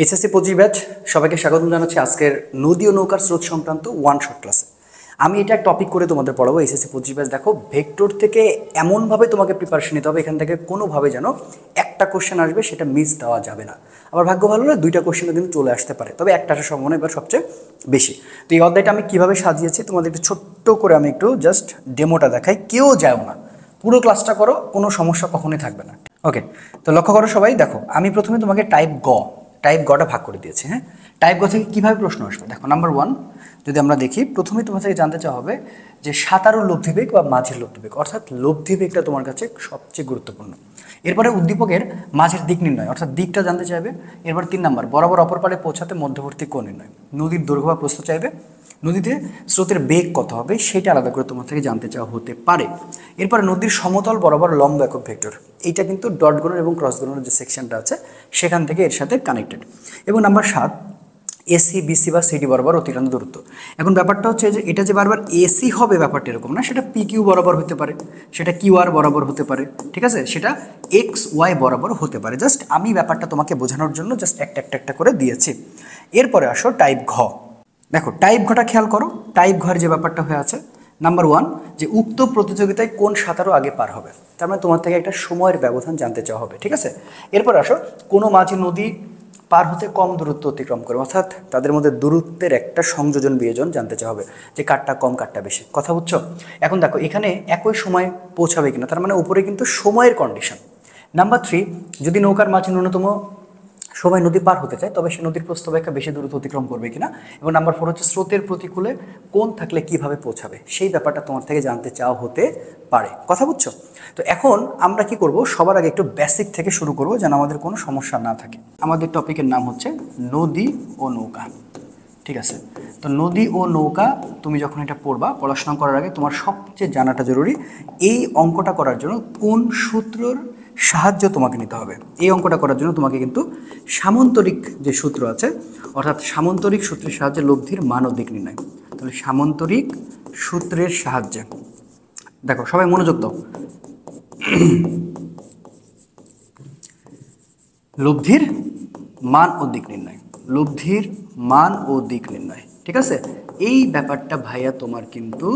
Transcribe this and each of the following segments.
HSC 25 batch সবাইকে স্বাগত জানাচ্ছি আজকের নদী ও নৌকার স্রোত সংক্রান্ত ওয়ান শট ক্লাসে। আমি এটা টপিক করে তোমাদের পড়াবো। এইচএসসি 25 ব্যাচ দেখো ভেক্টর থেকে এমনভাবে তোমাকে প্রিপারেশন নিতে হবে এখান থেকে কোনোভাবে যেন একটা কোশ্চেন আসবে সেটা মিস দেওয়া যাবে না। আবার ভাগ্য ভালো হলে দুইটা কোশ্চেনও কিন্তু চলে আসতে পারে, তবে একটা আসার সম্ভাবনা এবার সবচেয়ে বেশি। তো এই অধ্যায়টা আমি কীভাবে সাজিয়েছি তোমাদের একটু ছোট্ট করে আমি একটু জাস্ট ডেমোটা দেখাই, কেউ যাও না, পুরো ক্লাসটা করো, কোনো সমস্যা কখনোই থাকবে না। ওকে, তো লক্ষ্য করো সবাই, দেখো আমি প্রথমে তোমাকে টাইপ গটা ভাগ করে দিয়েছি। হ্যাঁ, টাইপ গ থেকে কীভাবে প্রশ্ন আসবে দেখো। নাম্বার ওয়ান যদি আমরা দেখি, প্রথমেই তোমার থেকে জানতে চাওয়া হবে যে সাঁতারু লব্ধিবেগ বা মাঝের লব্ধিবেগ, অর্থাৎ লব্ধিবেগটা তোমার কাছে সবচেয়ে গুরুত্বপূর্ণ। এরপরে উদ্দীপকের মাঝের দিক নির্ণয়, অর্থাৎ দিকটা জানতে চাইবে। এরপর 3 নাম্বার বরাবর অপর পারে পৌঁছাতে মধ্যবর্তী কোণ নির্ণয়। নদীর দৈর্ঘ্য বা প্রস্থ চাইবে, নদীতে স্রোতের বেগ কত হবে সেটা আলাদা করে তোমার থেকে জানতে চাওয়া হতে পারে। এরপরে নদীর সমতল বরাবর লম্ব একক ভেক্টর, এইটা কিন্তু ডট গুণন এবং ক্রস গুণনের যে সেকশনটা আছে সেখান থেকে এর সাথে কানেক্টেড। এবং নাম্বার 7 এসি বিসি বা সিডি বরাবর অতিক্রান্ত দূরত্ব। এখন ব্যাপারটা হচ্ছে যে এটা যে বারবার এসি হবে ব্যাপারটা এরকম না, সেটা পি কিউ বরাবর হতে পারে, সেটা কিউ আর বরাবর হতে পারে, ঠিক আছে, সেটা এক্স ওয়াই বরাবর হতে পারে। জাস্ট আমি ব্যাপারটা তোমাকে বোঝানোর জন্য জাস্ট একটা করে দিয়েছি। এরপরে আসো টাইপ ঘ। দেখো টাইপ ঘটা খেয়াল করো, টাইপ ঘর যে ব্যাপারটা হয়ে আছে। নাম্বার ওয়ান, যে উক্ত প্রতিযোগিতায় কোন সাঁতারু আগে পার হবে, তার মানে তোমার থেকে একটা সময়ের ব্যবধান জানতে চাওয়া হবে, ঠিক আছে। এরপর আসো কোনো মাঝি নদী পার হতে কম দূরত্ব অতিক্রম করে, অর্থাৎ তাদের মধ্যে দূরত্বের একটা সংযোজন বিয়োজন জানতে চাওয়া হবে, যে কারটা কম কারটা বেশি। কথা বুঝছো? এখন দেখো এখানে একই সময় পৌঁছাবে কিনা, তার মানে উপরে কিন্তু সময়ের কন্ডিশন। নাম্বার 3, যদি নৌকার মাঝি ন্যূনতম সময় নদী পার হতে চায় তবে সে নদীর প্রস্থ অপেক্ষা বেশি দূরত্ব অতিক্রম করবে কিনা। এবং নাম্বার 4 হচ্ছে স্রোতের প্রতিকূলে কোন থাকলে কিভাবে পৌঁছাবে, সেই ব্যাপারটা তোমার থেকে জানতে চাওয়া হতে পারে। কথা বুঝছো? তো এখন আমরা কি করব, সবার আগে একটু বেসিক থেকে শুরু করব যেন আমাদের কোনো সমস্যা না থাকে। আমাদের টপিকের নাম হচ্ছে নদী ও নৌকা, ঠিক আছে। তো নদী ও নৌকা তুমি যখন এটা পড়াশোনা করার আগে তোমার সবচেয়ে জানাটা জরুরি, এই অঙ্কটা করার জন্য কোন সূত্রর সাহায্য তোমাকে নিতে হবে। এই অঙ্কটা করার জন্য তোমাকে কিন্তু সামন্তরিক যে সূত্র আছে, অর্থাৎ সামন্তরিক সূত্রের সাহায্যে লব্ধির মান ও দিক নির্ণয়। তাহলে সামন্তরিক সূত্রের সাহায্যে, দেখো সবাই মনোযোগ দাও, লব্ধির মান ও দিক নির্ণয়, লব্ধির মান ও দিক নির্ণয়, ঠিক আছে। এই ব্যাপারটা ভাইয়া তোমার কিন্তু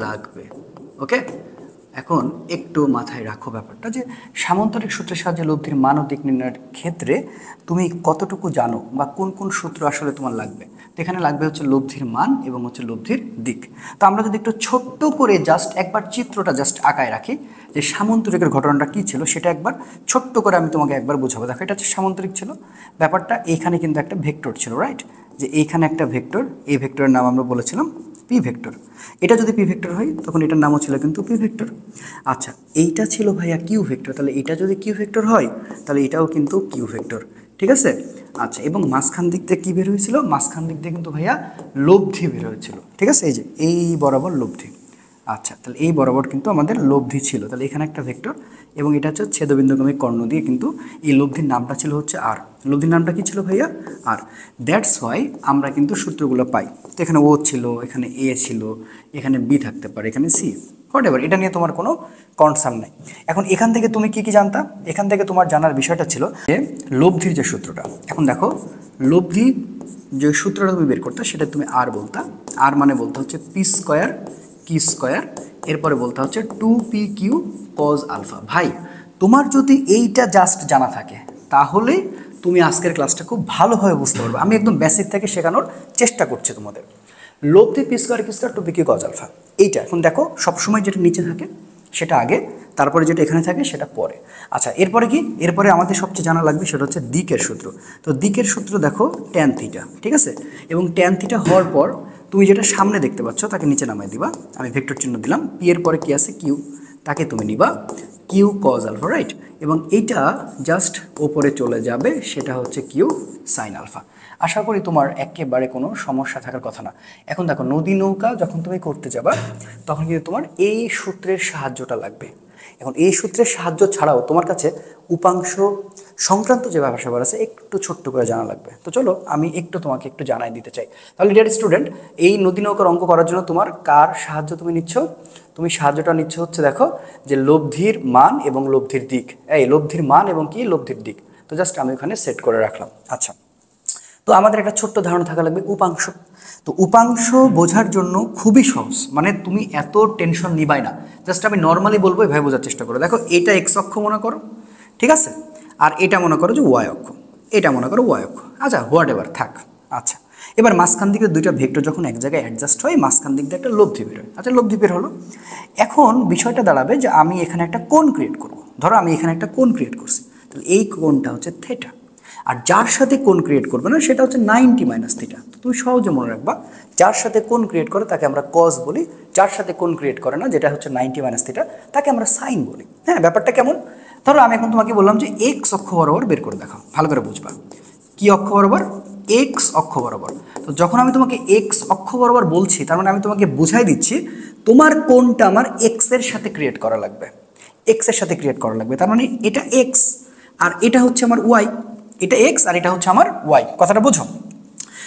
লাগবে। ওকে, এখন একটু মাথায় রাখো ব্যাপারটা, যে সামন্তরিক সূত্রের সাহায্যে লব্ধির মান ও দিক নির্ণয়ের ক্ষেত্রে তুমি কতটুকু জানো বা কোন কোন সূত্র আসলে তোমার লাগবে। তো এখানে লাগবে হচ্ছে লব্ধির মান এবং হচ্ছে লব্ধির দিক। তো আমরা যদি একটু ছোট্ট করে জাস্ট একবার চিত্রটা জাস্ট আঁকায় রাখি, যে সামন্তরিকের ঘটনাটা কী ছিল সেটা একবার ছোট্ট করে আমি তোমাকে একবার বোঝাবো। দেখো এটা হচ্ছে সামন্তরিক ছিল ব্যাপারটা, এইখানে কিন্তু একটা ভেক্টর ছিল, রাইট, যে এইখানে একটা ভেক্টর, এই ভেক্টরের নাম আমরা বলেছিলাম পি ভেক্টর। এটা যদি পি ভেক্টর হয় তখন এটার নামও ছিল কিন্তু পি ভেক্টর। আচ্ছা, এইটা ছিল ভাইয়া কিউ ভেক্টর, তাহলে এটা যদি কিউ ভেক্টর হয় তাহলে এটাও কিন্তু কিউ ভেক্টর, ঠিক আছে। আচ্ছা, এবং মাঝখান দিক থেকে কী বের হয়েছিল, মাঝখান দিক দিয়ে কিন্তু ভাইয়া লব্ধি বের হয়েছিল, ঠিক আছে, এই যে এই বরাবর লব্ধি। আচ্ছা, তাহলে এই বরাবর কিন্তু আমাদের লব্ধি ছিল, তাহলে এখানে একটা ভেক্টর এবং এটা হচ্ছে ছেদবিন্দুগামী কর্ণ দিয়ে কিন্তু এই লব্ধির নামটা ছিল হচ্ছে আর। লব্ধির নামটা কি ছিল ভাইয়া? আর। দ্যাটস ওয়াই আমরা কিন্তু সূত্রগুলো পাই। তো এখানে ও ছিল, এখানে এ ছিল, এখানে বি থাকতে পারে, এখানে সি, হোয়াটএভার, এটা নিয়ে তোমার কোনো কনসার্ন নাই। এখন এখান থেকে তুমি কি কি জানতা, এখান থেকে তোমার জানার বিষয়টা ছিল যে লব্ধির যে সূত্রটা। এখন দেখো লব্ধি যে সূত্রটা তুমি বের করতে সেটা তুমি আর বলতা, আর মানে বলতে হচ্ছে পি স্কোয়ার কি স্কোয়ার, এরপরে বলতে হচ্ছে 2pq cos আলফা। ভাই তোমার যদি এইটা জাস্ট জানা থাকে তাহলে তুমি আজকের ক্লাসটা খুব ভালোভাবে বুঝতে পারবে। আমি একদম বেসিক থেকে শেখানোর চেষ্টা করছি তোমাদের। লব্ধি পি স্কোয়ার কি স্কোয়ার 2pq cos আলফা, এইটা এখন দেখো সবসময় যেটা নিচে থাকে সেটা আগে, তারপরে যেটা এখানে থাকে সেটা পরে। আচ্ছা, এরপরে কি, এরপরে আমাদের সবচেয়ে জানা লাগবে সেটা হচ্ছে দিকের সূত্র। তো দিকের সূত্র দেখো ট্যান থিটা, ঠিক আছে, এবং ট্যান থিটা হওয়ার পর তুমি যেটা সামনে দেখতে পাচ্ছ তাকে নিচে নামাই দিবা, আমি ভেক্টর চিহ্ন দিলাম, পি এর পরে কি আছে কিউ, তাকে তুমি নিবা কিউ কজ আলফা, রাইট, এবং এইটা জাস্ট ওপরে চলে যাবে, সেটা হচ্ছে কিউ সাইন আলফা। আশা করি তোমার একেবারে কোনো সমস্যা থাকার কথা না। এখন দেখো নদী নৌকা যখন তুমি করতে যাবা তখন কিন্তু তোমার এই সূত্রের সাহায্যটা লাগবে। এখন এই সূত্রের সাহায্য ছাড়াও তোমার কাছে উপাংশ সংক্রান্ত যে ব্যাপার স্যাপার আছে একটু ছোট্ট করে জানা লাগবে। তো চলো আমি একটু তোমাকে একটু জানাই দিতে চাই। তাহলে ডিয়ার স্টুডেন্ট, এই নদী নৌকার অঙ্ক করার জন্য তোমার কার সাহায্য তুমি নিচ্ছ? তুমি সাহায্যটা নিচ্ছ হচ্ছে দেখো যে লব্ধির মান এবং লব্ধির দিক, এই লব্ধির মান এবং কি লব্ধির দিক। তো জাস্ট আমি ওখানে সেট করে রাখলাম। আচ্ছা, তো আমাদের একটা ছোট্ট ধারণা থাকা লাগবে উপাংশ। তো উপাংশ বোঝার জন্য খুবই সহজ, মানে তুমি এত টেনশন নিবাই না, জাস্ট আমি নর্মালি বলবো এভাবে বোঝার চেষ্টা করো। দেখো এটা এক্স অক্ষ মনে করো, ঠিক আছে, আর এটা মনে করো যে ওয়াই অক্ষ, এটা মনে করো ওয়াই অক্ষ, আচ্ছা হোয়াট এভার থাক। আচ্ছা এবার মাঝখান দিকে দুইটা ভেক্টর যখন এক জায়গায় অ্যাডজাস্ট হয়, মাঝখান দিক দিয়ে একটা লব্ধি বের হয়। আচ্ছা লব্ধি বের হলো, এখন বিষয়টা দাঁড়াবে যে আমি এখানে একটা কোণ ক্রিয়েট করব। ধরো আমি এখানে একটা কোণ ক্রিয়েট করছি, তাহলে এই কোণটা হচ্ছে থেটা, আর যার সাথে কোণ ক্রিয়েট করবে না সেটা হচ্ছে 90 মাইনাস থিটা। তো তুমি সহজে মনে রাখবা, যার সাথে কোণ ক্রিয়েট করে তাকে আমরা কজ বলি, যার সাথে কোণ ক্রিয়েট করে না যেটা হচ্ছে 90 মাইনাস থিটা তাকে আমরা সাইন বলি। হ্যাঁ, ব্যাপারটা কেমন? ধরো আমি এখন তোমাকে বললাম যে এক্স অক্ষ বরাবর বের করে দেখাও, ভালো করে বুঝবা কি অক্ষ বরাবর, এক্স অক্ষ বরাবর। তো যখন আমি তোমাকে এক্স অক্ষ বরাবর বলছি, তার মানে আমি তোমাকে বুঝাই দিচ্ছি তোমার কোণটা আমার এক্স এর সাথে ক্রিয়েট করা লাগবে, এক্স এর সাথে ক্রিয়েট করা লাগবে। তার মানে এটা এক্স আর এটা হচ্ছে আমার ওয়াই, এটা এক্স আর এটা হচ্ছে আমার ওয়াই, কথাটা বোঝো?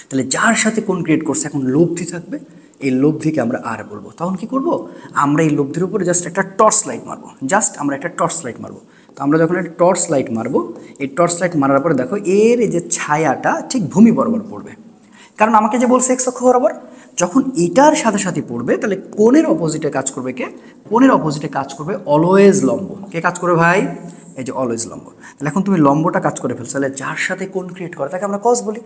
তাহলে যার সাথে কোণ ক্রিয়েট করছে এখন লব্ধি থাকবে, এই লব্ধিকে আমরা আর বলবো। তখন কি করব, আমরা এই লব্ধির উপরে জাস্ট একটা টর্চ লাইট মারবো, জাস্ট আমরা একটা টর্চ লাইট মারবো। তো আমরা যখন একটা টর্চ লাইট মারবো, এই টর্চ লাইট মারার পরে দেখো এর এই যে ছায়াটা ঠিক ভূমি বরাবর পড়বে, কারণ আমাকে যে বলছে এক্স অক্ষ বরাবর, যখন এটার সাথে সাথে পড়বে তাহলে কোণের অপোজিটে কাজ করবে কে, কোণের অপোজিটে কাজ করবে অলওয়েজ লম্ব। কে কাজ করবে ভাই? এই যে অলওয়েজ লম্ব। তাহলে এখন তুমি লম্বটা কাজ করে ফেলছো, তাহলে যার সাথে কোণ ক্রিয়েট করে তাকে আমরা কস বলি,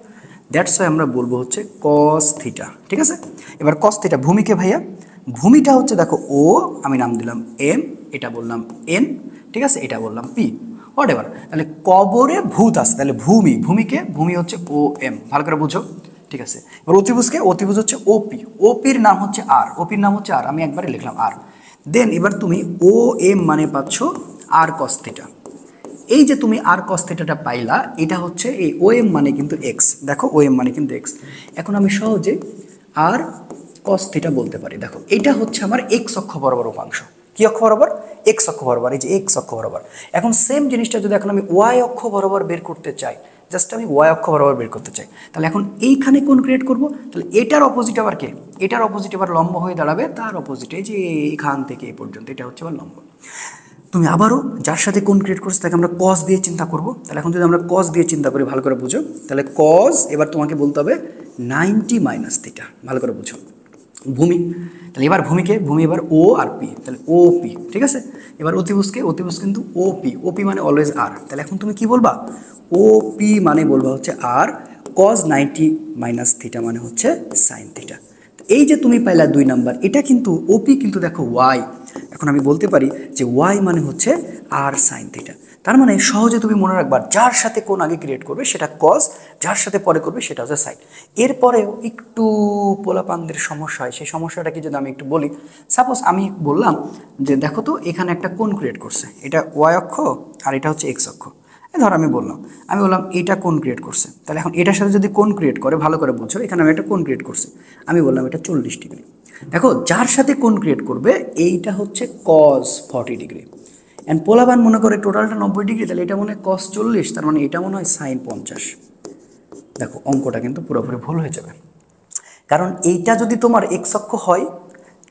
দ্যাটস ওয়াই আমরা বলবো হচ্ছে কস থিটা, ঠিক আছে? এবার কস থিটা ভূমিকে ভাইয়া, ভূমিটা হচ্ছে দেখো ও, আমি নাম দিলাম এম, এটা বললাম এন, ঠিক আছে, এটা বললাম পি, হোয়াট এভার। তাহলে কবরে ভূত আছে, তাহলে ভূমি, ভূমিকে ভূমি হচ্ছে ও এম, ভালো করে বুঝো, ঠিক আছে? এবার অতিভুজকে, অতিভুজ হচ্ছে ওপি, ওপির নাম হচ্ছে আর, ওপির নাম হচ্ছে আর, আমি একবারে লিখলাম আর। দেন এবার তুমি ও এম মানে পাচ্ছ আর কস থিটা। এই যে তুমি আর কস থিটাটা পাইলা, এটা হচ্ছে এই ও এম মানে কিন্তু এক্স, দেখো ও এম মানে কিন্তু এক্স। এখন আমি সহজে আর কস থিটা বলতে পারি, দেখো এটা হচ্ছে আমার এক্স অক্ষ বরাবর উপাংশ। কি অক্ষ বরাবর? এক্স অক্ষ বরাবর, এই যে এক্স অক্ষ বরাবর। এখন সেম জিনিসটা যদি এখন আমি ওয়াই অক্ষ বরাবর বের করতে চাই, জাস্ট আমি ওয়াই অক্ষ বরাবর বের করতে চাই, তাহলে এখন এইখানে কোণ ক্রিয়েট করব, তাহলে এটার অপোজিট আবার কে, এটার অপোজিট আবার লম্ব হয়ে দাঁড়াবে তার অপোজিটে, যে এখান থেকে এই পর্যন্ত এটা হচ্ছে আবার লম্ব। তুমি আবারও যার সাথে কোণ ক্রিয়েট করছো তাকে আমরা কস দিয়ে চিন্তা করব। তাহলে এখন যদি আমরা কস দিয়ে চিন্তা করি, ভালো করে বুঝো, তাহলে কস এবার তোমাকে বলতে হবে 90 মাইনাস থিটা, ভালো করে বুঝো। ভূমি, তাহলে এবার ভূমিকে, ভূমি এবার ও আর পি, তাহলে ও পি, ঠিক আছে? এবার অতিভুজকে, অতিভুজ কিন্তু ও পি, ও পি মানে অলওয়েজ আর। তাহলে এখন তুমি কি বলবা, ও পি মানে বলবা হচ্ছে আর, কস 90 মাইনাস থিটা মানে হচ্ছে সাইন থিটা। এই যে তুমি পাইলা 2 নাম্বার, এটা কিন্তু ওপি কিন্তু দেখো ওয়াই, এখন আমি বলতে পারি যে ওয়াই মানে হচ্ছে আর সাইন থিটা। তার মানে সহজে তুমি মনে রাখবা, যার সাথে কোণ আগে ক্রিয়েট করবে সেটা কস, যার সাথে পরে করবে সেটা হচ্ছে সাইন। এরপরেও একটু পোলাপানদের সমস্যা হয়, সেই সমস্যাটা কি যদি আমি একটু বলি। সাপোজ আমি বললাম যে দেখো তো এখানে একটা কোণ ক্রিয়েট করছে, এটা ওয়াই অক্ষ আর এটা হচ্ছে এক্স অক্ষ। ধর আমি বললাম এটা কোণ ক্রিয়েট করছে, তাহলে এখন এটার সাথে যদি কোণ ক্রিয়েট করে, ভালো করে বুঝো, এখানে আমি একটা কোণ ক্রিয়েট করছি, আমি বললাম এটা 40 ডিগ্রি। দেখো যার সাথে কোণ ক্রিয়েট করবে এইটা হচ্ছে কস 40 ডিগ্রি, অ্যান্ড পোলাবান মনে করে টোটালটা 90 ডিগ্রি, তাহলে এটা মনে হয় কস 40, তার মানে এটা মনে হয় সাইন 50। দেখো অঙ্কটা কিন্তু পুরোপুরি ভুল হয়ে যাবে, কারণ এইটা যদি তোমার এক্স অক্ষ হয়,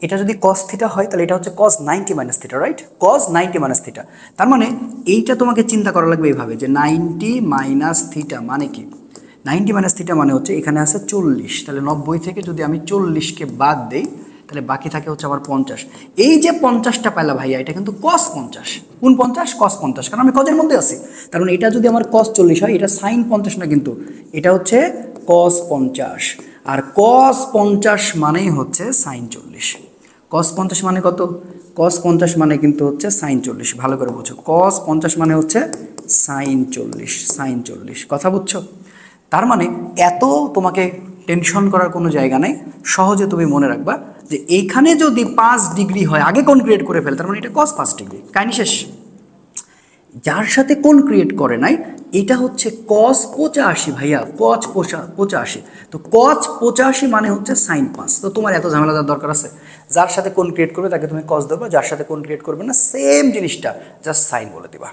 এটা যদি কস থিটা হয়, তাহলে এটা হচ্ছে কস 90 মাইনাস থিটা, রাইট? কস 90 মাইনাস থিটা, তার মানে এইটা তোমাকে চিন্তা করা লাগবে এইভাবে যে 90 মাইনাস থিটা মানে কি, 90 মাইনাস থিটা মানে হচ্ছে এখানে আছে 40, তাহলে 90 থেকে যদি আমি 40কে বাদ দেই তাহলে বাকি থাকে হচ্ছে আমার 50। এই যে 50টা পাইলা ভাইয়া, এটা কিন্তু কস 50। কোন 50? কস 50, কারণ আমি কজের মধ্যে আছি। কারণ এটা যদি আমার কস 40 হয়, এটা সাইন 50 না, কিন্তু এটা হচ্ছে কস 50, আর কস 50 মানেই হচ্ছে সাইন 40। কস 50 মানে কত? কস 50 মানে কিন্তু হচ্ছে সাইন 40, ভালো করে বুঝো, কস 50 মানে হচ্ছে সাইন 40, সাইন 40, কথা বুঝছো? তার মানে এত তোমাকে টেনশন করার কোনো জায়গা নাই, সহজে তুমি মনে রাখবা যে এইখানে যদি 5 ডিগ্রি হয়, আগে কোণ ক্রিয়েট করে ফেলে, তার মানে এটা কস 5 ডিগ্রি, কাহিনী শেষ। যার সাথে কোণ ক্রিয়েট করে নাই, এটা হচ্ছে কস 85 ভাইয়া, কস 85। তো কস 85 মানে হচ্ছে সাইন 5। তো তোমার এত ঝামেলা যার দরকার আছে? যার সাথে কোণ ক্রিয়েট করবে তাকে তুমি কস দেবা, যার সাথে কোণ ক্রিয়েট করবে না সেম জিনিসটা জাস্ট সাইন বলে দিবা,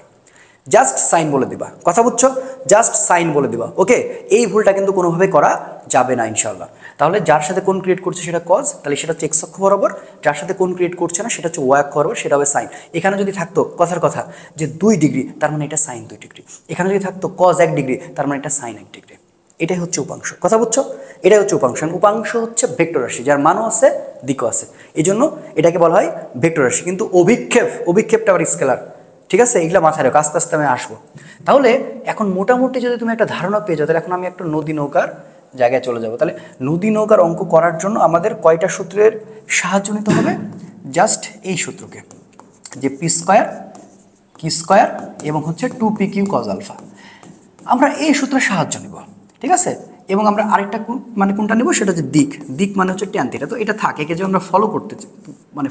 জাস্ট সাইন বলে দিবা, কথা বুঝছো? জাস্ট সাইন বলে দিবা, ওকে? এই ভুলটা কিন্তু কোনোভাবে করা যাবে না ইনশাল্লাহ। তাহলে যার সাথে কোণ ক্রিয়েট করছে সেটা কজ, তাহলে সেটা হচ্ছে এক্স অক্ষ বরাবর, যার সাথে কোণ ক্রিয়েট করছে না সেটা হচ্ছে ওয়াই অক্ষ বরাবর, সেটা হবে সাইন। এখানে যদি থাকতো কথার কথা যে 2 ডিগ্রি, তার মানে এটা সাইন 2 ডিগ্রি। এখানে যদি থাকতো কজ 1 ডিগ্রি, তার মানে এটা সাইন 1 ডিগ্রি। এটাই হচ্ছে উপাংশ। কথা বুঝছো? এটাই হচ্ছে উপাংশ। উপাংশ হচ্ছে ভেক্টর রাশি, যার মানও আছে দিকও আছে, এই জন্য এটাকে বলা হয় ভেক্টর রাশি। কিন্তু অভিক্ষেপটা আবার স্কেলার। ঠিক আছে, এগুলো মাথায় রাখো, আস্তে আস্তে আমি আসবো। তাহলে এখন মোটামুটি যদি তুমি একটা ধারণা পেয়ে যাও, তাহলে এখন আমি একটা নদী নৌকার জায়গায় চলে যাব। তাহলে নদী নৌকার অঙ্ক করার জন্য আমাদের কয়টা সূত্রের সাহায্য নিতে হবে? জাস্ট এই সূত্রকে, যে পি স্কোয়ার কি স্কোয়ার এবং হচ্ছে 2p/q cos আলফা, আমরা এই সূত্রের সাহায্য নিব। ঠিক আছে, এবং আমরা আরেকটা মানে কোনটা নেব, সেটা হচ্ছে দিক মানে হচ্ছে ট্যান থিটা। তো এটা থাকে, একে যে আমরা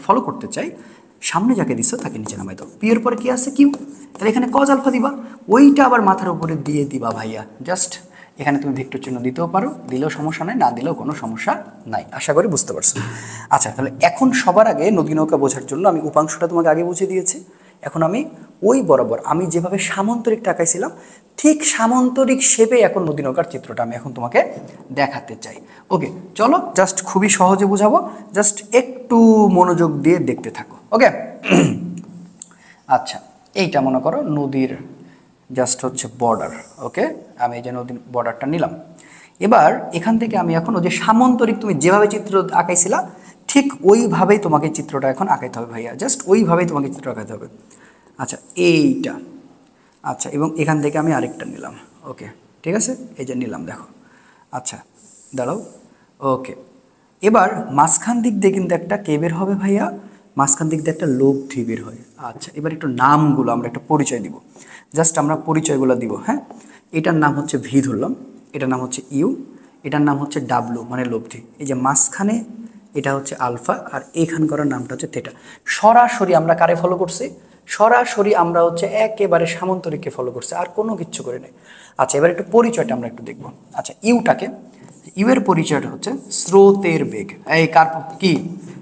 ফলো করতে চাই, সামনে যাকে দিচ্ছ তাকে নিচে নামাই দাও। পি এর পরে কি আছে? কিউ। তাহলে এখানে কজ আলফা দিবা, ওইটা আবার মাথার উপরে দিয়ে দিবা ভাইয়া। জাস্ট এখানে তুমি ভেক্টর চিহ্ন দিতেও পারো, দিলেও সমস্যা নাই, না দিলেও কোনো সমস্যা নাই। আশা করি বুঝতে পারছো। আচ্ছা, তাহলে এখন সবার আগে নদী নৌকা বোঝার জন্য আমি উপাংশটা তোমাকে আগে বুঝিয়ে দিয়েছি। এখন আমি ওই বরাবর আমি যেভাবে সামান্তরিকটা আঁকাইছিলাম, ঠিক সামান্তরিক শেপে এখন নদী নৌকার চিত্রটা আমি এখন তোমাকে দেখাতে চাই। ওকে, চলো, জাস্ট খুবই সহজে বুঝাবো, জাস্ট একটু মনোযোগ দিয়ে দেখতে থাকো। ওকে, আচ্ছা, এইটা মনে করো নদীর জাস্ট হচ্ছে বর্ডার। ওকে, আমি এই যে নদীর বর্ডারটা নিলাম। এবার এখান থেকে আমি এখন ওই যে সামান্তরিক তুমি যেভাবে চিত্র আঁকাইছিলা, ঠিক ওইভাবেই তোমাকে চিত্রটা এখন আঁকাইতে হবে ভাইয়া, জাস্ট ওইভাবেই তোমাকে চিত্র আঁকাইতে হবে। আচ্ছা, এইটা, আচ্ছা, এবং এখান থেকে আমি আরেকটা নিলাম। ওকে, ঠিক আছে, এই যে নিলাম, দেখো। আচ্ছা, দাঁড়াও। ওকে, এবার মাঝখান দিক দিয়ে কিন্তু একটা কে বের হবে ভাইয়া, মাঝখান দিক দিয়ে একটা লব্ধি বের হয়। আচ্ছা, এবার একটু নামগুলো আমরা একটা পরিচয় দিব, জাস্ট আমরা পরিচয়গুলো দিব। হ্যাঁ, এটার নাম হচ্ছে ভি ধরলাম, এটার নাম হচ্ছে ইউ, এটার নাম হচ্ছে ডাব্লু মানে লব্ধি। এই যে মাঝখানে এটা হচ্ছে আলফা, আর এইখানকার নামটা হচ্ছে থেটা। সরাসরি আমরা কারে ফলো করছি? সরাসরি আমরা হচ্ছে একেবারে সামান্তরিককে ফলো করছি, আর কোনো কিচ্ছু করে নেই। আচ্ছা, এবার একটু পরিচয়টা আমরা একটু দেখব। আচ্ছা, ইউটাকে, ইউ এর পরিচয়টা হচ্ছে স্রোতের বেগ। এই কার কি?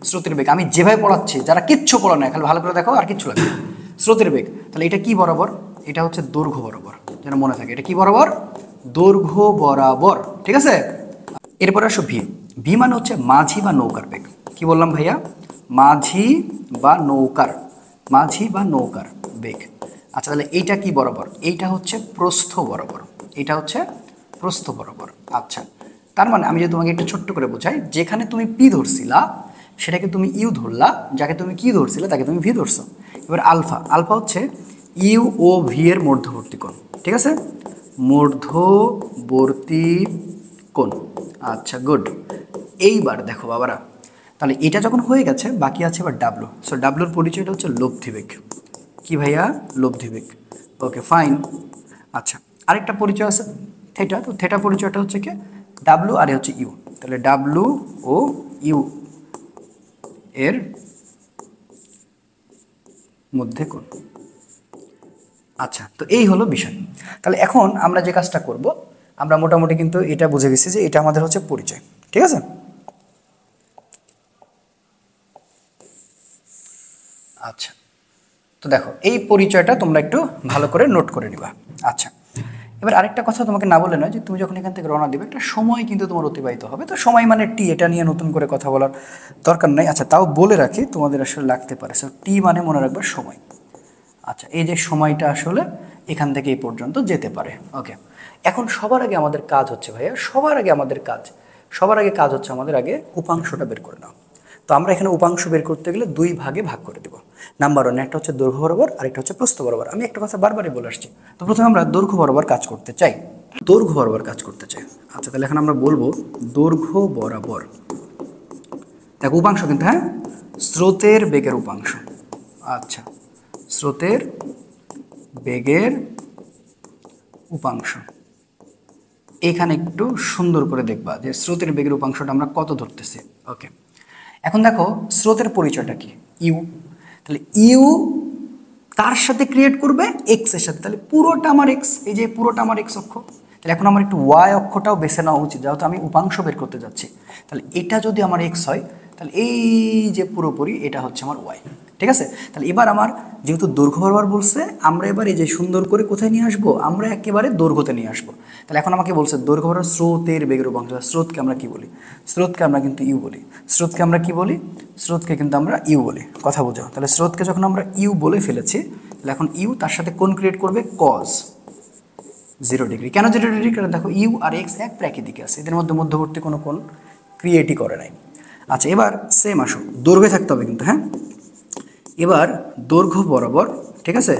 স্রোতের বেগ। আমি যেভাবে পড়াচ্ছি, যারা কিচ্ছু পড়া নাই, খালি ভালো করে দেখো, আর কিচ্ছু লাগবে। স্রোতের বেগ, তাহলে এটা কি বরাবর? এটা হচ্ছে দৈর্ঘ্য বরাবর, যেন মনে থাকে। এটা কি বরাবর? দৈর্ঘ্য বরাবর। ঠিক আছে, এরপরে আসো ভি। ভি মানে হচ্ছে মাঝি বা নৌকার বেগ। কি বললাম ভাইয়া? মাঝি বা নৌকার বেগ। আচ্ছা, তাহলে এইটা কি বরাবর? এইটা হচ্ছে প্রস্থ বরাবর, এটা হচ্ছে প্রস্থ বরাবর। আচ্ছা, তার মানে আমি যদি তোমাকে একটু ছোট্ট করে বোঝাই, যেখানে তুমি পি ধরছিলা সেটাকে তুমি ইউ ধরলা, যাকে তুমি কি ধরছিলা তাকে তুমি ভি ধরছো। এবার আলফা, আলফা হচ্ছে ইউ ও ভি এর মধ্যবর্তী কোণ। ঠিক আছে, মধ্যবর্তী কোণ। আচ্ছা, গুড। এইবার দেখো বাবারা, তাহলে এটা যখন হয়ে গেছে, বাকি আছে এবার ডাব্লু। সো ডাব্লুর পরিচয়টা হচ্ছে লব্ধিবেগ। কি ভাইয়া? লব্ধিবেগ। ওকে, ফাইন। আচ্ছা, আরেকটা পরিচয় আছে থেটা। তো থেটা পরিচয়টা হচ্ছে কি? ডাব্লু আর হচ্ছে ইউ। তাহলে ডাব্লু ও ইউ এর মধ্যে কোণ। আচ্ছা, তো এই হলো বিষয়। তাহলে এখন আমরা যে কাজটা করব, আমরা মোটামুটি কিন্তু এটা বুঝে গেছি যে এটা আমাদের হচ্ছে পরিচয়। ঠিক আছে, আচ্ছা, তো দেখো এই পরিচয়টা তোমরা একটু ভালো করে নোট করে নিবা। আচ্ছা, এবার আরেকটা কথা তোমাকে না বলে নয়, যে তুমি যখন এখান থেকে রওনা দিবে, একটা সময় কিন্তু তোমার অতিবাহিত হবে। তো সময় মানে টি, এটা নিয়ে নতুন করে কথা বলার দরকার নাই। আচ্ছা, তাও বলে রাখি, তোমাদের আসলে লাগতে পারে। সো টি মানে মনে রাখবে সময়। আচ্ছা, এই যে সময়টা আসলে এখান থেকে এই পর্যন্ত যেতে পারে। ওকে, এখন সবার আগে আমাদের কাজ হচ্ছে ভাইয়া, সবার আগে কাজ হচ্ছে আমাদের আগে উপাংশটা বের করে নাও। তো আমরা এখানে উপাংশ বের করতে গেলে দুই ভাগে ভাগ করে দেব। নাম্বার ওয়ান, একটা হচ্ছে দৈর্ঘ্য বরাবর, আরেকটা হচ্ছে প্রস্থ বরাবর। আমি একটা কথা বারবারই বলে আসছি। তো প্রথমে আমরা দৈর্ঘ্য বরাবর কাজ করতে চাই। আচ্ছা, তাহলে এখন আমরা বলবো দৈর্ঘ্য বরাবর। দেখো উপাংশ কিন্তু, হ্যাঁ, স্রোতের বেগের উপাংশ। আচ্ছা, স্রোতের বেগের উপাংশ। এখানে একটু সুন্দর করে দেখবা যে স্রোতের বেগের উপাংশটা আমরা কত ধরতেছি। ওকে, এখন দেখো স্রোতের পরিচয়টা কি? ইউ। তাহলে ইউ তার সাথে ক্রিয়েট করবে এক্স এর সাথে, তাহলে পুরোটা আমার এক্স, এই যে পুরোটা আমার এক্স অক্ষ। তাহলে এখন আমার একটু ওয়াই অক্ষটাও বেছে নেওয়া উচিত, যেহেতু আমি উপাংশ বের করতে যাচ্ছি। তাহলে এটা যদি আমার এক্স হয়, তাহলে এই যে পুরোপুরি এটা হচ্ছে আমার ওয়াই। ঠিক আছে, তাহলে এবার আমার যেহেতু দৈর্ঘ্য বরাবর বলছে, আমরা এবার এই যে সুন্দর করে কোথায় নিয়ে আসবো, আমরা একেবারে দৈর্ঘ্যতে নিয়ে আসবো। তাহলে এখন আমাকে বলছে দৈর্ঘ্য বরাবর স্রোতের বেগের উপাংশ। স্রোতকে আমরা কি বলি? স্রোতকে আমরা কিন্তু ইউ বলি। স্রোতকে কিন্তু আমরা ইউ বলি। কথা বোঝো? তাহলে স্রোতকে যখন আমরা ইউ বলে ফেলেছি, তাহলে এখন ইউ তার সাথে কোণ ক্রিয়েট করবে কজ। 0 ডিগ্রি। কেন 0 ডিগ্রি? কারণ দেখো ইউ আর এক্স একই দিকে আছে, এদের মধ্যে মধ্যবর্তী কোনো কোণ ক্রিয়েটই করে নাই। আচ্ছা এবার সেম আসো, দৈর্ঘ্যে থাকতে হবে কিন্তু, হ্যাঁ। এবার দৈর্ঘ্য বরাবর, ঠিক আছে,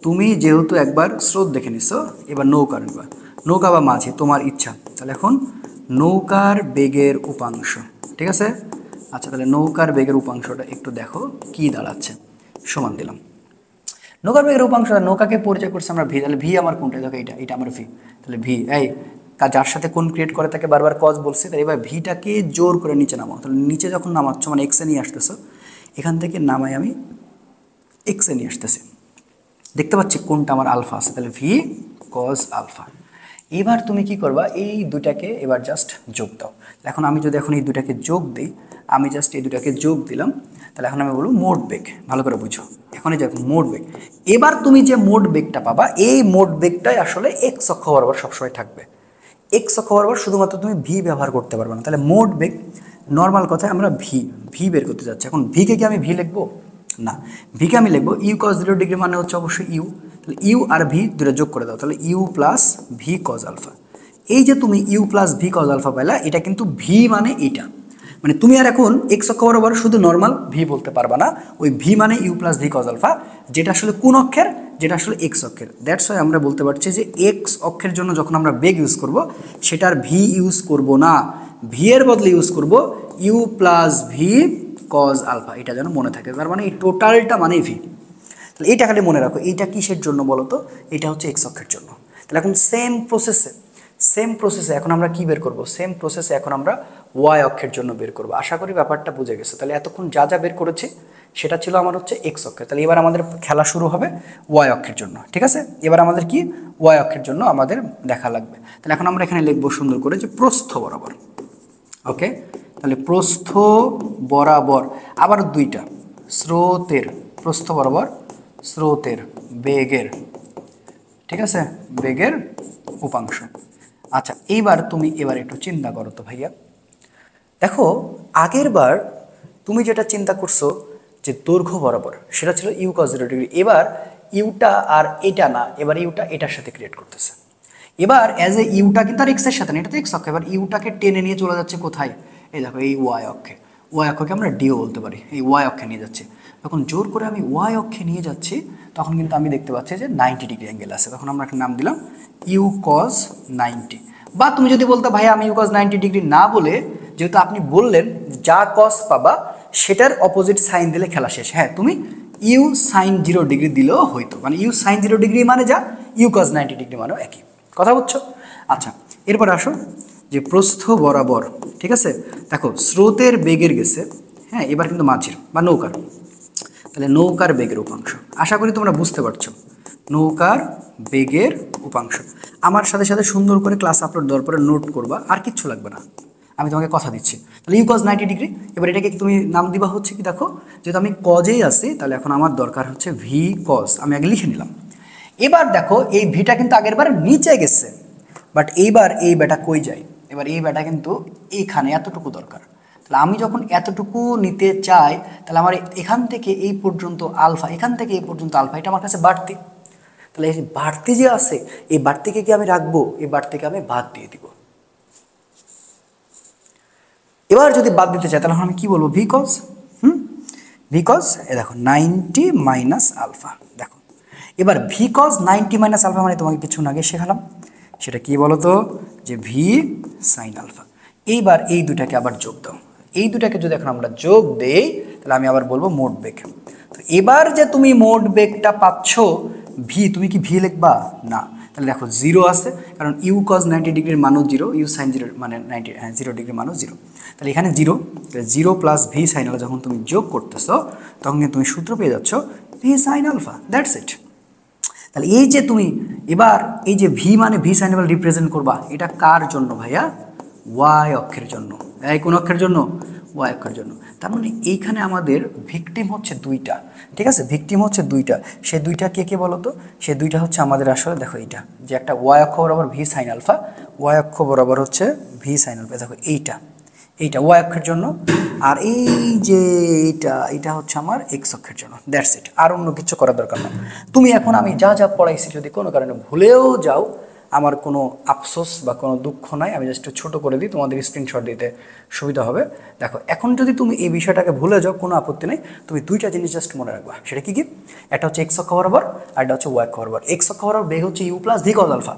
তুমি যেহেতু একবার স্রোত দেখে নিছো, এবার নৌকা নিবা, নৌকা বা মাঝি তোমার ইচ্ছা। তাহলে এখন নৌকার বেগের উপাংশ, ঠিক আছে। আচ্ছা তাহলে নৌকার বেগের উপাংশটা একটু দেখো কি দাঁড়াচ্ছে, সমান দিলাম। নৌকার বেগের উপাংশ, নৌকাকে পরিচয় করছে আমরা ভি, তাহলে ভি আমার কোনটা, দেখো এটা আমার ভি, তাহলে ভি এই যার সাথে কোন ক্রিয়েট করে তাকে বারবার কজ বলছে, তাহলে এবার ভিটাকে জোর করে নিচে নামাও, তাহলে নিচে যখন নামাচ্ছ মানে এক্সে নিয়ে আসতেছো, এখান থেকে নামাই আমি এক্সে নিয়ে আসতেছি, দেখতে পাচ্ছি কোনটা আমার আলফা আছে, তাহলে ভি কজ আলফা। এবার তুমি কি করবা, এই দুটাকে এবার জাস্ট যোগ দাও। এখন আমি যদি এখন এই দুটাকে যোগ দিই, আমি জাস্ট এই দুটাকে যোগ দিলাম, তাহলে এখন আমি বলবো মোট বেগ, ভালো করে বুঝো, এখন এই যে মোট বেগ। এবার তুমি যে মোট বেগটা পাবা, এই মোট বেগটাই আসলে এক্স অক্ষ বরাবর সবসময় থাকবে, এক্স অক্ষ বরাবর শুধুমাত্র তুমি ভি ব্যবহার করতে পারবে না। তাহলে মোট বেগ, নর্মাল কথায় আমরা ভি বের করতে যাচ্ছি। এখন ভিকে কি আমি ভি লিখবো? না, ভিকে আমি লিখবো ইউ কজ 0 ডিগ্রি, মানে হচ্ছে অবশ্যই ইউ, তাহলে ইউ আর ভি দুটো যোগ করে দাও, তাহলে u plus v cos alpha. এই যে তুমি u plus v cos alpha পাইলা, এটা কিন্তু ভি মানে এটা, মানে তুমি আর এখন এক্স অক্ষ বরাবর শুধু নর্মাল ভি বলতে পারবা না, ওই ভি মানে u plus v cos alpha, যেটা আসলে কোন অক্ষের, যেটা আসলে এক্স অক্ষের। দ্যাটস ওয়াই আমরা বলতে পারছি যে এক্স অক্ষের জন্য যখন আমরা বেগ ইউজ করব, সেটার ভি ইউজ করব না, ভি এর বদলে ইউজ করব u plus v cos alpha, এটা যেন মনে থাকে। তার মানে এই টোটালটা মানে ভি। তাহলে এইটা খালি মনে রাখো, এইটা কিসের জন্য বলো তো, এটা হচ্ছে এক্স অক্ষের জন্য। তাহলে এখন সেম প্রসেসে এখন আমরা কি বের করব, সেম প্রসেসে এখন আমরা ওয়াই অক্ষের জন্য বের করব। আশা করি ব্যাপারটা বুঝে গেছে। তাহলে এতক্ষণ যা যা বের করেছি সেটা ছিল আমার হচ্ছে এক্স অক্ষের, তাহলে এবার আমাদের খেলা শুরু হবে ওয়াই অক্ষের জন্য, ঠিক আছে। এবার আমাদের কি ওয়াই অক্ষের জন্য আমাদের দেখা লাগবে। তাহলে এখন আমরা এখানে লিখবো সুন্দর করে যে প্রস্থ বরাবর, ওকে। তাহলে প্রস্থ বরাবর আবার দুইটা, স্রোতের প্রস্থ বরাবর স্রোতের বেগের, ঠিক আছে, বেগের উপাংশ। আচ্ছা এইবার তুমি এবার একটু চিন্তা করো তো ভাইয়া, দেখো আগের বার তুমি যেটা চিন্তা করছো যে দৈর্ঘ্য বরাবর, সেটা ছিল ইউ কজ 0 ডিগ্রি। এবার ইউটা আর এটা না, এবার ইউটা এটার সাথে ক্রিয়েট করতেছে। এবার অ্যাজ এ ইউটা কিন্তু আর এক্সের সাথে না, এটা তো এক্স অক্ষ, এবার ইউটাকে টেনে নিয়ে চলে যাচ্ছে কোথায়, এই দেখো এই ওয়াই অক্ষে, ওয়াই অক্ষকে আমরা ডিও বলতে পারি, এই ওয়াই অক্ষে নিয়ে যাচ্ছে। যখন জোর করে আমি ওয়াই অক্ষে নিয়ে যাচ্ছি, তখন কিন্তু আমি দেখতে পাচ্ছি যে 90 ডিগ্রি অ্যাঙ্গেল আছে, তখন আমরা একটা নাম দিলাম ইউ কজ 90। বা তুমি যদি বলতে ভাই আমি ইউ কজ 90 ডিগ্রি না বলে, যেহেতু আপনি বললেন যা কজ পাবা সেটার অপোজিট সাইন দিলে খেলা শেষ, হ্যাঁ তুমি ইউ সাইন 0 ডিগ্রি দিলেও হইতো, মানে ইউ সাইন 0 ডিগ্রি মানে যা, ইউ কজ 90 ডিগ্রি মানেও একই কথা, বুঝছো? আচ্ছা এরপরে আসো যে প্রস্থ বরাবর, ঠিক আছে, দেখো স্রোতের বেগের গেছে, হ্যাঁ এবার কিন্তু মাঝির বা নৌকার, তাহলে নৌকার বেগের উপাংশ, আশা করি তোমরা বুঝতে পারছো, নৌকার বেগের উপাংশ। আমার সাথে সাথে সুন্দর করে ক্লাস আপলোড দেওয়ার পরে নোট করবা, আর কিচ্ছু লাগবে না, আমি তোমাকে কথা দিচ্ছি। তাহলে ইউ কজ 90 ডিগ্রি, এবার এটাকে তুমি নাম দিবা হচ্ছে কি, দেখো যেহেতু আমি কজেই আছি, তাহলে এখন আমার দরকার হচ্ছে ভি কজ, আমি আগে লিখে নিলাম। এবার দেখো এই ভিটা কিন্তু আগের বার নিচে গেছে, বাট এইবার এই বেটা কই যায়, এবার এই বেটা কিন্তু এইখানে এতটুকু দরকার। তাহলে আমি যখন এতটুকু নিতে চাই, তাহলে আমার এখান থেকে এই পর্যন্ত আলফা, এখান থেকে এই পর্যন্ত আলফা, এটা আমার কাছে বাড়তি। তাহলে এই বাড়তি যে আছে, এই বাড়তিকে কি আমি রাখবো, এই বাড়তিকে আমি বাদ দিয়ে দিব। এবার যদি বাদ দিতে চাই, তাহলে আমি কি বলবো, ভি কজ, ভি কজ, এ দেখো 90 মাইনাস আলফা। দেখো এবার ভি কজ 90 মাইনাস আলফা মানে তোমাকে কিছু আগে শেখালাম, সেটা কি বলো তো, যে ভি সাইন আলফা। এইবার এই দুটাকে আবার যোগ দাও, এই দুটাকে যদি এখন আমরা যোগ দেই, তাহলে আমি আবার বলবো মোট বেগ। তো এবার যে তুমি মোট বেগটা পাচ্ছ ভি, তুমি কি ভি লিখবা না, তাহলে দেখো 0 আছে, কারণ ইউ কজ 90 ডিগ্রির মানও 0, ইউ সাইন 0 মানে 0 ডিগ্রির মানও 0, তাহলে এখানে 0, তাহলে 0 প্লাস ভি সাইন আলফা যখন তুমি যোগ করতেছো, তখন কিন্তু তুমি সূত্র পেয়ে যাচ্ছ v sine alpha, that's it. তাহলে এই যে তুমি এবার এই যে ভি মানে ভি সাইন আলফা রিপ্রেজেন্ট করবা, এটা কার জন্য ভাইয়া, ওয়াই অক্ষের জন্য। এই কোন অক্ষের জন্য, ওয়াই অক্ষের জন্য। তার মানে এইখানে আমাদের ভিকটিম হচ্ছে দুইটা, ঠিক আছে, ভিকটিম হচ্ছে দুইটা। সে দুইটা কে কে বলো তো, সে দুইটা হচ্ছে আমাদের আসলে দেখো এইটা, যে একটা ওয়াই অক্ষ বরাবর ভি সাইন আলফা, ওয়াই অক্ষ বরাবর হচ্ছে ভি সাইন আলফা, দেখো এইটা, এইটা ওয়াই অক্ষের জন্য, আর এই যে এটা হচ্ছে আমার এক্স অক্ষের জন্য, দ্যাটস ইট। আর অন্য কিছু করার দরকার না। তুমি এখন আমি যা যা পড়াইছি যদি কোনো কারণে ভুলেও যাও, আমার কোনো আফসোস বা কোনো দুঃখ নাই, আমি জাস্ট ছোটো করে দিই, তোমাদের স্ক্রিনশট দিতে সুবিধা হবে। দেখো এখন যদি তুমি এই বিষয়টাকে ভুলে যাও কোনো আপত্তি নেই, তুমি দুইটা জিনিস জাস্ট মনে রাখবা। সেটা কি কি? একটা হচ্ছে এক্স অক্ষ বরাবর আর একটা হচ্ছে ওয়াই অক্ষ বরাবর। এক্স অক্ষ বরাবর বেগ হচ্ছে u plus v cos alpha,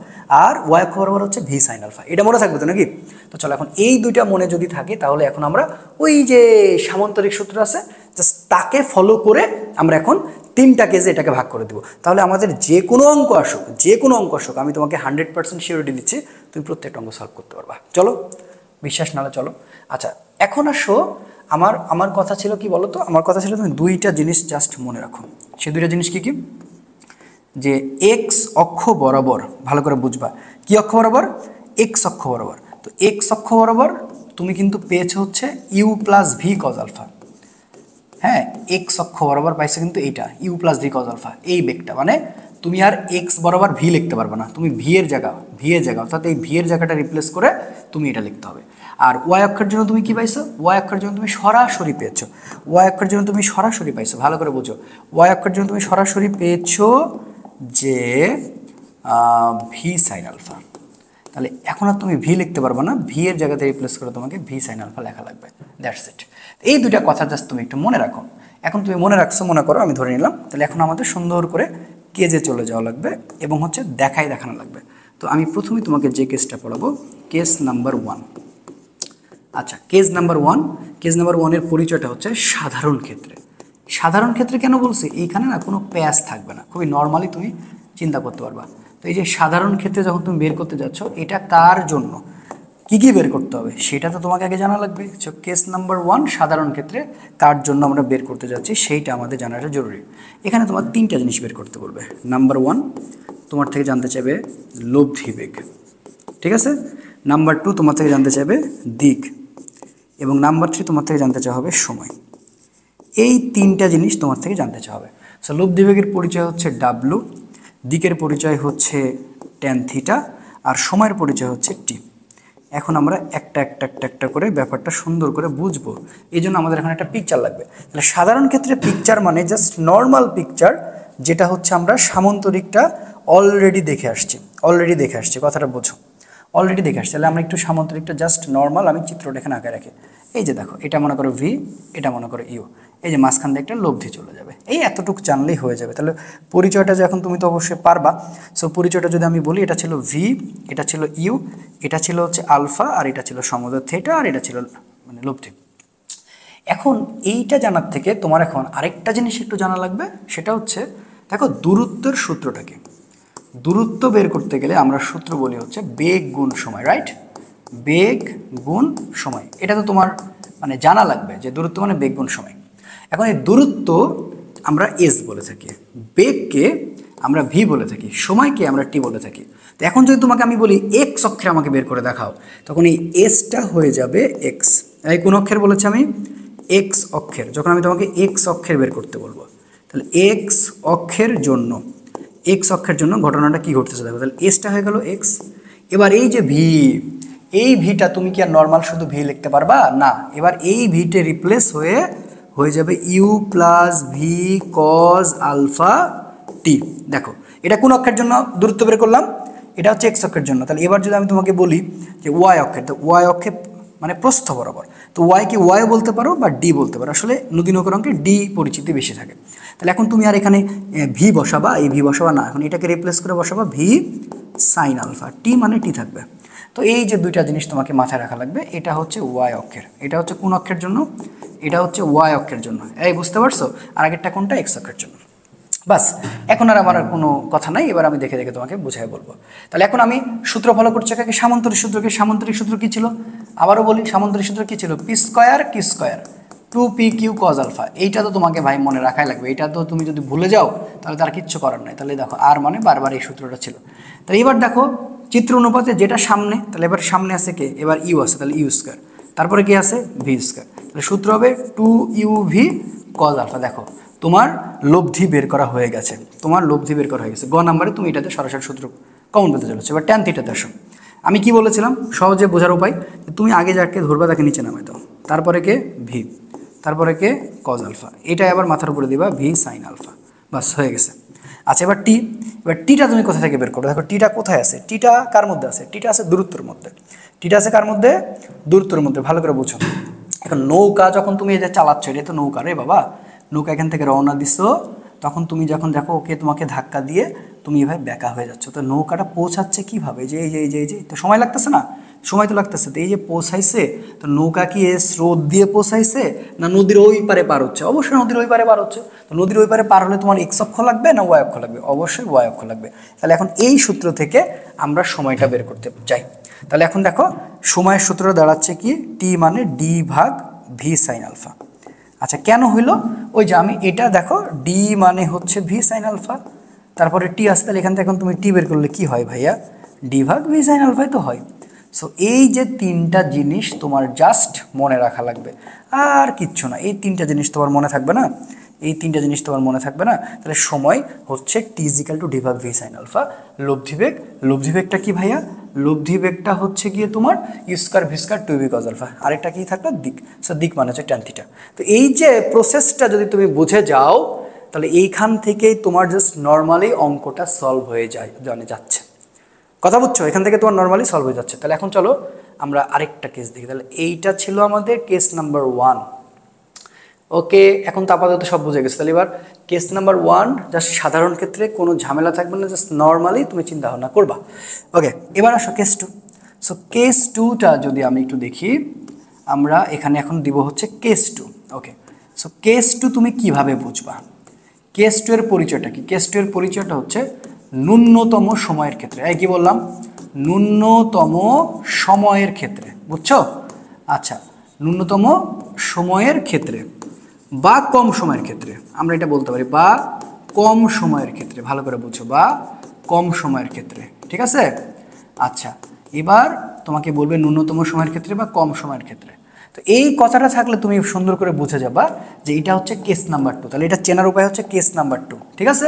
আর ওয়াই অক্ষ বরাবর হচ্ছে ভি সাইন আলফা। এটা মনে থাকবে তো নাকি? তো চলো এখন এই দুইটা মনে যদি থাকে তাহলে এখন আমরা ওই যে সামান্তরিক সূত্র আছে জাস্ট তাকে ফলো করে আমরা এখন তিনটা কেজে এটাকে ভাগ করে দেবো। তাহলে আমাদের যে কোনো অঙ্ক আসুক আমি তোমাকে 100% সিওরিটি দিচ্ছি তুমি প্রত্যেকটা অঙ্ক সলভ করতে পারবা। চলো, বিশ্বাস নাহলে চলো। আচ্ছা এখন আসো, আমার কথা ছিল কি বলো তো, আমার কথা ছিল তুমি দুইটা জিনিস জাস্ট মনে রাখো। সে দুইটা জিনিস কি কি? যে এক্স অক্ষ বরাবর, ভালো করে বুঝবা, কি অক্ষ বরাবর? এক্স অক্ষ বরাবর। তো এক্স অক্ষ বরাবর তুমি কিন্তু পেয়েছো হচ্ছে u plus v cos alpha. হ্যাঁ, এক্স অক্ষ বরাবর পাইছো কিন্তু এইটা u plus v cos alpha, এই বেগটা। মানে তুমি আর এক্স বরাবর ভি লিখতে পারবে না, তুমি ভি এর জায়গা অর্থাৎ এই ভি এর জায়গাটা রিপ্লেস করে তুমি এটা লিখতে হবে। আর ওয়াই অক্ষের জন্য তুমি কি পাইছো? ওয়াই অক্ষের জন্য তুমি সরাসরি পেয়েছো, ভালো করে বুঝো। ওয়াই অক্ষের জন্য তুমি সরাসরি পেয়েছো যে ভি সাইন আলফা। তাহলে এখন আর তুমি ভি লিখতে পারবে না, ভি এর জায়গাতে রিপ্লেস করে তোমাকে ভি সাইন আলফা লেখা লাগবে। That's it. এই দুইটা কথা জাস্ট তুমি একটু মনে রাখো। এখন তুমি মনে রাখছো, মনে করো, আমি ধরে নিলাম। তাহলে এখন আমাদের সুন্দর করে কেজে চলে যাওয়া লাগবে এবং হচ্ছে দেখানো লাগবে। তো আমি প্রথমে তোমাকে যে কেসটা পড়াবো, কেস নাম্বার 1। আচ্ছা, কেস নাম্বার 1 এর পরিচয়টা হচ্ছে সাধারণ ক্ষেত্রে কেন বলছি? এইখানে না কোনো প্যাচ থাকবে না, খুবই নর্মালি তুমি চিন্তা করতে পারবা। তো এই যে সাধারণ ক্ষেত্রে যখন তুমি বের করতে যাচ্ছ, এটা কার জন্য, কি কি বের করতে হবে সেটা তো তোমাকে আগে জানা লাগবে। সো কেস নাম্বার 1 সাধারণ ক্ষেত্রে কার জন্য আমরা বের করতে যাচ্ছি সেইটা আমাদের জানাটা জরুরি। এখানে তোমার তিনটা জিনিস বের করতে বলবে। নাম্বার 1 তোমার থেকে জানতে চাইবে লব্ধি বেগ, ঠিক আছে। নাম্বার 2 তোমার থেকে জানতে চাইবে দিক, এবং নাম্বার 3 তোমার থেকে জানতে চাওয়া হবে সময়। এই তিনটা জিনিস তোমার থেকে জানতে চাওয়া হবে। সো লব্ধি বেগের পরিচয় হচ্ছে ডাব্লু, দিকের পরিচয় হচ্ছে ট্যান থিটা, আর সময়ের পরিচয় হচ্ছে টি। এখন আমরা একটা করে ব্যাপারটা সুন্দর করে বুঝবো, এই জন্য আমাদের এখানে একটা পিকচার লাগবে। তাহলে সাধারণ ক্ষেত্রে পিকচার মানে জাস্ট নর্মাল পিকচার, যেটা হচ্ছে আমরা সামান্তরিকটা অলরেডি দেখে আসছি, কথাটা বোঝো, অলরেডি দেখে আসছি। তাহলে আমরা একটু সামান্তরিকটা জাস্ট নর্মাল, আমি চিত্রটা এখানে আঁকে রাখি। এই যে দেখো, এটা মনে করো ভি, এটা মনে করো ইউ, এই যে মাঝখান দিয়ে একটা লব্ধি চলে যাবে, এই এতটুকু জানলেই হয়ে যাবে। তাহলে পরিচয়টা যে এখন তুমি তো অবশ্যই পারবা। সো পরিচয়টা যদি আমি বলি, এটা ছিল ভি, এটা ছিল ইউ, এটা ছিল হচ্ছে আলফা, আর এটা ছিল সমুদ্র থিটা, আর এটা ছিল মানে লব্ধি। এখন এইটা জানার থেকে তোমার এখন আরেকটা জিনিস একটু জানা লাগবে, সেটা হচ্ছে দেখো দূরত্বের সূত্রটাকে। দূরত্ব বের করতে গেলে আমরা সূত্র বলি হচ্ছে বেগ গুণ সময়, রাইট? বেগ গুণ সময়, এটা তো তোমার মানে জানা লাগবে যে দূরত্ব মানে বেগ গুণ সময়। এখন এই দূরত্ব আমরা এস বলে থাকি, বেগকে আমরা ভি বলে থাকি, সময়কে আমরা টি বলে থাকি। তো এখন যদি তোমাকে আমি বলি এক্স অক্ষরে আমাকে বের করে দেখাও, তখন এই এসটা হয়ে যাবে এক্স। এই কোন অক্ষের বলেছি আমি? এক্স অক্ষের। যখন আমি তোমাকে এক্স অক্ষের বের করতে বলবো, তাহলে এক্স অক্ষের জন্য ঘটনাটা কি ঘটতেছে দেখো। তাহলে এসটা হয়ে গেল এক্স। এবার এই যে ভি, এই ভিটা তুমি কি আর নর্মাল শুধু ভি লিখতে পারবা না, এবার এই ভিটে রিপ্লেস হয়ে যাবে u plus v cos alpha t. দেখো এটা কোন অক্ষের জন্য দূরত্ব বের করলাম? এটা হচ্ছে এক্স অক্ষের জন্য। তাহলে এবার যদি আমি তোমাকে বলি যে ওয়াই অক্ষের, তো ওয়াই অক্ষে মানে প্রস্থ বরাবর, তো ওয়াই কি ওয়াই বলতে পারো বা ডি বলতে পারো, আসলে নদীনগর অঙ্কে ডি পরিচিতি বেশি থাকে। তাহলে এখন তুমি আর এখানে ভি বসাবা, এই ভি বসাবা না, এখন এটাকে রিপ্লেস করে বসাবা ভি সাইন আলফা, টি মানে টি থাকবে। তো এই যে দুইটা জিনিস তোমাকে মাথায় রাখা লাগবে। এটা হচ্ছে ওয়াই অক্ষের, এটা হচ্ছে কোন অক্ষের জন্য? এটা হচ্ছে ওয়াই অক্ষের জন্য। এই বুঝতে পারছো? আর আগেরটা কোনটা? এক্স অক্ষের জন্য। বাস, এখন আর আমার কোনো কথা নাই, এবার আমি দেখে তোমাকে বুঝাই বলবো। তাহলে এখন আমি সূত্র ফলো করছি কাকে? সামান্তরিক সূত্রকে। সামান্তরিক সূত্র কি ছিল? আবারও বলি, সামান্তরিক সূত্র কি ছিল? P square q square 2p q cos alpha. এইটা তো তোমাকে ভাই মনে রাখাই লাগবে, এটা তো তুমি যদি ভুলে যাও তাহলে তার কিচ্ছু করার নাই। তাহলে দেখো আর মানে বারবার এই সূত্রটা ছিল। তাহলে এবার দেখো চিত্র অনুপাতে যেটা সামনে, তাহলে এবার সামনে আছে কে? এবার ইউ আছে, তাহলে ইউ স্কোয়ার, তারপরে কি আছে? V square. তাহলে সূত্র হবে 2uv কজ আলফা। দেখো তোমার লব্ধি বের করা হয়ে গেছে, গ নাম্বারে তুমি এটাতে সরাসরি সূত্র কমন পেতে চলেছে। এবার ট্যান থিটাতে আসো। আমি কি বলেছিলাম সহজে বোঝার উপায়? তুমি আগে যাকে ধরবা তাকে নিচে নামাই দাও, তারপরে কে? ভি, তারপরে কে? কজ আলফা, এটা আবার মাথার উপরে দিবা ভি সাইন আলফা। বাস হয়ে গেছে। আচ্ছা এবার টিটা তুমি কোথা থেকে বের করো? দেখো টিটা কোথায় আছে, টিটা কার মধ্যে আছে? টিটা আছে দূরত্বের মধ্যে। টিটা আছে কার মধ্যে? দূরত্বের মধ্যে। ভালো করে বুঝো। এখন নৌকা যখন তুমি এই যে চালাচ্ছ, এটা তো নৌকা রে বাবা, নৌকা এখান থেকে রওনা দিছো, তখন তুমি যখন দেখো ওকে তোমাকে ধাক্কা দিয়ে তুমি এভাবে বেঁকা হয়ে যাচ্ছ, তো নৌকাটা পৌঁছাচ্ছে কিভাবে? যে এই যে তো সময় লাগতেছে না? সময় তো লাগতেছে। তো এই যে পৌঁছাইছে, তো নৌকা কি স্রোত দিয়ে পৌঁছাইছে না নদীর ওই পারে পার হচ্ছে? অবশ্যই নদীর ওই পারে পার হচ্ছে। তো নদীর ওই পারে পার হলে তোমার এক্স অক্ষ লাগবে না ওয়াই অক্ষ লাগবে? অবশ্যই ওয়াই অক্ষ লাগবে। তাহলে এখন এই সূত্র থেকে আমরা সময়টা বের করতে চাই। তাহলে এখন দেখো সময়ের সূত্রটা দাঁড়াচ্ছে কি? টি মানে ডি ভাগ ভি সাইন আলফা। আচ্ছা কেন হইল? ওই যে আমি এটা দেখো ডি মানে হচ্ছে ভি সাইন আলফা, তারপরে টি আসতে, তাহলে এখান থেকে এখন তুমি টি বের করলে কি হয় ভাইয়া? ডি ভাগ ভি সাইন আলফাই তো হয়। সো এই যে তিনটা জিনিস তোমার জাস্ট মনে রাখা লাগবে, আর কিচ্ছু না। এই তিনটা জিনিস তোমার মনে থাকবে না? এই তিনটা জিনিস তোমার মনে থাকবে না? তাহলে সময় হচ্ছে টি ইজিক্যাল টু ডি ভাগ ভি সাইন আলফা। লব্ধিবেগ, লব্ধিবেগটা কি ভাইয়া? লব্ধিবেগটা হচ্ছে গিয়ে তোমার u square v square two v cos alpha. আরেকটা কি থাকলো? দিক। সো দিক মানে হচ্ছে ট্যান থিটা। তো এই যে প্রসেসটা যদি তুমি বুঝে যাও, তাহলে এইখান থেকেই তোমার জাস্ট নর্মালি অঙ্কটা সলভ হয়ে যায়, জানে যাচ্ছে। কথা বুঝছো? এখান থেকে তোমার নর্মালি সলভ হয়ে যাচ্ছে। তাহলে এখন চলো আমরা আরেকটা কেস দেখি। তাহলে এইটা ছিল আমাদের কেস নাম্বার 1। ওকে, এখন তো আপাতত সব বুঝে গেছে। তাহলে এবার কেস নাম্বার 1 জাস্ট সাধারণ ক্ষেত্রে কোনো ঝামেলা থাকবে না, জাস্ট নর্মালি তুমি চিন্তা ভাবনা করবা। ওকে, এবার আসো কেস 2। সো কেস 2টা যদি আমি একটু দেখি, আমরা এখানে এখন দিব হচ্ছে কেস 2। ওকে, সো কেস 2 তুমি কিভাবে বুঝবা? কেস 2 এর পরিচয়টা কি? কেস 2 এর পরিচয়টা হচ্ছে ন্যূনতম সময়ের ক্ষেত্রে। এই কি বললাম? ন্যূনতম সময়ের ক্ষেত্রে, বুঝছো? আচ্ছা, ন্যূনতম সময়ের ক্ষেত্রে বা কম সময়ের ক্ষেত্রে আমরা এটা বলতে পারি, বা কম সময়ের ক্ষেত্রে। ভালো করে বুঝো, বা কম সময়ের ক্ষেত্রে, ঠিক আছে? আচ্ছা, এবার তোমাকে বলবে ন্যূনতম সময়ের ক্ষেত্রে বা কম সময়ের ক্ষেত্রে। তো এই কথাটা থাকলে তুমি সুন্দর করে বুঝে যাবা যে এটা হচ্ছে কেস নাম্বার 2। তাহলে এটা চেনার উপায় হচ্ছে কেস নাম্বার 2, ঠিক আছে?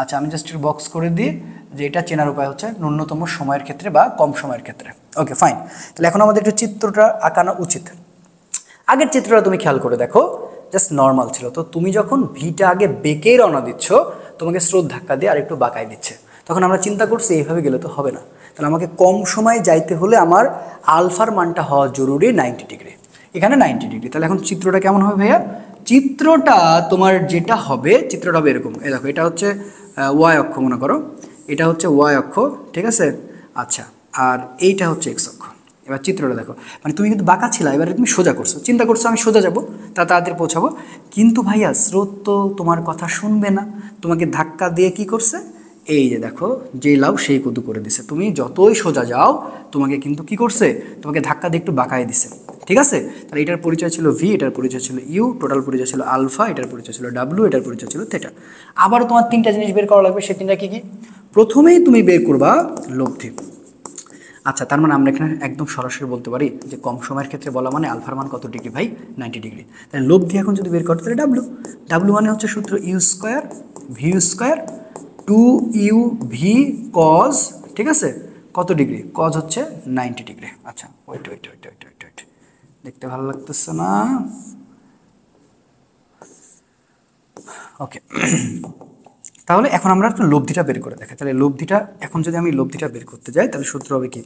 আচ্ছা, আমি জাস্ট বক্স করে দিই যে এটা চেনার উপায় হচ্ছে ন্যূনতম সময়ের ক্ষেত্রে বা কম সময়ের ক্ষেত্রে। ওকে ফাইন। তাহলে এখন আমাদের একটু চিত্রটা আঁকানো উচিত। আগের চিত্রটা তুমি খেয়াল করে দেখো, জাস্ট নর্মাল ছিল। তো তুমি যখন ভিটা আগে বেঁকে রওনা দিচ্ছ, তোমাকে স্রোত ধাক্কা দিয়ে আর একটু বাঁকাই দিচ্ছে, তখন আমরা চিন্তা করছি এইভাবে গেলে তো হবে না, তাহলে আমাকে কম সময়ে যাইতে হলে আমার আলফার মানটা হওয়া জরুরি 90 ডিগ্রি। এখানে 90 ডিগ্রি। তাহলে এখন চিত্রটা কেমন হবে ভাইয়া? চিত্রটা তোমার যেটা হবে, চিত্রটা হবে এরকম। এই দেখো, এটা হচ্ছে ওয়াই অক্ষ মনে করো, এটা হচ্ছে ওয়াই অক্ষ, ঠিক আছে? আচ্ছা, আর এইটা হচ্ছে এক্স অক্ষ। এবার চিত্রটা দেখো, মানে তুমি কিন্তু বাঁকা ছিলা, এবারে তুমি সোজা করছো, চিন্তা করছো আমি সোজা যাবো, তাড়াতাড়ি পৌঁছাবো। কিন্তু ভাইয়া স্রোত তো তোমার কথা শুনবে না, তোমাকে ধাক্কা দিয়ে কি করছে? এই যে দেখো, যেই লাউ সেই কদু করে দিছে। তুমি যতই সোজা যাও, তোমাকে কিন্তু কি করছে? তোমাকে ধাক্কা দিয়ে একটু বাঁকায় দিছে, ঠিক আছে? তাহলে এটার পরিচয় ছিল ভি, এটার পরিচয় ছিল ইউ, টোটাল পরিচয় ছিল আলফা, এটার পরিচয় ছিল ডাব্লু, এটার পরিচয় ছিল থেটা। আবারও তোমার তিনটা জিনিস বের করা লাগবে। সেই তিনটা কি কি? প্রথমেই তুমি বের করবা লব্ধি। আচ্ছা, তার মানে আমরা এখানে একদম সরাসরি বলতে পারি যে কম সময়ের ক্ষেত্রে বলা মানে আলফার মান কত ডিগ্রি ভাই? 90 ডিগ্রি। তাহলে লব্ধি এখন যদি বের করতে, তাহলে ডাব্লু। ডাব্লু মানে হচ্ছে সূত্র u square V square 2u v cos, ঠিক আছে? কত ডিগ্রি? কজ হচ্ছে 90 ডিগ্রি। আচ্ছা, ওয়েট, দেখতে ভালো লাগতেছে না? ওকে, তাহলে এখন আমরা একটু লব্ধিটা বের করে দেখাই। তাহলে লব্ধিটা এখন যদি আমি লব্ধিটা বের করতে যাই, তাহলে সূত্র হবে কি?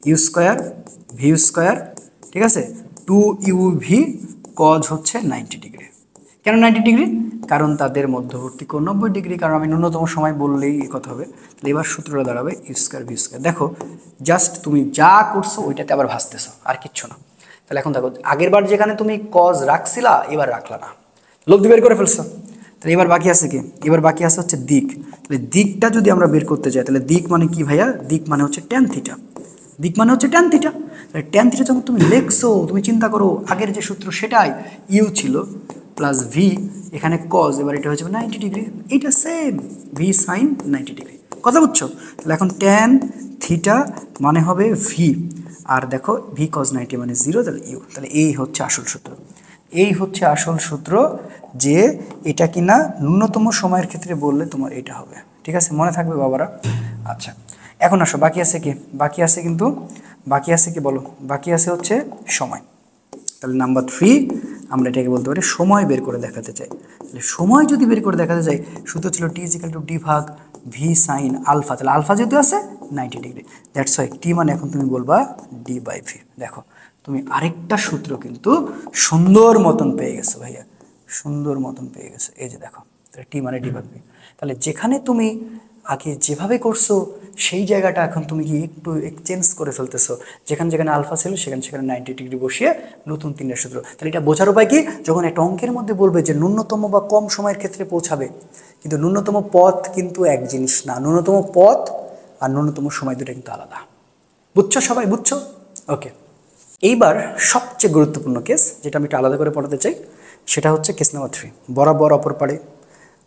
ইউ স্কোয়ার ভি স্কোয়ার, ঠিক আছে, 2u ভি কজ হচ্ছে 90 ডিগ্রি। কেন 90 ডিগ্রি? কারণ তাদের মধ্যবর্তী কোণ 90 ডিগ্রি, কারণ আমি ন্যূনতম সময় বললেই কথা হবে। তাহলে এবার সূত্রটা দাঁড়াবে ইউ স্কোয়ার ভি স্কোয়ার। দেখো, জাস্ট তুমি যা করছো ওইটাতে আবার ভাসতেছো, আর কিচ্ছু না। তাহলে এখন দেখো, আগের বার যেখানে তুমি কজ রাখছিলা, এবার রাখলা না, লব্ধি বের করে ফেলছো। তাহলে এবার বাকি আছে কি? এবার বাকি আছে হচ্ছে দিক। তাহলে দিকটা যদি আমরা বের করতে যাই, তাহলে দিক মানে কি ভাইয়া? দিক মানে হচ্ছে ট্যান থিটা। দিক মানে হচ্ছে ট্যান থিটা। তাহলে ট্যান থিটা যখন তুমি লেখছো, তুমি চিন্তা করো আগের যে সূত্র সেটাই, ইউ ছিল প্লাস ভি, এখানে কজ, এবার এটা হচ্ছে 90 ডিগ্রি, এইটা সেম ভি সাইন 90 ডিগ্রি। কথা বুঝছো? তাহলে এখন ট্যান থিটা মানে হবে ভি, আর দেখো ভি কজ 90 মানে 0, তাহলে ইউ। তাহলে এই হচ্ছে আসল সূত্র। এই হচ্ছে আসল সূত্র, যে এটা কিনা ন্যূনতম সময়ের ক্ষেত্রে বললে তোমার এটা হবে, ঠিক আছে? মনে থাকবে বাবারা? আচ্ছা, এখন আসো, বাকি আছে কি? বাকি আছে কিন্তু, বাকি আছে কি বলো? বাকি আছে হচ্ছে সময়। তাহলে নাম্বার 3 আমরা এটাকে বলতে পারি সময় বের করে দেখাতে চাই। তাহলে সময় যদি বের করে দেখাতে চাই, সূত্র ছিল টি ইজ ইকুয়াল টু ডি ভাগ ভি সাইন আলফা। তাহলে আলফা যেহেতু আছে 90 ডিগ্রি, দ্যাটস ওয়াই টি মানে এখন তুমি বলবা ডি বাই ভি। দেখো তুমি আরেকটা সূত্র কিন্তু সুন্দর মতন পেয়ে গেছো ভাইয়া, সুন্দর মতন পেয়ে গেছো। এই যে দেখো টি মানে ডি বাই ভি। তাহলে যেখানে তুমি আগে যেভাবে করছো সেই জায়গাটা এখন তুমি কি একটু এক্সচেঞ্জ করে ফেলতেছো, যেখানে যেখানে আলফা ছিল সেখানে সেখানে 90 ডিগ্রি বসিয়ে নতুন তিনটা সূত্র। তাহলে এটা বোঝার উপায় কি, যখন একটা অঙ্কের মধ্যে বলবে যে ন্যূনতম বা কম সময়ের ক্ষেত্রে পৌঁছাবে, কিন্তু ন্যূনতম পথ কিন্তু এক জিনিস না, ন্যূনতম পথ আর ন্যূনতম সময় দুটো কিন্তু আলাদা। বুঝছো সবাই, বুঝছো? ওকে, এইবার সবচেয়ে গুরুত্বপূর্ণ কেস যেটা আমি একটু আলাদা করে পড়াতে চাই, সেটা হচ্ছে কেস নাম্বার 3। বরাবর অপর পাড়ে,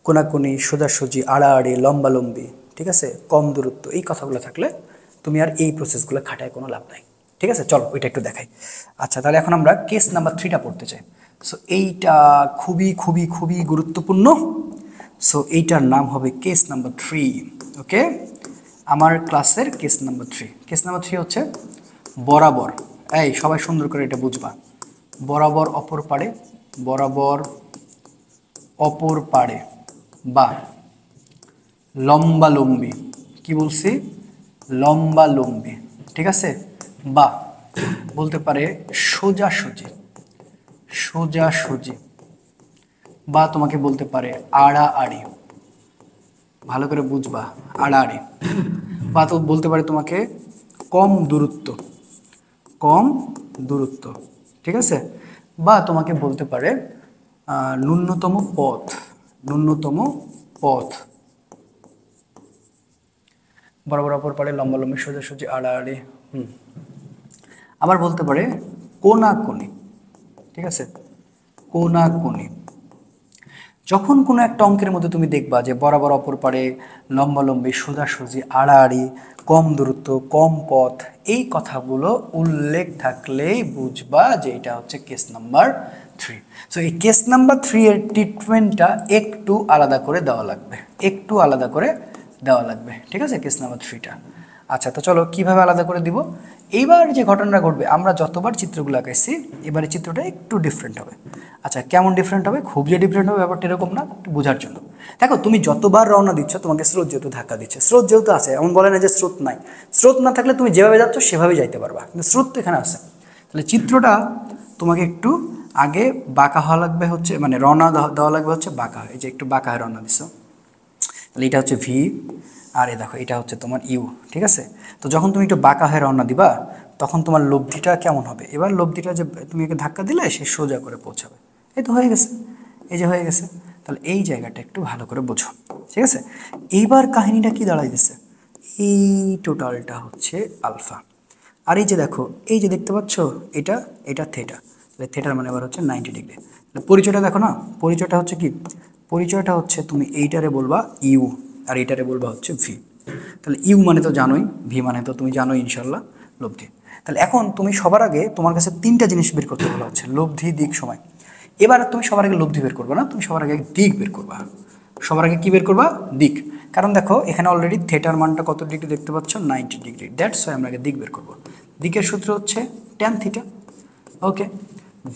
কোনাকুনি, সোজাসুজি, আড়াআড়ি, লম্বালম্বি, ঠিক আছে, কম দূরত্ব, এই কথাগুলো থাকলে তুমি আর এই প্রসেসগুলো খাটায় কোনো লাভ নাই। ঠিক আছে, চলো ওইটা একটু দেখাই। আচ্ছা, তাহলে এখন আমরা কেস নাম্বার 3টা পড়তে চাই। সো এইটা খুবই খুবই খুবই গুরুত্বপূর্ণ। সো এইটার নাম হবে কেস নাম্বার 3। ওকে, আমার ক্লাসের কেস নাম্বার 3। কেস নাম্বার 3 হচ্ছে বরাবর, এই সবাই সুন্দর করে এটা বুঝবা, বরাবর অপর পাড়ে, বরাবর অপর পাড়ে বা লম্বালম্বি, কি বলছি, লম্বালম্বি, ঠিক আছে, বা বলতে পারে সোজাসুজি, সোজাসুজি, বা তোমাকে বলতে পারে আড়াআড়ি, ভালো করে বুঝবা, আড়াআড়ি, বা তো বলতে পারে তোমাকে কম দূরত্ব, কম দূরত্ব, ঠিক আছে, বা তোমাকে বলতে পারে ন্যূনতম পথ, ন্যূনতম পথ, বরাবর অপর পাড়ে, লম্বালম্বি, সোজাসুজি, আড়াআড়ি। আবার বলতে পারে কোনাকুনি, ঠিক আছে, কোনাকুনি। যখন কোনো একটা অঙ্কের মধ্যে তুমি দেখবা যে বরাবর অপর পাড়ে, লম্বালম্বি, সোজাসুজি, আড়াআড়ি, কম দূরত্ব, কম পথ, এই কথাগুলো উল্লেখ থাকলেই বুঝবা যে এটা হচ্ছে কেস নাম্বার 3। সো এই কেস নাম্বার 3 এর ট্রিটমেন্টটা একটু আলাদা করে দেওয়া লাগবে, একটু আলাদা করে দেওয়া লাগবে, ঠিক আছে, কেস নাম্বার 3টা। আচ্ছা, তো চলো কিভাবে আলাদা করে দিব। এইবার যে ঘটনাটা ঘটবে, আমরা যতবার চিত্রগুলো আঁকাইছি এবারে চিত্রটা একটু ডিফারেন্ট হবে। আচ্ছা, কেমন ডিফারেন্ট হবে? খুব যে ডিফারেন্ট হবে ব্যাপারটা এরকম না, একটু বোঝার জন্য। দেখো তুমি যতবার রওনা দিচ্ছ, তোমাকে স্রোত যেহেতু ধাক্কা দিচ্ছে, স্রোত যেহেতু আছে, এমন বলে না যে স্রোত নাই, স্রোত না থাকলে তুমি যেভাবে যাচ্ছ সেভাবে যাইতে পারবা, কিন্তু স্রোত তো এখানে আছে। তাহলে চিত্রটা তোমাকে একটু আগে বাঁকা হওয়া লাগবে, হচ্ছে মানে রওনা দেওয়া লাগবে হচ্ছে বাঁকা, এই যে একটু বাঁকা হয়ে রওনা দিচ্ছ, তাহলে এটা হচ্ছে ভি, আর এ দেখো এটা হচ্ছে তোমার ইউ, ঠিক আছে। তো যখন তুমি একটু বাঁকা হয়ে রওনা দিবা, তখন তোমার লব্ধিটা কেমন হবে? এবার লব্ধিটা যে তুমি একে ধাক্কা দিলে সে সোজা করে পৌঁছাবে, এই তো হয়ে গেছে, এই যে হয়ে গেছে। তাহলে এই জায়গাটা একটু ভালো করে বোঝো, ঠিক আছে। এইবার কাহিনীটা কি দাঁড়াইতেছে, এই টোটালটা হচ্ছে আলফা, আর এই যে দেখো, এই যে দেখতে পাচ্ছ এটা, এটা থেটা, তাহলে থেটার মানে এবার হচ্ছে 90 ডিগ্রি। পরিচয়টা দেখো না, পরিচয়টা হচ্ছে কি, পরিচয়টা হচ্ছে তুমি এইটারে বলবা ইউ আর এইটারে বলবা হচ্ছে ভি। তাহলে ইউ মানে তো জানোই, ভি মানে তো তুমি জানোই ইনশাল্লাহ, লব্ধি। তাহলে এখন তুমি সবার আগে তোমার কাছে 3টা জিনিস বের করতে বলা হচ্ছে, লব্ধি, দিক, সময়। এবার তুমি সবার আগে লব্ধি বের করবে না, তুমি সবার আগে দিক বের করবা। সবার আগে কি বের করবা? দিক। কারণ দেখো এখানে অলরেডি থেটার মানটা কত ডিগ্রি দেখতে পাচ্ছ, 90 ডিগ্রি, দ্যাটস ওয়াই আমরা আগে দিক বের করবো। দিকের সূত্র হচ্ছে ট্যান থিটা। ওকে,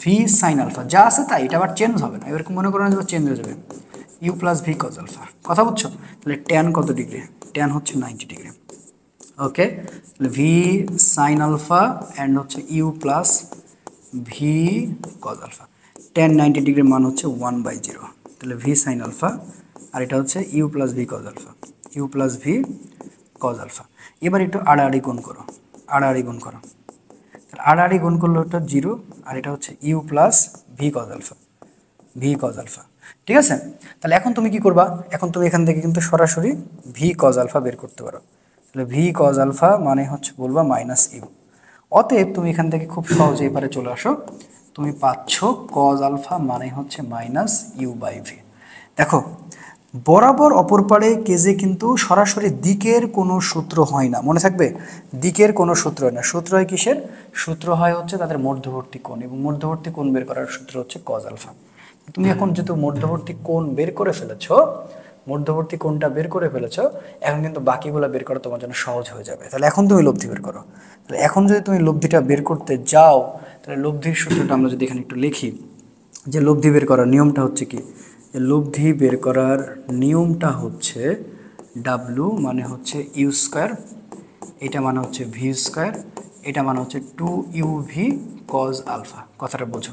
ভি সাইন আলফা যা আছে তাই, এটা আবার চেঞ্জ হবে না, এরকম মনে করো না যে চেঞ্জ হয়ে যাবে, u plus v cos alpha, কথা বুঝছো? তাহলে ট্যান কত ডিগ্রি? ট্যান হচ্ছে 90 ডিগ্রি। ওকে, তাহলে ভি সাইন আলফা অ্যান্ড হচ্ছে u plus v cos alpha. Tan 90 ডিগ্রির মান হচ্ছে 1/0, তাহলে ভি সাইন আলফা, আর এটা হচ্ছে u plus v cos alpha, u plus v cos alpha. এবার একটু আড়াআড়ি গুণ করো, আড়াআড়ি গুণ করো, আড়াআড়ি গুণ করলে ওটা 0, আর এটা হচ্ছে u plus v cos alpha, v cos alpha, ঠিক আছে। তাহলে এখন তুমি কি করবা, এখন তুমি এখান থেকে কিন্তু সরাসরি ভি কজ আলফা বের করতে পারো। তাহলে ভি কজ আলফা মানে হচ্ছে বলবা মাইনাস ইউ। অতএব তুমি এখান থেকে খুব সহজে এবারে চলে আসো, তুমি পাচ্ছ কজ আলফা মানে হচ্ছে মাইনাস ইউ বাই ভি। দেখো বরাবর অপর পাড়ে কেজে কিন্তু সরাসরি দিকের কোনো সূত্র হয় না, মনে থাকবে, দিকের কোনো সূত্র হয় না। সূত্র হয় কিসের? সূত্র হয় হচ্ছে তাদের মধ্যবর্তী কোণ, এবং মধ্যবর্তী কোণ বের করার সূত্র হচ্ছে কজ আলফা। তুমি এখন যেহেতু মধ্যবর্তী কোণ বের করে ফেলেছো, মধ্যবর্তী কোণটা বের করে ফেলেছো, এখন কিন্তু বাকিগুলো বের করা তোমার জন্য সহজ হয়ে যাবে। তাহলে এখন তুমি লব্ধি বের করো। তাহলে এখন যদি তুমি লব্ধিটা বের করতে যাও, তাহলে লব্ধির সূত্রটা আমরা যদি এখানে একটু লিখি, যে লব্ধি বের করার নিয়মটা হচ্ছে কি, যে লব্ধি বের করার নিয়মটা হচ্ছে ডাব্লু মানে হচ্ছে ইউ স্কোয়ার, এটা মানে হচ্ছে ভি স্কোয়ার, এটা মানে হচ্ছে 2uv কজ আলফা। কথাটা বোঝো,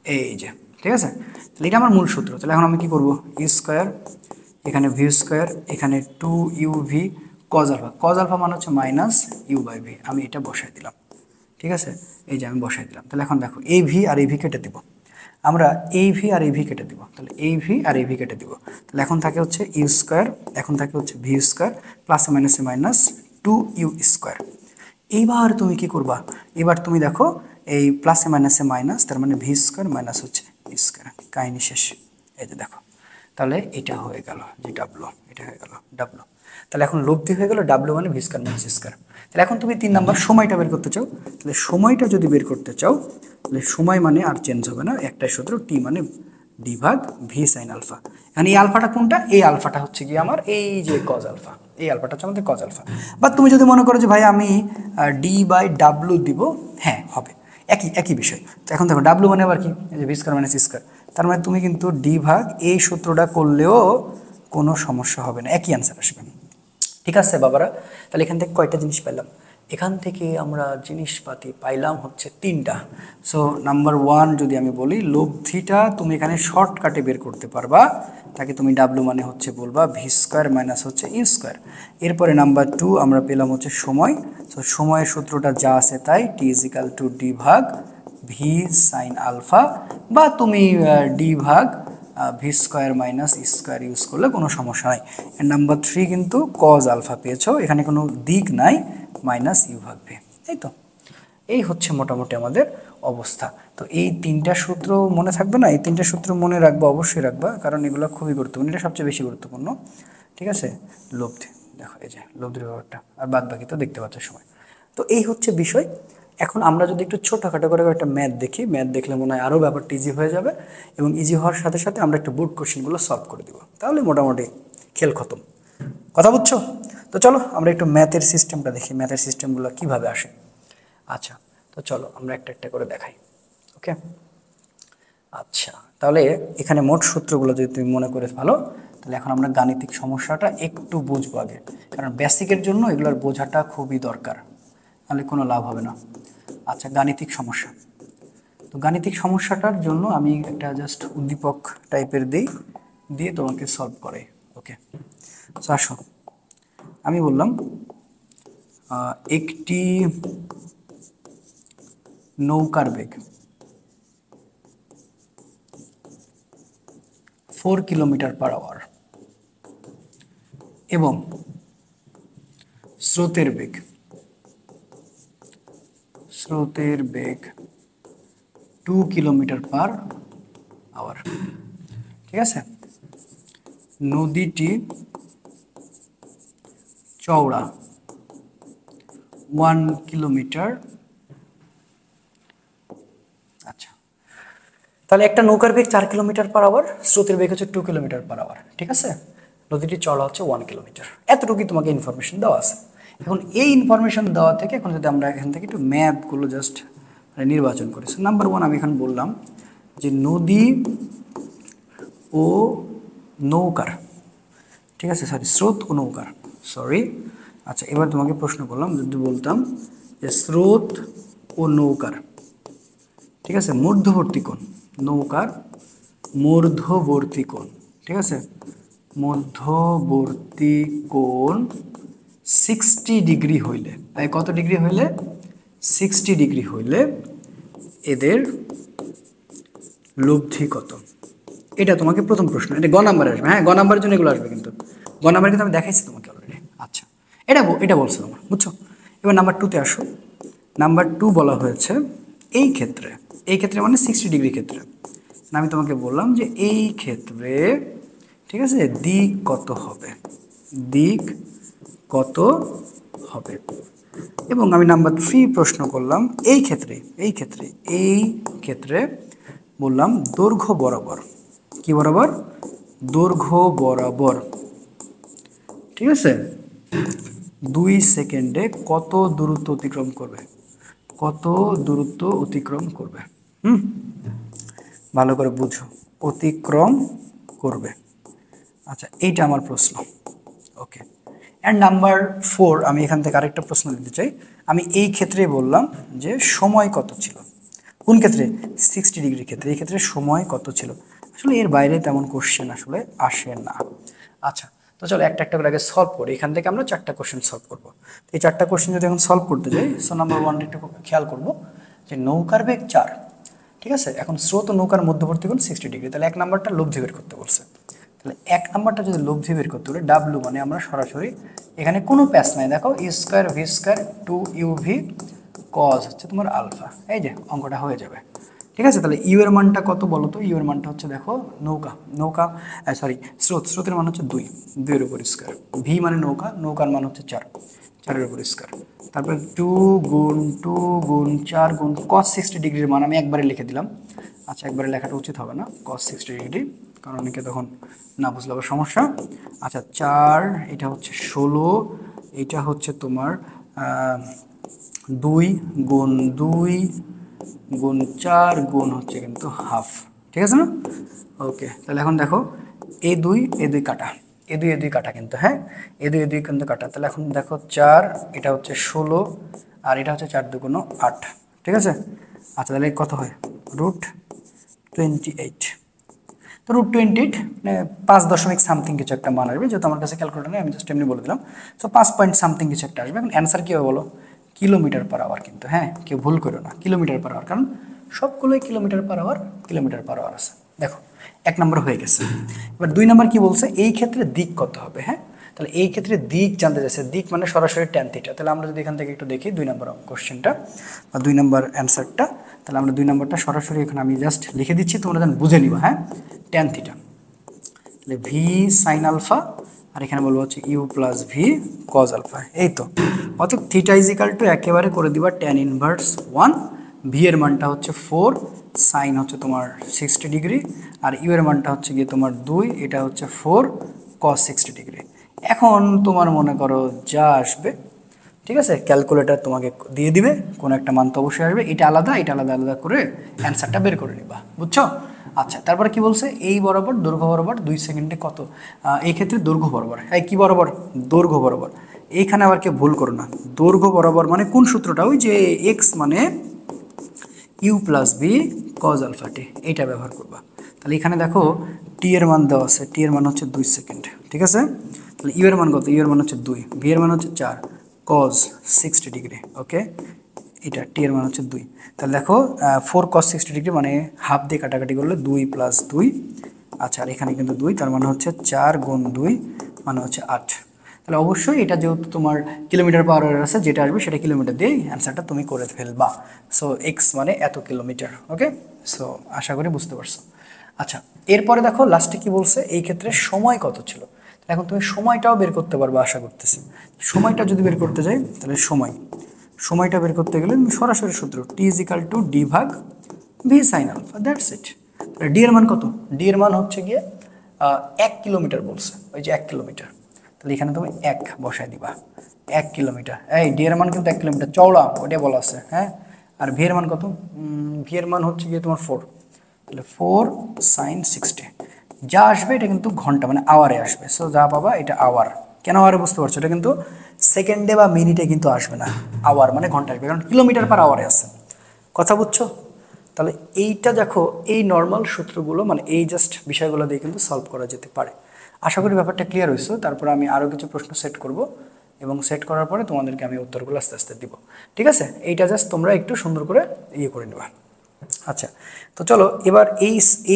এই যে, ঠিক আছে। তাহলে এটা আমার মূল সূত্র। তাহলে এখন আমি কি করব, ইউ স্কোয়ার, এখানে ভি স্কোয়ার, এখানে 2uv cos alpha. Cos alpha মানে হচ্ছে মাইনাস ইউ বাই ভি, আমি এটা বসাই দিলাম, ঠিক আছে। এই যে আমি বসাই দিলাম। তাহলে এখন দেখো এই ভি আর এই ভি কেটে দিব, আমরা এই ভি আর এই ভি কেটে দিব, তাহলে এই ভি আর এই ভি কেটে দিব। তাহলে এখন থাকে হচ্ছে ইউ স্কোয়ার, এখন থাকে হচ্ছে ভি স্কোয়ার, প্লাসে মাইনাসে মাইনাস 2u স্কোয়ার। এইবার তুমি কি করবা, এবার তুমি দেখো এই প্লাসে মাইনাসে মাইনাস, তার মানে ভি স্কোয়ার মাইনাস হচ্ছে ভি স্কোয়ার, কাহিনী শেষ। এই যে দেখো, তাহলে এটা হয়ে গেল যে ডাব্লু, এটা হয়ে গেল ডাব্লু। তাহলে এখন লব্ধি হয়ে গেল ডাব্লু মানে ভি স্কোয়ার মাইনাস স্কোয়ার। তাহলে এখন তুমি 3 নাম্বার সময়টা বের করতে চাও, তাহলে সময়টা যদি বের করতে চাও, তাহলে সময় মানে আর চেঞ্জ হবে না, একটাই সূত্র, টি মানে ডি ভাগ ভি সাইন আলফা। এখন এই আলফাটা কোনটা, এই আলফাটা হচ্ছে কি আমার এই যে কজ আলফা, এই আলফাটা হচ্ছে আমাদের কজ আলফা। বা তুমি যদি মনে করো যে ভাই আমি ডি বাই ডাব্লু দিব, হ্যাঁ হবে, একই একই বিষয়। তো এখন দেখো ডাব্লু মানে আবার কি, এই যে ভি স্কোয়ার মাইনাস স্কোয়ার, তার মানে তুমি কিন্তু ডি ভাগ এই সূত্রটা করলেও কোনো সমস্যা হবে না, একই অ্যান্সার আসবে, ঠিক আছে বাবারা। তাহলে এখান থেকে কয়টা জিনিস পেলাম, এখান থেকে আমরা জিনিসপাতি পাইলাম হচ্ছে 3টা। সো নাম্বার 1 যদি আমি বলি, লব্ধিটা তুমি এখানে শর্টকাটে বের করতে পারবা, তাকে তুমি ডাব্লু মানে হচ্ছে বলবা ভি স্কোয়ার মাইনাস হচ্ছে ইউ স্কোয়ার। এরপরে নাম্বার 2 আমরা পেলাম হচ্ছে সময়। সো সময়ের সূত্রটা যা আছে তাই, টি ইজ ইকাল টু ডি ভাগ ভি সাইন আলফা, বা তুমি ডি ভাগ V square minus square use করলে কোনো সমস্যা নাই। এর নাম্বার 3 কিন্তু কজ আলফা পেয়েছো, এখানে কোনো দিক নাই, মাইনাস ইউ ভাগ ভি, এই তো। এই হচ্ছে মোটামুটি আমাদের অবস্থা। তো এই 3টা সূত্র মনে থাকবে না, এই 3টা সূত্র মনে রাখবা, অবশ্যই রাখবা, কারণ এগুলো খুবই গুরুত্বপূর্ণ, এটা সবচেয়ে বেশি গুরুত্বপূর্ণ, ঠিক আছে। লব্ধি, দেখো এই যে লব্ধির ব্যাপারটা, আর বাদ বাকি তো দেখতে পাচ্ছ সময়। তো এই হচ্ছে বিষয়। এখন আমরা যদি একটু ছোটোখাটো করে একটা ম্যাথ দেখি, ম্যাথ দেখলে মনে হয় আরও ব্যাপারটা ইজি হয়ে যাবে, এবং ইজি হওয়ার সাথে সাথে আমরা একটা বোর্ড কোশ্চেনগুলো সলভ করে দিব, তাহলে মোটামুটি খেল খতম। কথা বুঝছো? তো চলো আমরা একটু ম্যাথের সিস্টেমটা দেখি, ম্যাথের সিস্টেমগুলো কিভাবে আসে। আচ্ছা, তো চলো আমরা একটা একটা করে দেখাই, ওকে। আচ্ছা, তাহলে এখানে মোট সূত্রগুলো যদি তুমি মনে করে ভালো, তাহলে এখন আমরা গাণিতিক সমস্যাটা একটু বুঝবো আগে, কারণ বেসিকের জন্য এগুলোর বোঝাটা খুবই দরকার, নাহলে কোনো লাভ হবে না। আচ্ছা, গাণিতিক সমস্যা। তো গাণিতিক সমস্যাটার জন্য আমি একটা জাস্ট উদ্দীপক টাইপের দিয়ে তোমাকে সলভ করে, ওকে। তো আসো, আমি বললাম একটি নৌকার বেগ 4 কিলোমিটার পার আওয়ার এবং স্রোতের বেগ 2 কিলোমিটার পার আওয়ার, ঠিক আছে। নদীটি চওড়া 1 কিলোমিটার। আচ্ছা, তাহলে একটা নৌকার বেগ 4 কিলোমিটার পার আওয়ার, স্রোতের বেগ হচ্ছে 2 কিলোমিটার পার আওয়ার, ঠিক আছে। নদীটি চওড়া হচ্ছে 1 কিলোমিটার, এতটুকুই তোমাকে ইনফরমেশন দেওয়া আছে। এখন এই ইনফরমেশন দেওয়া থেকে এখন যদি আমরা এখান থেকে একটু ম্যাপগুলো জাস্ট নির্বাচন করি। নাম্বার 1 আমি এখন বললাম যে নদী ও নৌকার, ঠিক আছে, স্রোত ও নৌকার, আচ্ছা, এবার তোমাকে প্রশ্ন করলাম, যদি বলতাম যে স্রোত ও নৌকার, ঠিক আছে, মধ্যবর্তী কোণ, নৌকার মধ্যবর্তী কোণ, ঠিক আছে, মধ্যবর্তী কোণ 60 ডিগ্রি হইলে, তাই কত ডিগ্রি হইলে, 60 ডিগ্রি হইলে এদের লব্ধি কত? এটা তোমাকে প্রথম প্রশ্ন, এটা গ নাম্বারে আসবে, হ্যাঁ গ নাম্বারের জন্য এগুলো আসবে, কিন্তু গ নাম্বার কিন্তু আমি দেখাইছি তোমাকে অলরেডি। আচ্ছা, এটা বলছো তোমার, বুঝছো। এবার নাম্বার 2তে আসো। নাম্বার 2 বলা হয়েছে এই ক্ষেত্রে মানে 60 ডিগ্রি ক্ষেত্রে, আমি তোমাকে বললাম যে এই ক্ষেত্রে, ঠিক আছে, দিক কত হবে, এবং আমি নাম্বার 3 প্রশ্ন করলাম এই ক্ষেত্রে বললাম দৈর্ঘ্য বরাবর, কি বরাবর, দৈর্ঘ্য বরাবর, ঠিক আছে, 2 সেকেন্ডে কত দূরত্ব অতিক্রম করবে, ভালো করে বুঝো, অতিক্রম করবে। আচ্ছা, এইটা আমার প্রশ্ন। ওকে, অ্যান্ড নাম্বার 4, আমি এখান থেকে আরেকটা প্রশ্ন দিতে চাই। আমি এই ক্ষেত্রেই বললাম যে সময় কত ছিল। কোন ক্ষেত্রে? 60 ডিগ্রি ক্ষেত্রে। এই ক্ষেত্রে সময় কত ছিল? আসলে এর বাইরে তেমন কোশ্চেন আসলে আসে না। আচ্ছা, তো চলো একটা একটা করে আগে সলভ করি। এখান থেকে আমরা 4টা কোশ্চেন সলভ করবো। এই 4টা কোশ্চেন যদি এখন সলভ করতে যাই, সো নাম্বার 1 একটু খেয়াল করবো যে নৌকার বেগ 4, ঠিক আছে। এখন স্রোত ও নৌকার মধ্যবর্তী কোণ 60 ডিগ্রি, তাহলে 1 নাম্বারটা লব্ধি বের করতে বলছে। তাহলে 1 নাম্বারটা যদি লব্ধি বের করতে বলে, ডাব্লু মানে আমরা সরাসরি এখানে কোনো প্যাচ নাই, দেখো E square V square 2uv cos হচ্ছে তোমার আলফা, এই যে অঙ্কটা হয়ে যাবে। ঠিক আছে, তাহলে ইউ এর মানটা কত বলো তো? ইউ এর মানটা হচ্ছে দেখো নৌকা সরি স্রোতের মান হচ্ছে 2 এর উপর স্কোয়ার, ভি মানে নৌকার মান হচ্ছে 4 এর উপর স্কোয়ার, তারপরে 2 গুণ 4 গুণ cos 60 ডিগ্রির মান আমি একবারে লিখে দিলাম। আচ্ছা, একবারে লেখাটা উচিত হবে না, cos 60 ডিগ্রি, কারণ অনেকে তখন না বুঝলে আবার সমস্যা। আচ্ছা, 4, এটা হচ্ছে 16, এটা হচ্ছে তোমার 2 গুণ 4 গুণ হচ্ছে কিন্তু হাফ, ঠিক আছে না? ওকে, তাহলে এখন দেখো এ দুই কাটা, এ দুই কাটা কিন্তু, হ্যাঁ এ দুই কিন্তু কাটা। তাহলে এখন দেখো 4, এটা হচ্ছে 16, আর এটা হচ্ছে 4 2 8, ঠিক আছে। আচ্ছা, তাহলে কত হয়? √28। তো √28 মানে 5 দশমিক সামথিং কিছু একটা মান আসবে, যেহেতু আমার কাছে ক্যালকুলেটর নেই আমি জাস্ট এমনি বলে দিলাম। সো 5 পয়েন্ট সামথিং কিছু একটা আসবে। এখন অ্যান্সার কী হবে বলো? কিলোমিটার পার আওয়ার কিন্তু, হ্যাঁ কেউ ভুল করো না, কিলোমিটার পার আওয়ার, কারণ সবগুলোই কিলোমিটার পার আওয়ার আছে। দেখো 1 নম্বর হয়ে গেছে। এবার 2 নম্বর কি বলছে? এই ক্ষেত্রে দিক কত হবে, হ্যাঁ তাহলে এই ক্ষেত্রে দিক জানতে চাইছে, দিক মানে সরাসরি ট্যান থিটা। তাহলে আমরা যদি এখান থেকে একটু দেখি 2 নম্বর কোশ্চেনটা বা 2 নম্বর অ্যান্সারটা, তাহলে আমরা 2 নম্বরটা সরাসরি এখানে আমি জাস্ট লিখে দিচ্ছি, তোমরা যেন বুঝে নিবা, হ্যাঁ ট্যান থিটা, তাহলে ভি সাইন আলফা, আর এখানে বলবো হচ্ছে u plus v cos alpha, এই তো। অর্থাৎ থিটা ইজ ইকাল টু একেবারে করে দিবা ট্যান ইনভার্স 1, ভি এর মানটা হচ্ছে 4, সাইন হচ্ছে তোমার 60 ডিগ্রি, আর ইউ এর মানটা হচ্ছে গিয়ে তোমার 2, এটা হচ্ছে 4 কস 60 ডিগ্রি। এখন তোমার মনে করো যা আসবে, ঠিক আছে, ক্যালকুলেটর তোমাকে দিয়ে দিবে, কোনো একটা মান তো অবশ্যই আসবে, এটা আলাদা আলাদা করে অ্যান্সারটা বের করে নিবা, বুঝছো? আচ্ছা, তারপরে কি বলছে? এই বরাবর দৈর্ঘ্য বরাবর 2 সেকেন্ডে কত? এই ক্ষেত্রে দৈর্ঘ্য বরাবর, এই কি বরাবর? দৈর্ঘ্য বরাবর। এইখানে আবার কেউ ভুল করো না, দৈর্ঘ্য বরাবর মানে কোন সূত্রটা? ওই যে এক্স মানে u plus v cos alpha t, এইটা ব্যবহার করবা। তাহলে এখানে দেখো টি এর মান দেওয়া আছে, টি এর মান হচ্ছে 2 সেকেন্ড, ঠিক আছে। তাহলে ইউ এর মান কত? ইউ এর মান হচ্ছে 2, ভি এর মান হচ্ছে 4, কজ 60 ডিগ্রি, ওকে, এটা টি এর মান হচ্ছে 2। তাহলে দেখো 4 cos 60 ডিগ্রি মানে হাফ দিয়ে কাটাকাটি করলে 2 প্লাস 2, আচ্ছা, আর এখানে কিন্তু 2, তার মানে হচ্ছে 4 গুণ 2 মানে হচ্ছে 8। তাহলে অবশ্যই এটা যেহেতু তোমার কিলোমিটার পার আওয়ার আছে, যেটা আসবে সেটা কিলোমিটার দিয়েই অ্যান্সারটা তুমি করে ফেলবা। সো এক্স মানে এত কিলোমিটার, ওকে। সো আশা করি বুঝতে পারছো। আচ্ছা, এরপরে দেখো লাস্টে কি বলছে? এই ক্ষেত্রে সময় কত ছিল। এখন তুমি সময়টাও বের করতে পারবে আশা করতেছি। সময়টা যদি বের করতে যাই, তাহলে সময়টা বের করতে গেলে সরাসরি সূত্র টি ইজ ইকাল টু ডি ভাগ V sine alpha, that's it. D এর মান কত? ডি এর মান হচ্ছে গিয়ে 1 কিলোমিটার বলছে, ওই যে 1 কিলোমিটার। তাহলে এখানে তুমি 1 বসায় দিবা, 1 কিলোমিটার। এই ডি এর মান কিন্তু 1 কিলোমিটার চওড়া, ওইটাই বলা আছে, হ্যাঁ। আর ভি এর মান কত? ভি এর মান হচ্ছে গিয়ে তোমার 4, তাহলে 4 সাইন 60। যা আসবে এটা কিন্তু ঘন্টা মানে আওয়ারে আসবে। সো যা পাবা এটা আওয়ার। কেন আওয়ারে? বুঝতে পারছো? এটা কিন্তু সেকেন্ডে বা মিনিটে কিন্তু আসবে না, আওয়ার মানে ঘন্টা আসবে, কারণ কিলোমিটার পার আওয়ারে আছে। কথা বুঝছো? তাহলে এইটা দেখো, এই নর্মাল সূত্রগুলো মানে এই জাস্ট বিষয়গুলো দিয়ে কিন্তু সলভ করা যেতে পারে। আশা করি ব্যাপারটা ক্লিয়ার হয়েছে। তারপর আমি আরও কিছু প্রশ্ন সেট করব, এবং সেট করার পরে তোমাদেরকে আমি উত্তরগুলো আস্তে আস্তে দিব, ঠিক আছে। এইটা জাস্ট তোমরা একটু সুন্দর করে ইয়ে করে নেবা। আচ্ছা, তো চলো এবার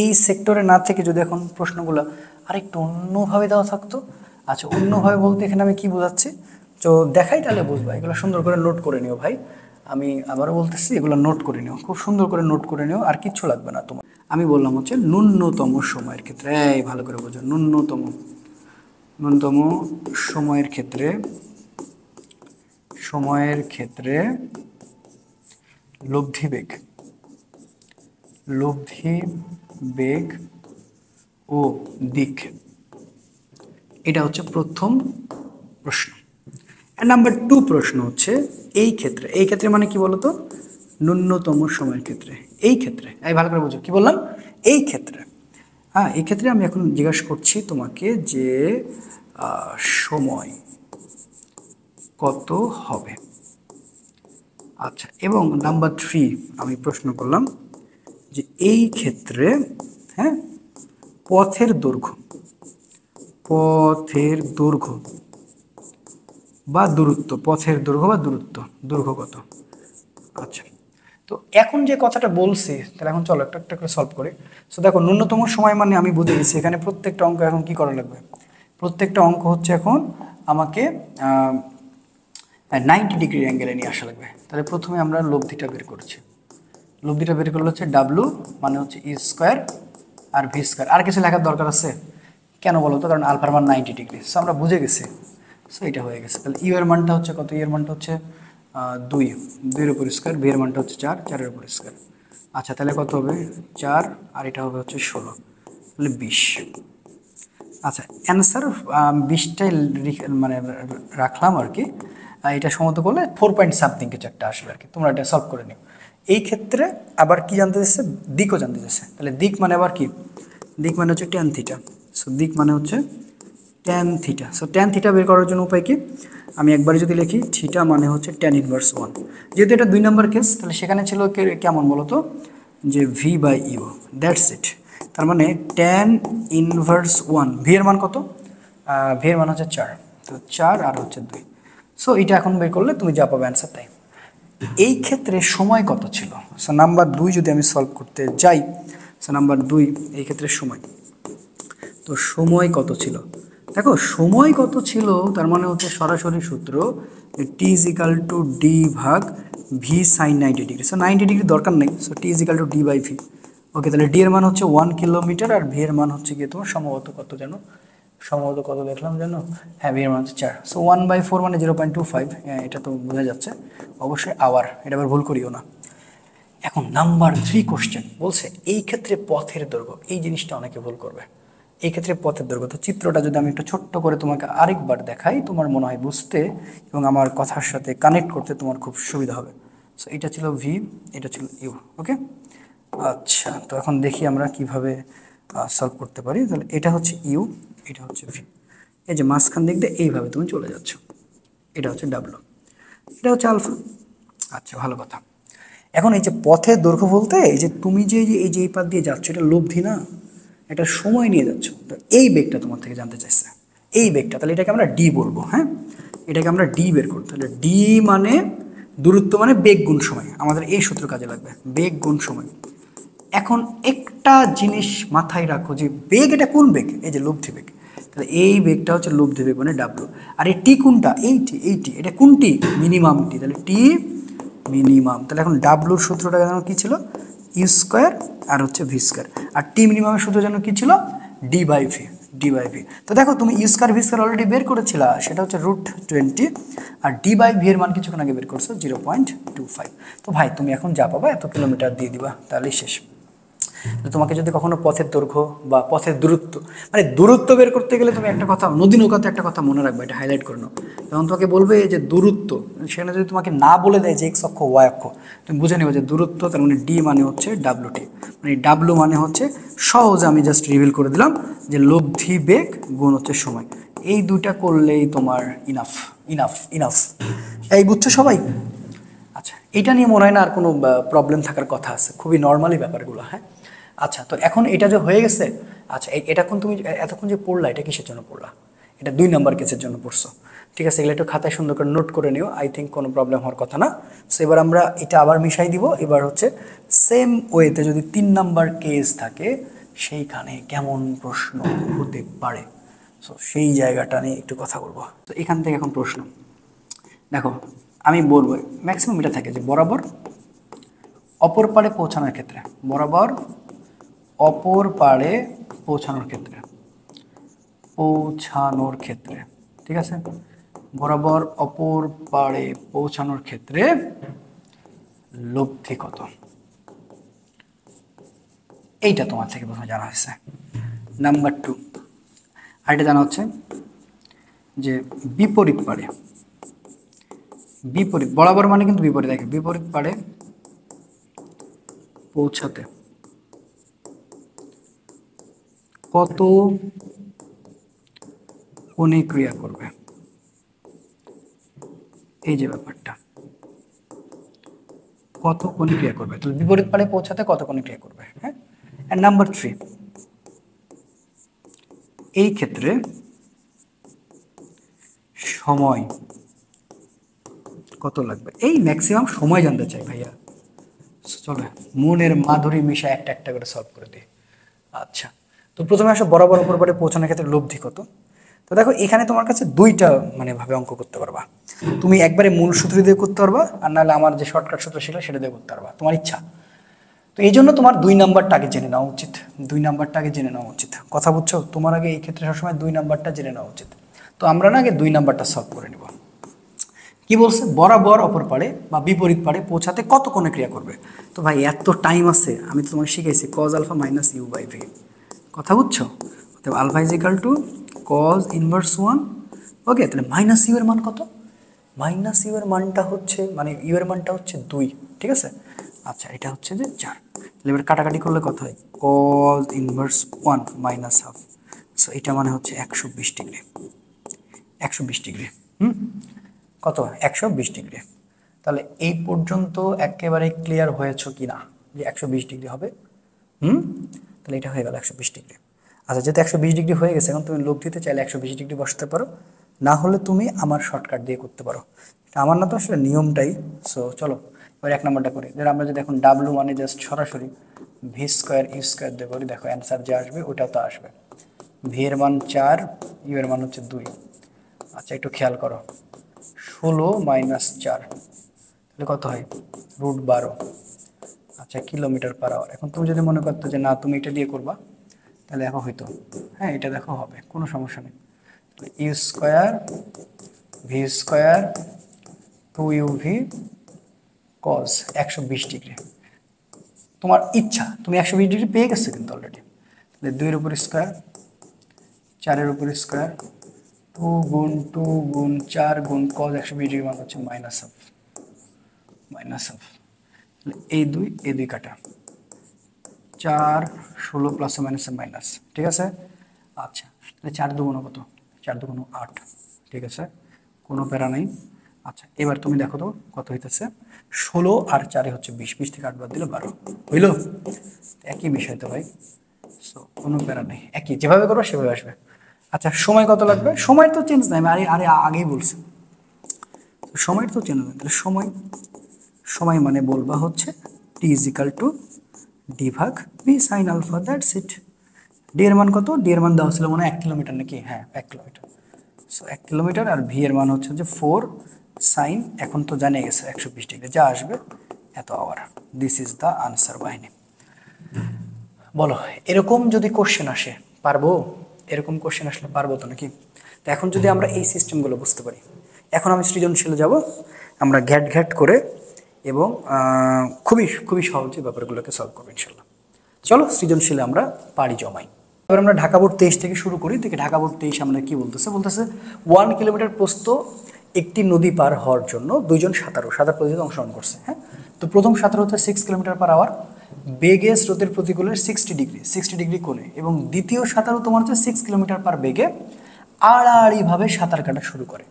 এই সেক্টরে না থেকে যদি এখন প্রশ্নগুলো আরেকটু অন্যভাবে দেওয়া থাকতো। আচ্ছা, অন্যভাবে বলতে এখানে আমি কি বোঝাচ্ছি তো দেখাই, তাহলে বুঝবা। এগুলো সুন্দর করে নোট করে নিও ভাই, আমি আবারও বলতেছি, এগুলো নোট করে নিও, খুব সুন্দর করে নোট করে নিও, আর কিচ্ছু লাগবে না তোমার। আমি বললাম হচ্ছে ন্যূনতম সময়ের ক্ষেত্রে, এই ভালো করে বোঝো, ন্যূনতম সময়ের ক্ষেত্রে লব্ধি বেগ ও দিক, এটা হচ্ছে প্রথম প্রশ্ন। নাম্বার 2 প্রশ্ন হচ্ছে এই ক্ষেত্রে মানে কি বলতো? ন্যূনতম সময়ের ক্ষেত্রে, এই ক্ষেত্রে এই ভালো করে বুঝো কি বললাম, এই ক্ষেত্রে। হ্যাঁ, এই ক্ষেত্রে আমি এখন জিজ্ঞাসা করছি তোমাকে যে সময় কত হবে। আচ্ছা, এবং নাম্বার 3 আমি প্রশ্ন করলাম যে এই ক্ষেত্রে, হ্যাঁ, পথের দৈর্ঘ্য, পথের দৈর্ঘ্য বা দূরত্ব, পথের দৈর্ঘ্য বা দূরত্ব, দৈর্ঘ্য কত। আচ্ছা, তো এখন যে কথাটা বলছি, তাহলে এখন চলো একটা একটা করে সলভ করি। সো দেখো, ন্যূনতম সময় মানে আমি বুঝে গেছি, এখানে প্রত্যেকটা অঙ্ক এখন কি করা লাগবে, প্রত্যেকটা অঙ্ক হচ্ছে এখন আমাকে 90 ডিগ্রি অ্যাঙ্গেলে নিয়ে আসা লাগবে। তাহলে প্রথমে আমরা লব্ধিটা বের করছি। লব্ধিটা বের করলে হচ্ছে ডাব্লু মানে হচ্ছে ই স্কোয়ার আর ভি স্কোয়ার। আর কিছু লেখার দরকার আছে কেন বলো তো, কারণ আলফার মান 90 ডিগ্রি, সো আমরা বুঝে গেছি। সো এটা হয়ে গেছে। তাহলে ইউ এর মানটা হচ্ছে কত, ইউ এর মানটা হচ্ছে 2, 2-এর উপর স্কোয়ার, ভি এর মানটা হচ্ছে 4, 4-এর উপর স্কোয়ার। আচ্ছা, তাহলে কত হবে 4, আর এটা হবে হচ্ছে 16, তাহলে 20। আচ্ছা, অ্যান্সার 20টাই মানে রাখলাম আর কি। এটা সমত করলে 4 পয়েন্ট সামথিং কিছু একটা আসবে আর কি, তোমরা এটা সলভ করে নিও। এই ক্ষেত্রে আবার কি জানতে চাইছে, দিকও জানতে চাইছে। তাহলে দিক মানে আবার কি, দিক মানে হচ্ছে ট্যান থিটা। সো দিক মানে হচ্ছে tan theta. So tan theta বের করার জন্য উপায় কি, আমি একবারে যদি লিখি থিটা মানে হচ্ছে ট্যান ইনভার্স 1, যেহেতু এটা 2 নম্বর কেস, তাহলে সেখানে ছিল কেমন বলো তো, যে v by u, that's it. তার মানে ট্যান ইনভার্স 1, ভি এর মান কত, ভি এর মান হচ্ছে 4, তো 4 আর হচ্ছে 2। সো এটা এখন বের করলে তুমি যা পাবে অ্যান্সার তাই। এই ক্ষেত্রে সময় কত ছিল, সো নাম্বার 2 যদি আমি সলভ করতে যাই, সো নাম্বার 2 এই ক্ষেত্রে সময়, তো সময় কত ছিল, দেখো সময় কত ছিল, তার মানে হচ্ছে সরাসরি সূত্র টি ইজ ইকাল টু ডি ভাগ V sine 90 degree. So 90 degree দরকার নেই, so T is equal to D by V. Okay, তাহলে ডি এর মান হচ্ছে 1 কিলোমিটার আর ভি এর মান হচ্ছে গিয়ে তোমার সম্ভবত কত জানো, সম্ভবত কত দেখলাম জানো, হ্যাঁ ভি এর মান হচ্ছে 4। সো 1/4 মানে 0.25, এটা তো বোঝা যাচ্ছে। অবশ্যই আওয়ার, এটা আবার ভুল করিও না। এখন নাম্বার 3 কোশ্চেন বলছে এই ক্ষেত্রে পথের দৈর্ঘ্য, এই জিনিসটা অনেকে ভুল করবে। এই ক্ষেত্রে পথের দৈর্ঘ্য, তো চিত্রটা যদি আমি একটু ছোট্ট করে তোমাকে আরেকবার দেখাই, তোমার মনে হয় বুঝতে এবং আমার কথার সাথে কানেক্ট করতে তোমার খুব সুবিধা হবে। সো এটা ছিল ভি, এটা ছিল ইউ। ওকে, আচ্ছা, তো এখন দেখি আমরা কিভাবে সলভ করতে পারি। তাহলে এটা হচ্ছে ইউ, এটা হচ্ছে ভি, এই যে মাঝখান দিক দিয়ে এইভাবে তুমি চলে যাচ্ছ, এটা হচ্ছে ডাব্লু, এটা হচ্ছে আলফা। আচ্ছা, ভালো কথা। এখন এই যে পথের দৈর্ঘ্য বলতে, এই যে তুমি যে এই পাশ দিয়ে যাচ্ছ, এটা লব্ধি না, এটা সময় নিয়ে যাচ্ছ। তো এই বেগটা তোমার থেকে জানতে চাইছে, এই বেগটা, তাহলে এটাকে আমরা ডি বলবো। হ্যাঁ, এটাকে আমরা ডি বের করতে, তাহলে ডি মানে দূরত্ব মানে বেগ গুণ সময়, আমাদের এই সূত্র কাজে লাগবে, বেগ গুণ সময়। এখন একটা জিনিস মাথায় রাখো যে বেগ, এটা কোন বেগ, এই যে লব্ধি বেগ, তাহলে এই বেগটা হচ্ছে লব্ধি বেগ মানে ডাব্লু। আর এই টি কোনটা, এইটি, এটা কোনটি, মিনিমাম টি, তাহলে টি মিনিমাম। তাহলে এখন ডাব্লুর সূত্রটা যেন কী ছিল, ইউ স্কোয়ার আর হচ্ছে ভি স্কোয়ার, আর টি মিনিমামের সূত্র যেন কী ছিল, d by v, d by v. তো দেখো তুমি u square V square already বের করেছিলা, সেটা হচ্ছে √20, আর ডি বাই ভি এর মান কিছুক্ষণ আগে বের করছো 0.25। তো ভাই তুমি এখন যা পাবা এত কিলোমিটার দিয়ে দিবা, তাহলেই শেষ। তো তোমাকে যদি কখনো পথের দৈর্ঘ্য বা পথের দূরত্ব, মানে দূরত্ব বের করতে গেলে তুমি একটা কথা, নদী নৌকাতে একটা কথা মনে রাখবে, এটা হাইলাইট করে নাও। যখন তোমাকে বলবে যে দূরত্ব, সেখানে যদি তোমাকে না বলে দেয় যে এক্স অক্ষ ওয়াই অক্ষ, তুমি বুঝে নেবে যে দূরত্ব, তার মানে ডি মানে হচ্ছে ডাব্লুটি, মানে ডাব্লু মানে হচ্ছে, সহজে আমি জাস্ট রিভিল করে দিলাম যে লব্ধি বেগ গুণ হচ্ছে সময়। এই দুইটা করলেই তোমার ইনাফ, ইনাফ, ইনাফ। এই বুঝছো সবাই? আচ্ছা, এটা নিয়ে মনে হয় না আর কোনো প্রবলেম থাকার কথা আছে, খুবই নর্মালি ব্যাপারগুলো। হ্যাঁ, আচ্ছা, তো এখন এটা যে হয়ে গেছে, আচ্ছা এটা এখন তুমি এতক্ষণ যে পড়লা, এটা কিসের জন্য পড়লা, এটা 2 নম্বর কেসের জন্য পড়ছো, ঠিক আছে? এগুলো একটু খাতায় সুন্দর করে নোট করে নিও, আই থিঙ্ক কোনো প্রবলেম হওয়ার কথা না। সো এবার আমরা এটা আবার মিশাই দিব, এবার হচ্ছে সেম ওয়েতে যদি 3 নম্বর কেস থাকে, সেইখানে কেমন প্রশ্ন হতে পারে, সো সেই জায়গাটা নিয়ে একটু কথা বলবো। তো এখান থেকে এখন প্রশ্ন দেখো, আমি বলবো ম্যাক্সিমাম এটা থাকে যে বরাবর অপর পাড়ে পৌঁছানোর ক্ষেত্রে, বরাবর অপর পাড়ে পৌঁছানোর ক্ষেত্রে, পৌঁছানোর ক্ষেত্রে, ঠিক আছে, বরাবর অপর পাড়ে পৌঁছানোর ক্ষেত্রে লব্ধি কত, এইটা তোমার থেকে প্রথমে জানা হয়েছে। নাম্বার 2, আরেকটা জানা হচ্ছে যে বিপরীত পাড়ে, বিপরীত, বরাবর মানে কিন্তু বিপরীত, দেখে বিপরীত পাড়ে পৌঁছাতে কত কোণে ক্রিয়া করবে, এই যে ব্যাপারটা, কত কোণে ক্রিয়া করবে, তো বিপরীত পারে পৌঁছাতে কত কোণে ক্রিয়া করবে। হ্যাঁ, এন্ড নাম্বার 3, এই ক্ষেত্রে সময় কত লাগবে, এই ম্যাক্সিমাম সময় জানতে চাই ভাইয়া। চলো মনের মাধুরী মিশা একটা একটা করে সলভ করে দিই। আচ্ছা, তো প্রথমে আসো বরাবর উপর পারে পৌঁছানোর ক্ষেত্রে লব্ধি কত। তো দেখো এখানে তোমার কাছে দুইটা মানে ভাবে অঙ্ক করতে পারবা, তুমি একবারে মূল সূত্র দিয়ে করতে পারবা, আর নাহলে আমার যে শর্টকাট সূত্র ছিল সেটা দিয়ে করতে পারবা, তোমার ইচ্ছা। তো এই জন্য তোমার 2 নাম্বারটা আগে জেনে নেওয়া উচিত, 2 নাম্বারটা আগে জেনে নেওয়া উচিত, কথা বুঝছো? তোমার আগে এই ক্ষেত্রে সবসময় 2 নাম্বারটা জেনে নেওয়া উচিত। তো আমরা না আগে 2 নাম্বারটা সলভ করে নিব। কি বলছে, বরাবর অপর পারে বা বিপরীত পারে পৌঁছাতে কত কোণে ক্রিয়া করবে। তো ভাই এত টাইম আছে, আমি তো তোমাকে শিখাইছি cos alpha minus u by v, কথা বুঝছো? অতএব alpha is equal to cos inverse 1। Okay, তাহলে মাইনাস ইউ এর মান কত, মাইনাস ইউ এর মানটা হচ্ছে মানে ইউ এর মানটা হচ্ছে 2, ঠিক আছে। আচ্ছা, এটা হচ্ছে যে 4, তাহলে এবার কাটাকাটি করলে কত হয়, cos inverse 1 minus half, so এটা মানে হচ্ছে 120 ডিগ্রি, 120 ডিগ্রি। কত, 120 ডিগ্রি। তাহলে এই পর্যন্ত একেবারে ক্লিয়ার হয়েছে কি না যে 120 ডিগ্রি হবে? তাহলে এটা হয়ে গেল 120 ডিগ্রি। আচ্ছা, যেহেতু 120 ডিগ্রি হয়ে গেছে, এখন তুমি লোক দিতে চাইলে 120 ডিগ্রি বসাতে পারো, না হলে তুমি আমার শর্টকাট দিয়ে করতে পারো, এটা আমার না তো আসলে নিয়মটাই। সো চলো এবার 1 নাম্বারটা করি। যেটা আমরা যদি এখন ডাব্লু মানে জাস্ট সরাসরি ভি স্কোয়ার ইউ স্কোয়ার দিয়ে করি, দেখো অ্যান্সার যে আসবে ওটাও তো আসবে। ভি এর মান 4, ইউ এর মান হচ্ছে 2। আচ্ছা, একটু খেয়াল করো, 16 মাইনাস 4 তাহলে কত হয়, √12। আচ্ছা, কিলোমিটার পার আওয়ার। এখন তুমি যদি মনে করতো যে না তুমি এটা দিয়ে করবা, তাহলে এখন হয়তো হ্যাঁ এটা দেখো হবে, কোনো সমস্যা নেই। U square V square 2uv cos 120 degree, তোমার ইচ্ছা, তুমি 120 ডিগ্রি পেয়ে গেছো কিন্তু অলরেডি। তাহলে 2 এর উপর স্কোয়ার, 4 এর উপর স্কোয়ার, 2 গুণ 2 গুণ 4 গুণ কজ 120 ডিগ্রি মান হচ্ছে মাইনাস হাফ, মাইনাস হাফ। এই দুই কাটা, 4 16 প্লাসে মাইনাসে মাইনাস, ঠিক আছে। আচ্ছা, তাহলে 4 দুগুণ কত, 4 দুগুণ 8, ঠিক আছে, কোনো প্যারা নেই। আচ্ছা, এবার তুমি দেখো তো কত হইতেছে, 16 আর 4 হচ্ছে 20, 20 থেকে 8 বাদ দিলে 12 হইল। একই বিষয় তো ভাই, সো কোনো প্যারা নেই, একই যেভাবে করো সেভাবে আসবে। আচ্ছা, সময় কত লাগবে, সময় তো চেঞ্জ নাই, আমি আরে আগেই বলছি সময় তো চেঞ্জ নাই। তাহলে সময়, সময় মানে বলবা হচ্ছে t is equal to D ভাগ V sine alpha, that's it. D এর মান কত, ডি এর মান দেওয়া ছিল মনে হয় 1 কিলোমিটার নাকি, হ্যাঁ 1 কিলোমিটার। সো 1 কিলোমিটার, আর ভি এর মান হচ্ছে যে 4 সাইন, এখন তো জানিয়ে গেছে 120 ডিগ্রি, যা আসবে এত hour. This is the answer বাহিনী। বলো এরকম যদি কোশ্চেন আসে পারবো, এরকম কোশ্চেন আসলে পারবো তো নাকি? তো এখন যদি আমরা এই সিস্টেমগুলো বুঝতে পারি, এখন আমি সৃজনশীলে যাব, আমরা ঘ্যাট ঘ্যাট করে এবং খুবই খুবই সহজে ব্যাপারগুলোকে সলভ করবো ইনশাল্লাহ। চলো সৃজনশীলে আমরা পাড়ি জমাই। এবার আমরা ঢাকা বোর্ড 23 থেকে শুরু করি। দেখি ঢাকা বোর্ড 23 আমরা কি বলতেছে, 1 কিলোমিটার প্রস্থ একটি নদী পার হওয়ার জন্য 2 জন সাঁতারু সাঁতার প্রতিযোগিতা অংশগ্রহণ করছে। হ্যাঁ, তো প্রথম সাঁতারু হচ্ছে 6 কিলোমিটার পার আওয়ার বেগে স্রোতের প্রতিকূলে 60 ডিগ্রি কোণে, এবং দ্বিতীয় সাঁতারু তোমার হচ্ছে 6 কিলোমিটার পার বেগে আড়াআড়িভাবে সাঁতার কাটা শুরু করে।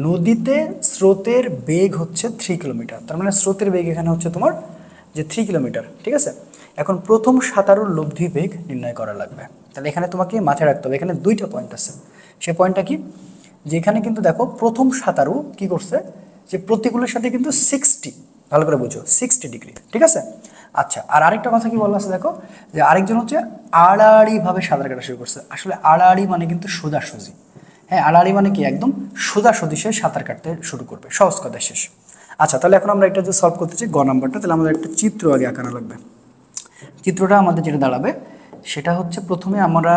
নদীতে স্রোতের বেগ হচ্ছে 3 কিলোমিটার, তার মানে স্রোতের বেগ এখানে হচ্ছে তোমার যে 3 কিলোমিটার, ঠিক আছে। এখন প্রথম সাঁতারুর লব্ধি বেগ নির্ণয় করা লাগবে। তাহলে এখানে তোমাকে মাথায় রাখতে হবে, এখানে 2টা পয়েন্ট আছে। সে পয়েন্টটা কি, যেখানে কিন্তু দেখো প্রথম সাঁতারু কি করছে, যে প্রতিকূলের সাথে কিন্তু 60, ভালো করে বুঝো 60 ডিগ্রি, ঠিক আছে। আচ্ছা, আর আরেকটা কথা কি বলা আছে দেখো, যে আরেকজন হচ্ছে আড়াআড়িভাবে সাঁতার কাটা শুরু করছে। আসলে আড়াআড়ি মানে কিন্তু সোজাসুজি, হ্যাঁ আড়াআড়ি মানে কি একদম সোজাসুজি সে সাঁতার কাটতে শুরু করবে, সহজ কথা শেষ। আচ্ছা, তাহলে এখন আমরা এটা যে সলভ করতে চাই গ নাম্বারটা, তাহলে আমাদের একটা চিত্র আগে আঁকানো লাগবে। চিত্রটা আমাদের যেটা দাঁড়াবে সেটা হচ্ছে, প্রথমে আমরা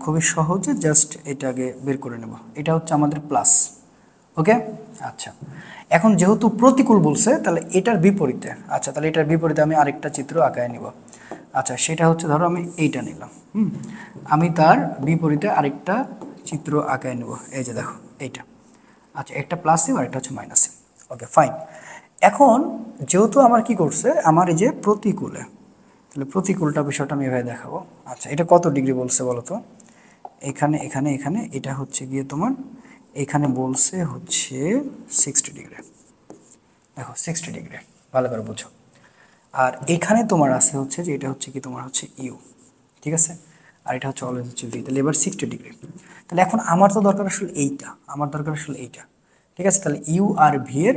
খুবই সহজে জাস্ট এটা আগে বের করে নেব। এটা হচ্ছে আমাদের প্লাস, ওকে। আচ্ছা, এখন যেহেতু প্রতিকূল বলছে তাহলে এটার বিপরীতে, আচ্ছা তাহলে এটার বিপরীতে আমি আরেকটা চিত্র আঁকায় নিব। আচ্ছা, সেটা হচ্ছে ধরো আমি এইটা নিলাম, আমি তার বিপরীতে আরেকটা চিত্র আঁকায় নেব, এই যে দেখো এইটা। আচ্ছা, একটা প্লাস সিম আর একটা হচ্ছে মাইনাস সিম, ওকে ফাইন। এখন যেহেতু আমার কি করছে, আমার এই যে প্রতিকূলে, তাহলে প্রতিকূলটা বিষয়টা আমি এভাবে দেখাবো। আচ্ছা, এটা কত ডিগ্রি বলছে বলো তো? এখানে এখানে এখানে এটা হচ্ছে গিয়ে তোমার, এখানে বলছে হচ্ছে 60 ডিগ্রি। দেখো 60 ডিগ্রি, ভালো করে বুঝো। আর এখানে তোমার আছে হচ্ছে যে এটা হচ্ছে কি তোমার হচ্ছে ইউ, ঠিক আছে, আর এটা হচ্ছে অলওয়েজ হচ্ছে ভি। তাহলে এবার 60 ডিগ্রি। তাহলে এখন আমার তো দরকার আসলে এইটা, আমার দরকার আসলে এইটা, ঠিক আছে। তাহলে ইউ আর ভি এর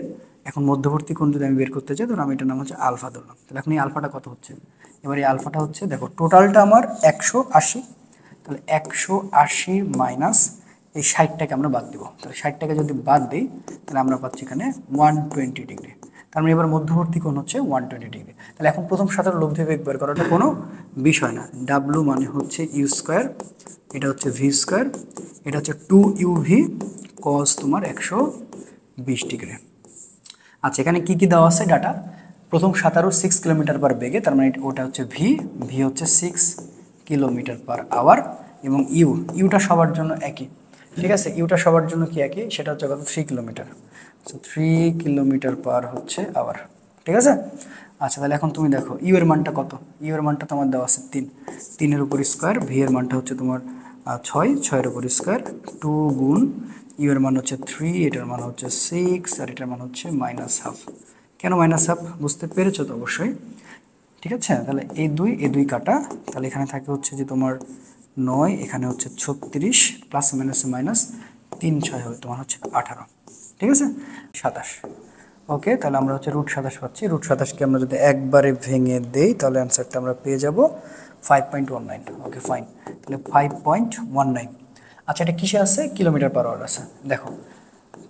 এখন মধ্যবর্তী কোণ যদি আমি বের করতে চাই, ধরো আমি এটার নাম হচ্ছে আলফা ধরলাম। তাহলে এখন এই আলফাটা কত হচ্ছে? এবার এই আলফাটা হচ্ছে, দেখো টোটালটা আমার 180, তাহলে 180 মাইনাস এই 60টাকে আমরা বাদ দিব। তাহলে 60টাকে যদি বাদ দিই তাহলে আমরা পাচ্ছি এখানে 120 ডিগ্রি। তার মানে এবার মধ্যবর্তী কোণ হচ্ছে 120 ডিগ্রি। তাহলে এখন প্রথম সাধারণ লব্ধি বেগ বের করাটা কোনো বিষয় না। ডাব্লু মানে হচ্ছে ইউ স্কোয়ার, এটা হচ্ছে ভি স্কোয়ার, এটা হচ্ছে 2uv কস তোমার 120 ডিগ্রি। আচ্ছা, এখানে কি কি দেওয়া আছে ডাটা? প্রথম সাঁতারু 6 কিলোমিটার পার বেগে, তার মানে ওটা হচ্ছে ভি, ভি হচ্ছে 6 কিলোমিটার পার আওয়ার, এবং ইউটা সবার জন্য একই, ঠিক আছে। ইউটা সবার জন্য কি একই, সেটা হচ্ছে কত? 3 কিলোমিটার। সো 3 কিলোমিটার পার হচ্ছে আওয়ার, ঠিক আছে। আচ্ছা, তাহলে এখন তুমি দেখো ইউ এর মানটা কত? ইউ এর মানটা তোমার দেওয়া আছে 3, 3-এর উপর স্কোয়ার, ভি এর মানটা হচ্ছে তোমার 6, 6-এর উপর স্কোয়ার, 2 গুণ ইউ এর মান হচ্ছে 3, এটার মান হচ্ছে 6, আর এটার মান হচ্ছে -হাফ। কেন -হাফ বুঝতে পেরেছো তো অবশ্যই, ঠিক আছে। তাহলে এই দুই কাটা, তাহলে এখানে থাকে হচ্ছে যে তোমার 9, এখানে হচ্ছে 36, প্লাস মাইনাসে মাইনাস, 3 6 হয় তোমার হচ্ছে 18, ঠিক আছে, 27। ওকে, তাহলে আমরা হচ্ছে √27 পাচ্ছি। √27কে আমরা যদি একবারে ভেঙে দেই তাহলে অ্যান্সারটা আমরা পেয়ে যাব 5.19। ওকে ফাইন, তাহলে 5.19। আচ্ছা, এটা কিসে আছে? কিলোমিটার পার আওয়ার আছে। দেখো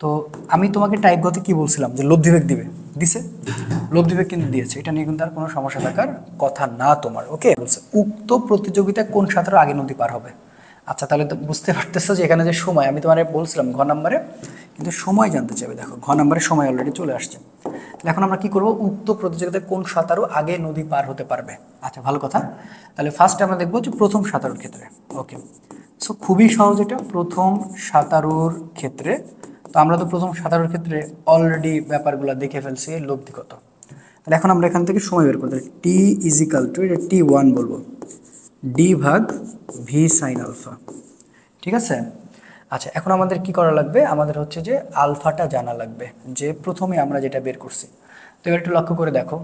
তো আমি তোমাকে টাইপ গতি কি বলছিলাম যে লব্ধিবেগ দিবে, দিছে, লব্ধিবেগ কিন্তু দিয়েছে, এটা নিয়ে কিন্তু আর কোনো সমস্যা থাকার কথা না তোমার। ওকে, বলছে উক্ত প্রতিযোগিতায় কোন সাঁতারু আগে নদী পার হবে। আচ্ছা, তাহলে তো বুঝতে পারতেছো যে এখানে যে সময় আমি তোমার বলছিলাম ঘ নাম্বারে, কিন্তু সময় জানতে চাইবে। দেখো ঘ নাম্বারে সময় অলরেডি চলে আসছে। তাহলে এখন আমরা কি করব? উক্ত প্রতিযোগিতায় কোন সাঁতারু আগে নদী পার হতে পারবে। আচ্ছা, ভালো কথা। তাহলে ফার্স্ট আমরা দেখবো যে প্রথম সাঁতারুর ক্ষেত্রে। ওকে, সো খুবই সহজ, এটা প্রথম সাঁতারুর ক্ষেত্রে। তো আমরা তো প্রথম সাঁতারুর ক্ষেত্রে অলরেডি ব্যাপারগুলো দেখে ফেলছি, লব্ধি কত। তাহলে এখন আমরা এখান থেকে সময় বের করতে, টি ইজিক্যাল টু, এটা T1 বলবো, ডি ভাগ ভি সাইন আলফা, ঠিক আছে। আচ্ছা, এখন আমাদের কি করা লাগবে? আমাদের হচ্ছে যে আলফাটা জানা লাগবে, যে প্রথমে আমরা যেটা বের করছি। তো এবার একটু লক্ষ্য করে দেখো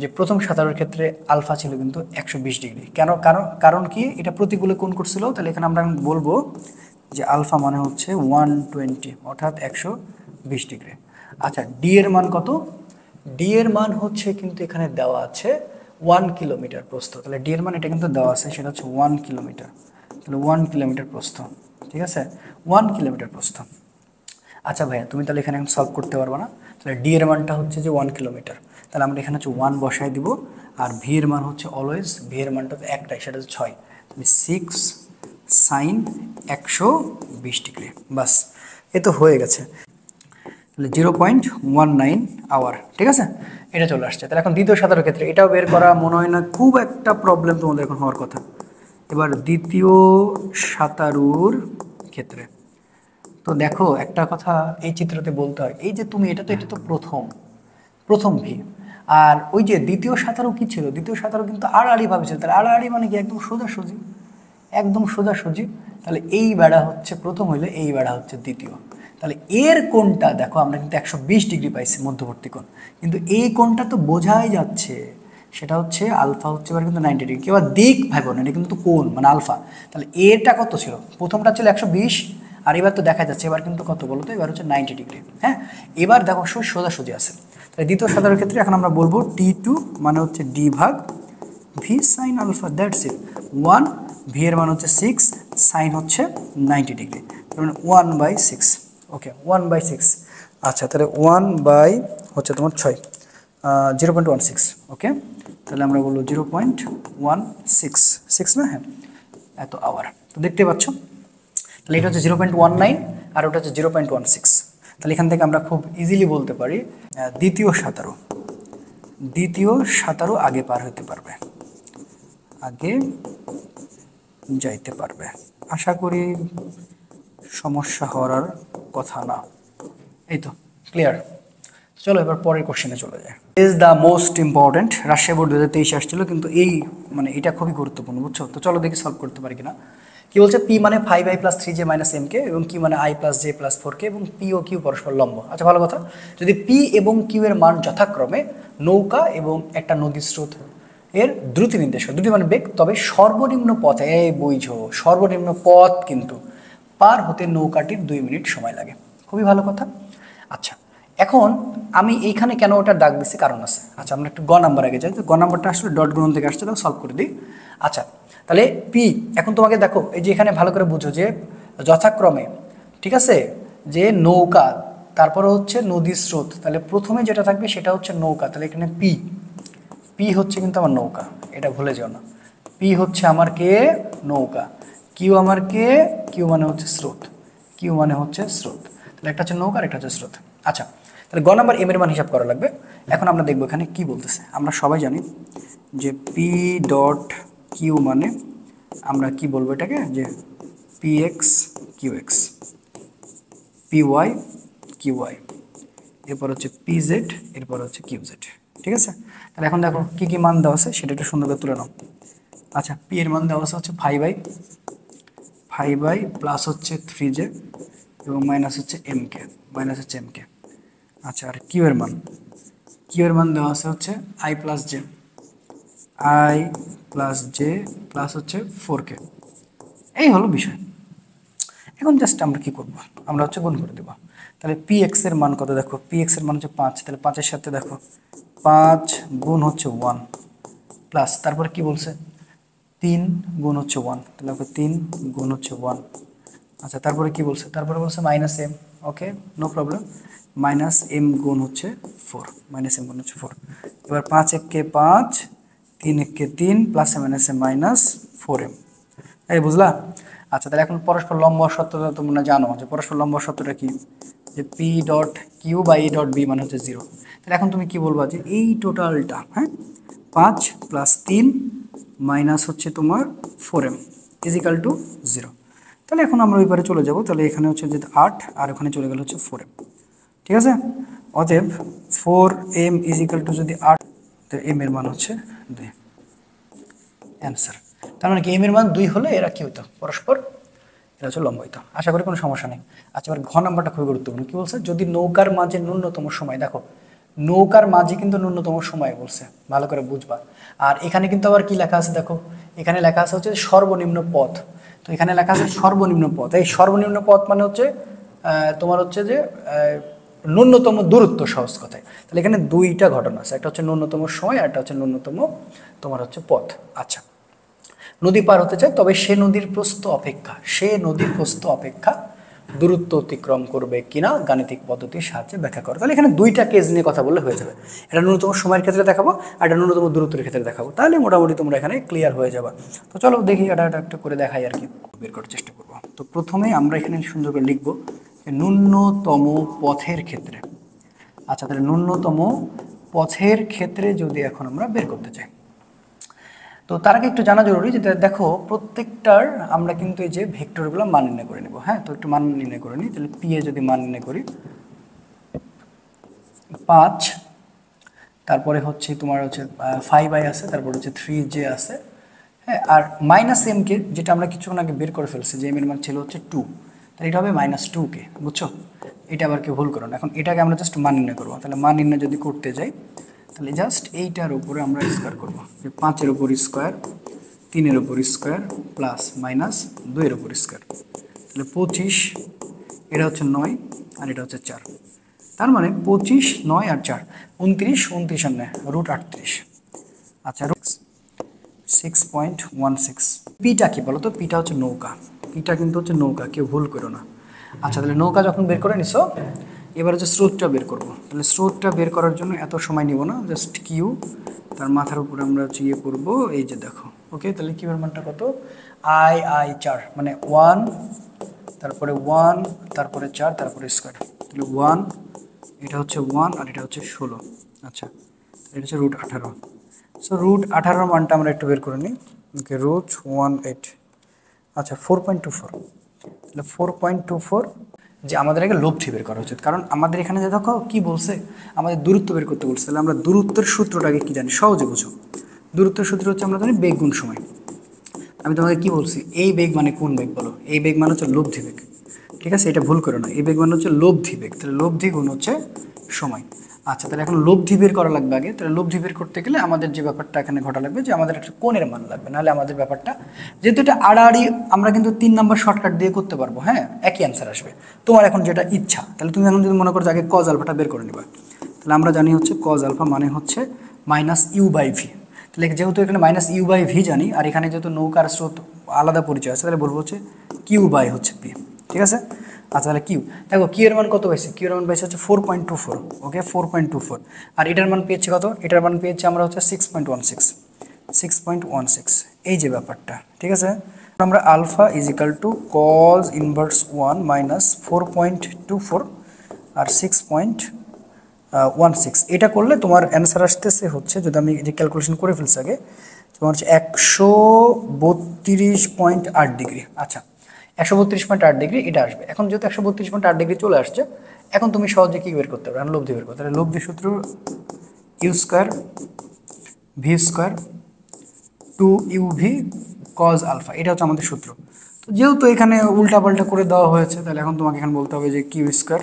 যে প্রথম সাঁতারের ক্ষেত্রে আলফা ছিল কিন্তু 120 ডিগ্রি। কেন? কারণ কারণ কি? এটা প্রতিকূলে কোণ করছিল। তাহলে এখানে আমরা বলবো যে আলফা মানে হচ্ছে 120, অর্থাৎ 120 ডিগ্রি। আচ্ছা, ডি এর মান কত? ডি এর মান হচ্ছে কিন্তু এখানে দেওয়া আছে 1 কিলোমিটার প্রস্থ। তাহলে ডি এর মান এটা কিন্তু দেওয়া আছে, সেটা হচ্ছে 1 কিলোমিটার। তাহলে 1 কিলোমিটার প্রস্থ, ঠিক আছে, 1 কিলোমিটার প্রস্থ। আচ্ছা ভাইয়া, তুমি তাহলে এখানে সলভ করতে পারবে না। তাহলে ডি এর মানটা হচ্ছে যে 1 কিলোমিটার, তাহলে আমরা এখানে হচ্ছে 1 বসায় দিব। আর ভি এর মান হচ্ছে অলওয়েজ, ভি এর মানটা তো একটাই, সেটা হচ্ছে 6, তাহলে 6 সাইন 120 ডিগ্রি। বাস, এ তো হয়ে গেছে। তাহলে 0.19 আওয়ার, ঠিক আছে, এটা চলে আসছে। তাহলে এখন দ্বিতীয় সাঁতারের ক্ষেত্রে এটাও বের করা মনে হয় না খুব একটা প্রবলেম তোমাদের এখন হওয়ার কথা। এবার দ্বিতীয় সাঁতারুর ক্ষেত্রে তো দেখো একটা কথা এই চিত্রতে বলতে হয়, এই যে তুমি এটা তো প্রথম ভি, আর ওই যে দ্বিতীয় সাঁতারু কি ছিল? দ্বিতীয় সাঁতারু কিন্তু আড়াআড়ি ভাবে ছিল। তাহলে আড়াআড়ি মানে কি? একদম সোজাসুজি, একদম সোজাসুজি। তাহলে এই বেড়া হচ্ছে প্রথম, হইলে এই বেড়া হচ্ছে দ্বিতীয়। তাহলে এর কোণটা দেখো, আমরা কিন্তু 120 ডিগ্রি পাইছি মধ্যবর্তী কোণ, কিন্তু এই কোণটা তো বোঝাই যাচ্ছে, সেটা হচ্ছে আলফা হচ্ছে এবার কিন্তু 90 ডিগ্রি। এবার দিক ভাবো না, এটা কিন্তু কোণ মানে আলফা। তাহলে এটা কত ছিল? প্রথমটা ছিল 120, আর এবার তো দেখা যাচ্ছে এবার কিন্তু কত বলো তো? এবার হচ্ছে 90 ডিগ্রি। হ্যাঁ, এবার দেখো সোজাসুজি আছে। তাহলে দ্বিতীয় সাঁতারের ক্ষেত্রে এখন আমরা বলবো T2 মানে হচ্ছে ডি ভাগ V sine alpha, that's it. 1, v এর মান হচ্ছে 6, সাইন হচ্ছে 90 ডিগ্রি, তার মানে 1/6। ওকে, 1/6। আচ্ছা, তাহলে 1 হচ্ছে তোমার 6, 0.16। ওকে, তাহলে আমরা বলবো 0.16 না? হ্যাঁ, এত আওয়ার। তো দেখতে পাচ্ছ, তাহলে এটা হচ্ছে 0.19 আর ওটা হচ্ছে 0.16। তাহলে এখান থেকে আমরা খুব ইজিলি বলতে পারি দ্বিতীয় সাঁতারু আগে পার হতে পারবে, আগে যাইতে পারবে। আশা করি সমস্যা হওয়ার কথা না। এই তো ক্লিয়ার। চলো এবার পরের কোশ্চেনে চলে যায়। Is the most important, Rajshahi board 2023 আসছিল, কিন্তু এই মানে এটা খুবই গুরুত্বপূর্ণ, বুঝছো? তো চলো দেখি সলভ করতে পারি কিনা। কি বলছে, পি মানে 5i + 3j - mk এবং কিউ মানে i + j + 4k এবং পি ও কিউ পরস্পর লম্ব। আচ্ছা ভালো কথা, যদি পি এবং কিউ এর মান যথাক্রমে নৌকা এবং একটা নদী স্রোত এর দ্রুতি নির্দেশ করে, দ্রুতি মানে বেগ, তবে সর্বনিম্ন পথে, এই বুঝো সর্বনিম্ন পথ কিন্তু পার হতে নৌকাটির 2 মিনিট সময় লাগে। খুবই ভালো কথা। আচ্ছা এখন আমি এইখানে কেন ওটা দাগ দিচ্ছি কারণ আছে। আচ্ছা আমরা একটু গ নাম্বার আগে যাই। তো গ নাম্বারটা আসলে ডট গুণন থেকে আসছে, তাও সলভ করে দিই। আচ্ছা তাহলে পি, এখন তোমাকে দেখো এই যে এখানে ভালো করে বুঝো যে যথাক্রমে, ঠিক আছে, যে নৌকা, তারপরে হচ্ছে নদীর স্রোত, তাহলে প্রথমে যেটা থাকবে সেটা হচ্ছে নৌকা, তাহলে এখানে পি, পি হচ্ছে কিন্তু আমার নৌকা, এটা ভুলে যাও না। পি হচ্ছে আমার কে, নৌকা। কিউ আমার কে, কিউ মানে হচ্ছে স্রোত, কিউ মানে হচ্ছে স্রোত। তাহলে একটা হচ্ছে নৌকা আর একটা হচ্ছে স্রোত। আচ্ছা তাহলে গ নাম্বার এম এর মান হিসাব করা লাগবে। এখন আমরা দেখবো এখানে কি বলতেছে। আমরা সবাই জানি যে পি ডট কিউ মানে আমরা কি বলবো এটাকে, যে p x q x, p y q y, এরপর হচ্ছে পি জেড, এরপর হচ্ছে কিউ জেড। ঠিক আছে, তাহলে এখন দেখো কি কি মান দেওয়া আছে সেটা একটু সুন্দর করে তুলে নাও। আচ্ছা পি এর মান দেওয়া আছে হচ্ছে 5i প্লাস হচ্ছে 3j এবং মাইনাস হচ্ছে এমকে, মাইনাস হচ্ছে এমকে। আচ্ছা আর কিউ এর মান, কিউ এর মান দেওয়া আছে হচ্ছে i plus J, i plus J plus হচ্ছে 4k। এই হলো বিষয়। এখন জাস্ট আমরা কি করব, আমরা হচ্ছে গুণ করে দেবো। তাহলে পি এক্স এর মান কত দেখো, পি এক্স এর মান হচ্ছে 5, তাহলে 5-এর সাথে দেখো 5 গুণ হচ্ছে 1 প্লাস, তারপরে কি বলছে 3 গুণ হচ্ছে 1, তাহলে ওকে 3 গুণ হচ্ছে 1। আচ্ছা তারপরে কি বলছে, তারপরে বলছে minus m, okay no problem, minus m গুণ হচ্ছে 4, মাইনাস এম গুণ হচ্ছে 4। এবার 5 একে 5, 3 একে 3 প্লাস এ মাইনাস এ মাইনাস 4m। এই বুঝলা? আচ্ছা তাহলে এখন পরস্পর লম্ব সূত্রটা তোমরা জানো যে পরস্পর লম্ব সূত্রটা কি, যে p dot q by e dot b মানে হচ্ছে 0। তাহলে এখন তুমি কি বলবা যে এই টোটালটা, হ্যাঁ 5 প্লাস 3 মাইনাস হচ্ছে তোমার 4m ইজিক্যাল টু 0। তাহলে এখন আমরা ওই পারে চলে যাব, তাহলে এখানে হচ্ছে যে 8 আর ওখানে চলে গেল হচ্ছে 4m। ঠিক আছে, অতএব 4m ইজিক্যাল টু যদি 8, তো m এর মান হচ্ছে 2, অ্যান্সার। তার মানে কি এম এর মান 2 হলে এরা কি হতো, পরস্পর এরা হচ্ছে লম্ব হতো। আশা করি কোনো সমস্যা নেই। আচ্ছা এবার ঘ নাম্বারটা খুবই গুরুত্বপূর্ণ। কি বলছে, যদি নৌকার মাঝে ন্যূনতম সময়, দেখো নৌকার মাঝে কিন্তু ন্যূনতম সময় বলছে, ভালো করে বুঝবা। আর এখানে কিন্তু আবার কি লেখা আছে দেখো, এখানে লেখা আছে হচ্ছে সর্বনিম্ন পথ। তো এখানে লেখা আছে সর্বনিম্ন পথ, এই সর্বনিম্ন পথ মানে হচ্ছে তোমার হচ্ছে যে ন্যূনতম দূরত্ব, সহজ কথায়। তাহলে এখানে দুইটা ঘটনা আছে, একটা হচ্ছে ন্যূনতম সময় আর একটা হচ্ছে ন্যূনতম তোমার হচ্ছে পথ। আচ্ছা নদী পার হতে চায়, তবে সে নদীর প্রস্থ অপেক্ষা, সে নদীর প্রস্থ অপেক্ষা দূরত্ব অতিক্রম করবে কিনা গাণিতিক পদ্ধতির সাহায্যে ব্যাখ্যা করো। তাহলে এখানে দুইটা কেস নিয়ে কথা বললে হয়ে যাবে, এটা ন্যূনতম সময়ের ক্ষেত্রে দেখাবো আর এটা ন্যূনতম দূরত্বের ক্ষেত্রে দেখাবো, তাহলে মোটামুটি তোমরা এখানে ক্লিয়ার হয়ে যাবে। তো চলো দেখি এটা একটা করে দেখাই আর কি, বের করার চেষ্টা করবো। তো প্রথমে আমরা এখানে সুন্দর করে লিখবো যে ন্যূনতম পথের ক্ষেত্রে। আচ্ছা তাহলে ন্যূনতম পথের ক্ষেত্রে যদি এখন আমরা বের করতে চাই, তো তার আগে একটু জানা জরুরি যে দেখো প্রত্যেকটার আমরা কিন্তু এই যে ভেক্টরগুলো মান নির্ণয় করে নেব। হ্যাঁ তো একটু মান নির্ণয় করে নিই। তাহলে পি এ যদি মান নির্ণয় করি 5, তারপরে হচ্ছে তোমার হচ্ছে 5i আছে, তারপর হচ্ছে 3j আছে, হ্যাঁ আর মাইনাস এমকে যেটা আমরা কিছুক্ষণ আগে বের করে ফেলছি, যে এম এর মান ছিল হচ্ছে 2, তাহলে এটা হবে -2k, বুঝছো? এটা আবার কেউ ভুল করো না। এখন এটাকে আমরা জাস্ট মান নির্ণয় করবো। তাহলে মান নির্ণয় যদি করতে যাই, তাহলে জাস্ট এইটার উপরে আমরা স্কোয়ার করবো, যে 5-এর উপর স্কোয়ার, 3-এর উপর স্কোয়ার প্লাস মাইনাস 2-এর উপর স্কোয়ার, তাহলে 25, এটা হচ্ছে 9 আর এটা হচ্ছে 4, তার মানে 25, 9 আর 4 29, 29 আর 9 √38। আচ্ছা 6.16। পিটা কি বলো তো, পিটা হচ্ছে নৌকা, পিটা কিন্তু হচ্ছে নৌকা, কেউ ভুল করো না। আচ্ছা তাহলে নৌকা যখন বের করে নিছো, এবার হচ্ছে স্রোতটা বের করবো। তাহলে স্রোতটা বের করার জন্য এত সময় নিব না, জাস্ট কিউ, তার মাথার উপরে আমরা হচ্ছে ইয়ে করবো, এই যে দেখো, ওকে তাহলে কিউ এর মানটা কত, i 4 মানে 1, তারপরে 1, তারপরে 4, তারপরে স্কোয়ার, তাহলে 1, এটা হচ্ছে 1 আর এটা হচ্ছে 16। আচ্ছা এটা হচ্ছে √18। সো √18 মানটা আমরা একটু বের করে নিই। ওকে √18, আচ্ছা 4.24, তাহলে 4.24 যে আমাদের আগে লব্ধি বের করা উচিত, কারণ আমাদের এখানে যে দেখো কি বলছে, আমাদের দূরত্ব বের করতে বলছে। তাহলে আমরা দূরত্বের সূত্রটাকে কি জানি, সহজে বুঝো। দূরত্বের সূত্র হচ্ছে আমরা জানি বেগ গুণ সময়। আমি তোমাকে কি বলছি, এই বেগ মানে কোন বেগ বলো? এই বেগ মানে হচ্ছে লব্ধি বেগ, ঠিক আছে? এটা ভুল করো না, এই বেগ মানে হচ্ছে লব্ধি বেগ। তাহলে লব্ধি গুণ হচ্ছে সময়। আচ্ছা, তাহলে এখন লব্ধি বের করা লাগবে আগে। তাহলে লব্ধি বের করতে গেলে আমাদের যে ব্যাপারটা এখানে ঘটা লাগবে, যে আমাদের একটা কোণের মান লাগবে, নাহলে আমাদের ব্যাপারটা, যেহেতু এটা আড়াআড়ি, আমরা কিন্তু 3 নম্বর শর্টকাট দিয়ে করতে পারবো, হ্যাঁ, একই অ্যান্সার আসবে। তোমার এখন যেটা ইচ্ছা, তাহলে তুমি এখন যদি মনে করো যে আগে কজ আলফাটা বের করে নিবা, তাহলে আমরা জানি হচ্ছে কজ আলফা মানে হচ্ছে মাইনাস ইউ বাই ভি। তাহলে যেহেতু এখানে মাইনাস ইউ বাই ভি জানি, আর এখানে যেহেতু নৌকার স্রোত আলাদা পরিচয় আছে, তাহলে বলবো হচ্ছে কিউ বাই হচ্ছে পি, ঠিক আছে? আচ্ছা, তাহলে কিউ, দেখো কিউ এর মান কত পাইছে? কিউ এর মান পাইছে হচ্ছে 4.24, ওকে 4.24। আর এটার মান পেয়েছি কত? এটার মান পেয়েছি আমরা হচ্ছে 6.16, এই যে ব্যাপারটা, ঠিক আছে? আমরা alpha is equal to cos inverse 1 minus 4.24 আর 6.16, এটা করলে তোমার অ্যান্সার আসতেছে হচ্ছে, যদি আমি যে ক্যালকুলেশন করে ফেলছি আগে, তোমার হচ্ছে 132.8 ডিগ্রি। আচ্ছা, 132.8 ডিগ্রি এটা আসবে। এখন যেহেতু 132.8 ডিগ্রি চলে আসছে, এখন তুমি সহজে কি বের করতে পারবে? লব্ধি বের করতে। তাহলে লব্ধি সূত্র u square V square 2uv cos alpha, এটা হচ্ছে আমাদের সূত্র। তো যেহেতু এখানে উল্টাপাল্টা করে দেওয়া হয়েছে, তাহলে এখন তোমাকে এখানে বলতে হবে যে কিউ স্কোয়ার,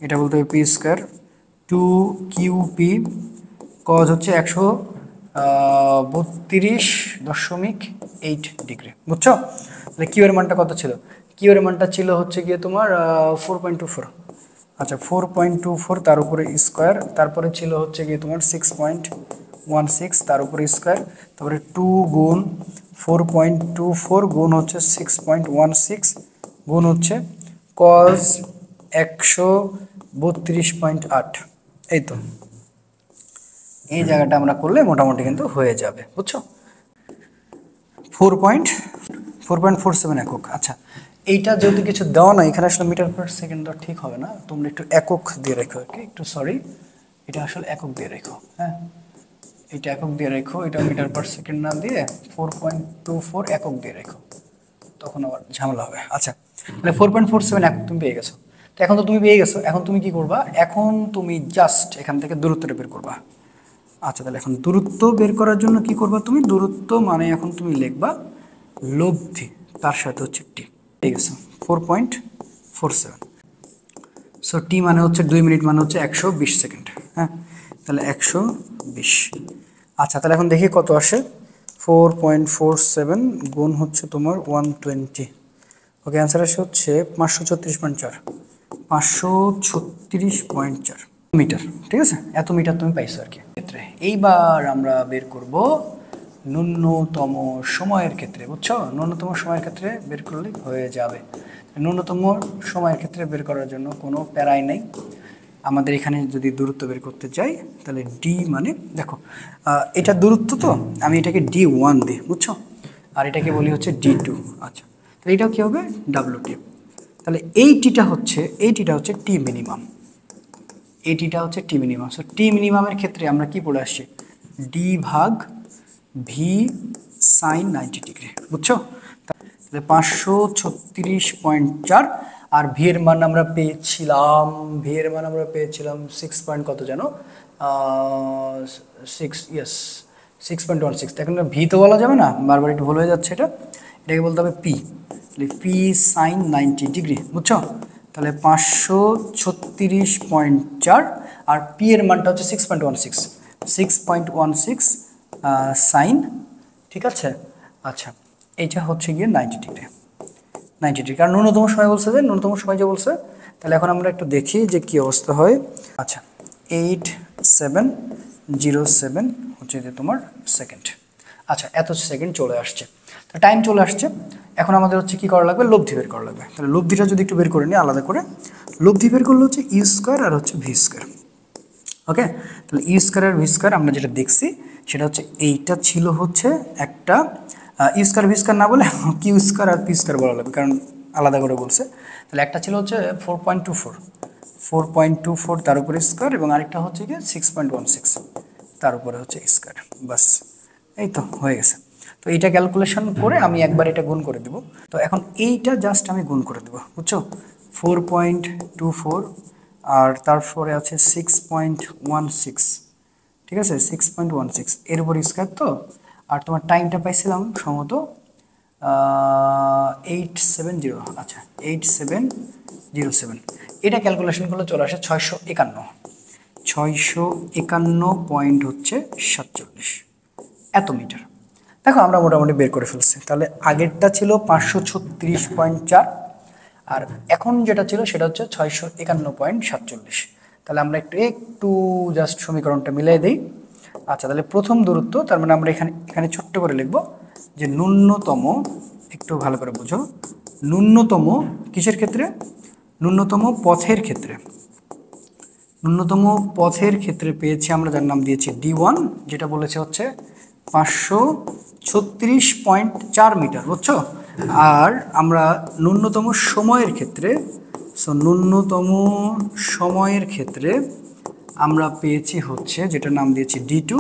এটা বলতে হবে পি স্কোয়ার 2qp কজ হচ্ছে 132.8 ডিগ্রি, বুঝছো? তাহলে কিউ এর মানটা কত ছিল? কিউ এর মানটা ছিল হচ্ছে গিয়ে তোমার 4.24। আচ্ছা, 4.24 তার উপরে স্কোয়ার, তারপরে ছিল হচ্ছে গিয়ে তোমার 6.16 তার উপরে স্কোয়ার, তারপরে 2 গুণ 4.24 গুণ হচ্ছে 6.16 গুণ হচ্ছে কজ 132.8। এই তো, এই জায়গাটা আমরা করলে মোটামুটি কিন্তু হয়ে যাবে, বুঝছো? 4.47 একক। আচ্ছা, এইটা যদি কিছু দেওয়া না, এখানে আসলে মিটার পার সেকেন্ড তো ঠিক হবে না, তোমরা একটু একক দিয়ে রেখো, একটু সরি, এটা আসলে একক দিয়ে রেখো, হ্যাঁ, এটা একক দিয়ে রেখো, এটা মিটার পার সেকেন্ড না দিয়ে 4.24 একক দিয়ে রেখো, তখন আবার ঝামেলা হবে। আচ্ছা, তাহলে 4.47 একক তুমি পেয়ে গেছো। তো এখন তো তুমি পেয়ে গেছো, এখন তুমি কি করবা? এখন তুমি জাস্ট এখান থেকে দূরত্বটা বের করবা। আচ্ছা, তাহলে এখন দূরত্ব বের করার জন্য কি করবা তুমি? দূরত্ব মানে এখন তুমি লিখবা লব্ধি, তার সাথে হচ্ছে টি, ঠিক আছে? 4.47। সো টি মানে হচ্ছে 2 মিনিট, মানে হচ্ছে 120 সেকেন্ড, হ্যাঁ, তাহলে 120। আচ্ছা, তাহলে এখন দেখি কত আসে। 4.47 গুণ হচ্ছে তোমার 120, ওকে, অ্যান্সার আসে হচ্ছে 536.4, 536.4 মিটার, ঠিক আছে? এত মিটার তুমি পাইছো আর কি ক্ষেত্রে। এইবার আমরা বের করব ন্যূনতম সময়ের ক্ষেত্রে, বুঝছো? ন্যূনতম সময়ের ক্ষেত্রে বের করলে হয়ে যাবে। ন্যূনতম সময়ের ক্ষেত্রে বের করার জন্য কোনো প্যারাই নেই। আমাদের এখানে যদি দূরত্ব বের করতে চাই, তাহলে ডি মানে দেখো, এটা দূরত্ব, তো আমি এটাকে D1 দিই, বুঝছো? আর এটাকে বলি হচ্ছে D2। আচ্ছা, তাহলে এটাও কী হবে? WT। তাহলে এই টিটা হচ্ছে টি মিনিমাম, এই টিটা হচ্ছে টি মিনিমাম। সো টি মিনিমামের ক্ষেত্রে আমরা কি পড়ে আসছি? ডি ভাগ ভি সাইন 90 ডিগ্রি, বুঝছো? তাহলে 536.4, আর ভি এর মান আমরা পেয়েছিলাম, 6 পয়েন্ট কত জানো? 6.16। এখন ভি তো বলা যাবে না, বারবার একটু ভুল হয়ে যাচ্ছে, এটাকে বলতে হবে পি। তাহলে পি সাইন 90 ডিগ্রি, বুঝছো? তাহলে 536.4, আর পি এর মানটা হচ্ছে 6.16 সাইন, ঠিক আছে? আচ্ছা, এইটা হচ্ছে গিয়ে 90 ডিগ্রি, কারণ ন্যূনতম সময় বলছে, যে ন্যূনতম সময় যে বলছে। তাহলে এখন আমরা একটু দেখি যে কি অবস্থা হয়। আচ্ছা, 8707 হচ্ছে যে তোমার সেকেন্ড। আচ্ছা, এত সেকেন্ড চলে আসছে, তো টাইম চলে আসছে। এখন আমাদের হচ্ছে কি করা লাগবে? লব্ধি বের করা লাগবে। তাহলে লব্ধিটা যদি একটু বের করে নিই আলাদা করে, লব্ধি বের করলে হচ্ছে ইউ স্কোয়ার আর হচ্ছে ভি স্কোয়ার, ওকে? তাহলে ইউ স্কোয়ার আর ভি স্কোয়ার আমরা যেটা দেখছি সেটা হচ্ছে এইটা ছিল হচ্ছে একটা ইউ স্কোয়ার ভি স্কোয়ার না বলে কিউ স্কোয়ার আর পি স্কোয়ার বলা লাগবে, কারণ আলাদা করে বলছে। তাহলে একটা ছিল হচ্ছে 4.24 তার উপরে স্কোয়ার, এবং আরেকটা হচ্ছে কি 6.16 তার উপরে হচ্ছে স্কোয়ার, বাস, এই তো হয়ে গেছে। তো এইটা ক্যালকুলেশন করে আমি একবার এটা গুণ করে দেব। তো এখন এইটা জাস্ট আমি গুণ করে দেবো, বুঝছো? 4.24, আর তারপরে আছে 6.16, ঠিক আছে 6.16 এর উপর স্কোয়ার তো। আর তোমার টাইমটা পাইছিলাম সম্ভবত 870, আচ্ছা 8707, এটা ক্যালকুলেশন করলে চলে আসে 651 পয়েন্ট হচ্ছে 47 এত মিটার। দেখো আমরা মোটামুটি বের করে ফেলছি। তাহলে আগেরটা ছিল 536.4, আর এখন যেটা ছিল সেটা হচ্ছে 651.47। তাহলে আমরা একটু জাস্ট সমীকরণটা মিলাই দিই। আচ্ছা, তাহলে প্রথম দূরত্ব, তার মানে আমরা এখানে ছোট্ট করে লিখব যে ন্যূনতম, একটু ভালো করে বুঝো, ন্যূনতম কিসের ক্ষেত্রে? ন্যূনতম পথের ক্ষেত্রে। ন্যূনতম পথের ক্ষেত্রে পেয়েছি আমরা, যার নাম দিয়েছি D1, যেটা বলেছে হচ্ছে 536.4 মিটার, বুঝছো? আর আমরা ন্যূনতম সময়ের ক্ষেত্রে, ন্যূনতম সময়ের ক্ষেত্রে আমরা পেয়েছি হচ্ছে, যেটার নাম দিয়েছি D2,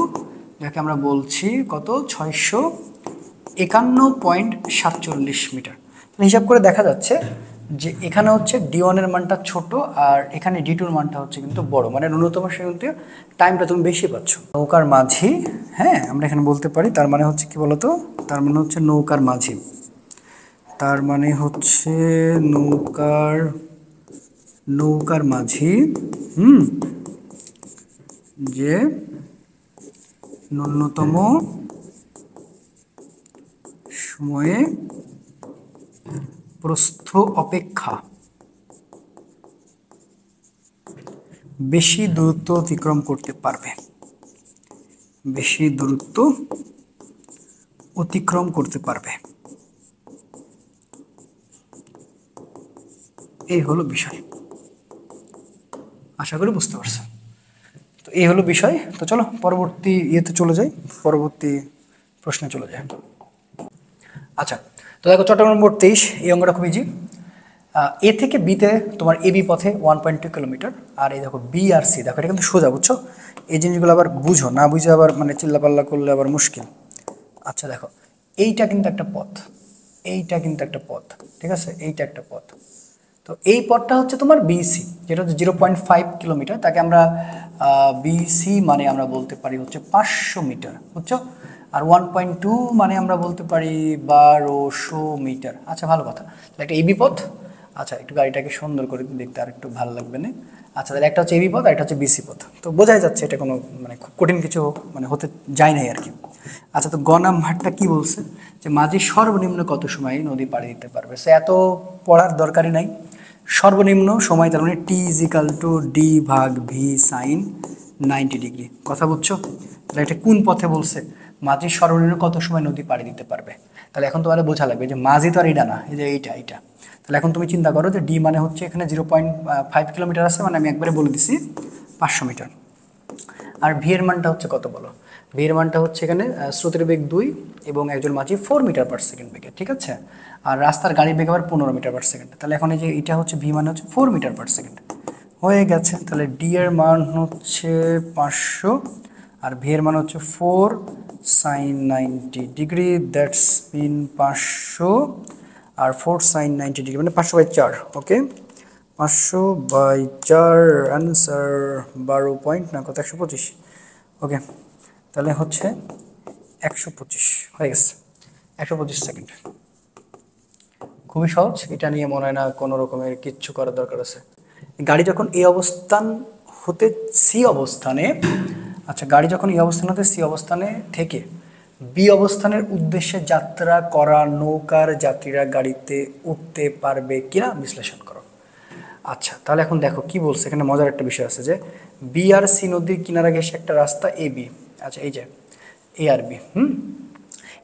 যাকে আমরা বলছি কত, 651.47 মিটার। হিসাব করে দেখা যাচ্ছে যে এখানে হচ্ছে D1 এর মানটা ছোট, আর এখানে D2 এর মানটা হচ্ছে কিন্তু বড়, মানে ন্যূনতম সেখানে টাইমটা তুমি বেশি পাচ্ছ। নৌকার মাঝি, হ্যাঁ আমরা এখানে বলতে পারি, তার মানে হচ্ছে কি বলতো, তার মানে হচ্ছে নৌকার মাঝি, তার মানে হচ্ছে নৌকার মাঝি যে ন্যূনতম সময়ে প্রস্থ অপেক্ষা বেশি দূরত্ব অতিক্রম করতে পারবে, বেশি দূরত্ব অতিক্রম করতে পারবে, এই হলো বিষয়। আশা করি বুঝতে পারছো। তো এই হলো বিষয়। তো চলো পরবর্তী ইয়েতে চলে যাই, পরবর্তী প্রশ্নে চলে যাই। আচ্ছা, তো দেখো চট্টগ্রাম নম্বর 23, এই অঙ্কটা খুব ইজি। এ থেকে বিতে তোমার এবি পথে 1.2 কিলোমিটার, আর এই দেখো বি আর সি, দেখো এটা কিন্তু সোজা, বুঝছো? এই জিনিসগুলো আবার বুঝো, না বুঝে আবার মানে চিল্লাপাল্লা করলে আবার মুশকিল। আচ্ছা দেখো, এইটা কিন্তু একটা পথ, এইটা কিন্তু একটা পথ, ঠিক আছে, এইটা একটা পথ। তো এই পথটা হচ্ছে তোমার বিসি, যেটা হচ্ছে 0.5 কিলোমিটার, তাকে আমরা বিসি মানে আমরা বলতে পারি হচ্ছে 500 মিটার, বুঝছো? আর 1.2 মানে আমরা বলতে পারি 1200 মিটার। আচ্ছা ভালো কথা, তাহলে একটা এবি পথ। আচ্ছা একটু গাড়িটাকে সুন্দর করে দেখতে আর একটু ভালো লাগবে না। আচ্ছা তাহলে একটা হচ্ছে এবি পথ আর একটা হচ্ছে বিসি পথ, তো বোঝাই যাচ্ছে এটা কোনো মানে খুব কঠিন কিছু মানে হতে যায় নাই আর কি। আচ্ছা, তো গ নাম্বারটা কি বলছে, যে মাঝি সর্বনিম্ন কত সময় নদী পাড়ি দিতে পারবে? সে এত পড়ার দরকারই নাই। সর্বনিম্ন সময়, তার মানে টি ইজিক্যাল টু ডি ভাগ ভি সাইন 90 ডিগ্রি, কথা বুঝছো? তাহলে এটা কোন পথে বলছে? মাঝি সর্বনিম্ন কত সময় নদী পাড়ি দিতে পারবে। তাহলে এখন তোমাদের বোঝা লাগবে যে মাঝি তো আর এটা না, এই যে এইটা। তাহলে এখন তুমি চিন্তা করো যে ডি মানে হচ্ছে এখানে 0.5 কিলোমিটার আছে, মানে আমি একবারে বলে দিছি 500 মিটার। আর ভি এর মানটা হচ্ছে কত বলো? ভি এর মানটা হচ্ছে এখানে স্রোতের বেগ 2 এবং একজন মাঝি 4 মিটার পার সেকেন্ড বেগে, ঠিক আছে? আর রাস্তার গাড়ির বেগ আবার 15 মিটার পার সেকেন্ড। তাহলে এখন এই যে এটা হচ্ছে ভি মানে হচ্ছে 4 মিটার পার সেকেন্ড হয়ে গেছে। তাহলে ডি এর মান হচ্ছে 500, আর ভি এর মান হচ্ছে 4 সাইন 90 ডিগ্রি, দ্যাটস মিন 500 আর 4 সাইন 90 ডিগ্রি মানে 500/4, ওকে? 500/4 অ্যান্সার 12 পয়েন্ট না কত, 125, ওকে? তাহলে হচ্ছে 125 হয়ে গেছে, 125 সেকেন্ড। খুবই সহজ, এটা নিয়ে মনে হয় না কোনো রকমের কিচ্ছু করার দরকার আছে। গাড়ি যখন এই অবস্থান হতে সি অবস্থানে, আচ্ছা গাড়ি যখন এই অবস্থান হতে সি অবস্থানে থেকে বি অবস্থানের উদ্দেশ্যে যাত্রা করা নৌকার যাত্রীরা গাড়িতে উঠতে পারবে কিনা বিশ্লেষণ করো। আচ্ছা তাহলে এখন দেখো কি বলছে, এখানে মজার একটা বিষয় আছে যে বি আর সি নদীর কিনারা ঘেঁষে একটা রাস্তা এ বি, আচ্ছা এই যে এ আর বি,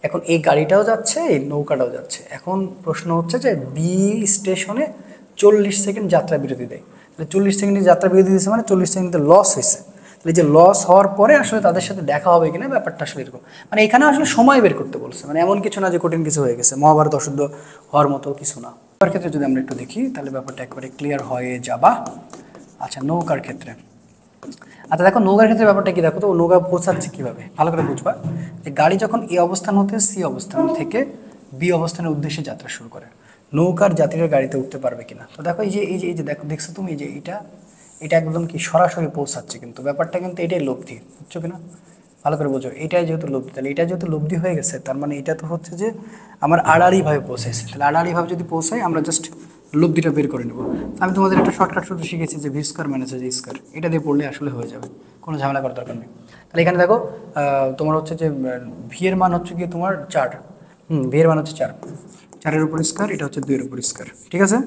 এখন এই গাড়িটাও যাচ্ছে এই নৌকাটাও যাচ্ছে। এখন প্রশ্ন হচ্ছে যে বি স্টেশনে 40 সেকেন্ড যাত্রা বিরতি দেয়, তাহলে 40 সেকেন্ডের যাত্রা বিরতি দিয়েছে মানে 40 সেকেন্ডের লস হয়েছে। তাহলে যে লস হওয়ার পরে আসলে তাদের সাথে দেখা হবে কিনা, ব্যাপারটা আসলে এরকম, মানে এখানে আসলে সময় বের করতে বলছে, মানে এমন কিছু না যে কঠিন কিছু হয়ে গেছে, মহাভারত অশুদ্ধ হওয়ার মতো কিছু না। নৌকার ক্ষেত্রে যদি আমরা একটু দেখি তাহলে ব্যাপারটা একবারে ক্লিয়ার হয়ে যাবা। আচ্ছা নৌকার ক্ষেত্রে, আচ্ছা দেখো নৌকার ক্ষেত্রে ব্যাপারটা কি, দেখো তো নৌকা পৌঁছাচ্ছে কিভাবে ভালো করে বুঝবা। যে গাড়ি যখন এ অবস্থান হতে সি অবস্থান থেকে বি অবস্থানের উদ্দেশ্যে যাত্রা শুরু করে, নৌকার যাত্রীরা গাড়িতে উঠতে পারবে কিনা। তো দেখো এই যে দেখো দেখছো তুমি এই যে এটা একদম কি সরাসরি পৌঁছাচ্ছে, কিন্তু ব্যাপারটা কিন্তু এটাই লব্ধি, বুঝছো কিনা, ভালো করে বোঝো। এটাই যেহেতু লব্ধি, তাহলে এটা যেহেতু লব্ধি হয়ে গেছে, তার মানে এটা তো হচ্ছে যে আমার আড়াআড়িভাবে পৌঁছাইছে। তাহলে আড়াআড়িভাবে যদি পৌঁছাই আমরা জাস্ট লব্ধিটা বের করে নেব। আমি তোমাদের একটা শর্টকাট সূত্র শিখেছি যে V square minus G square, এটা দিয়ে পড়লে আসলে হয়ে যাবে, কোনো ঝামেলা করার দরকার নেই। তাহলে এখানে দেখো তোমার হচ্ছে যে ভি এর মান হচ্ছে গিয়ে তোমার 4, ভি এর মান হচ্ছে 4, 4-এর উপর স্কোয়ার, এটা হচ্ছে 2-এর উপর স্কোয়ার, ঠিক আছে।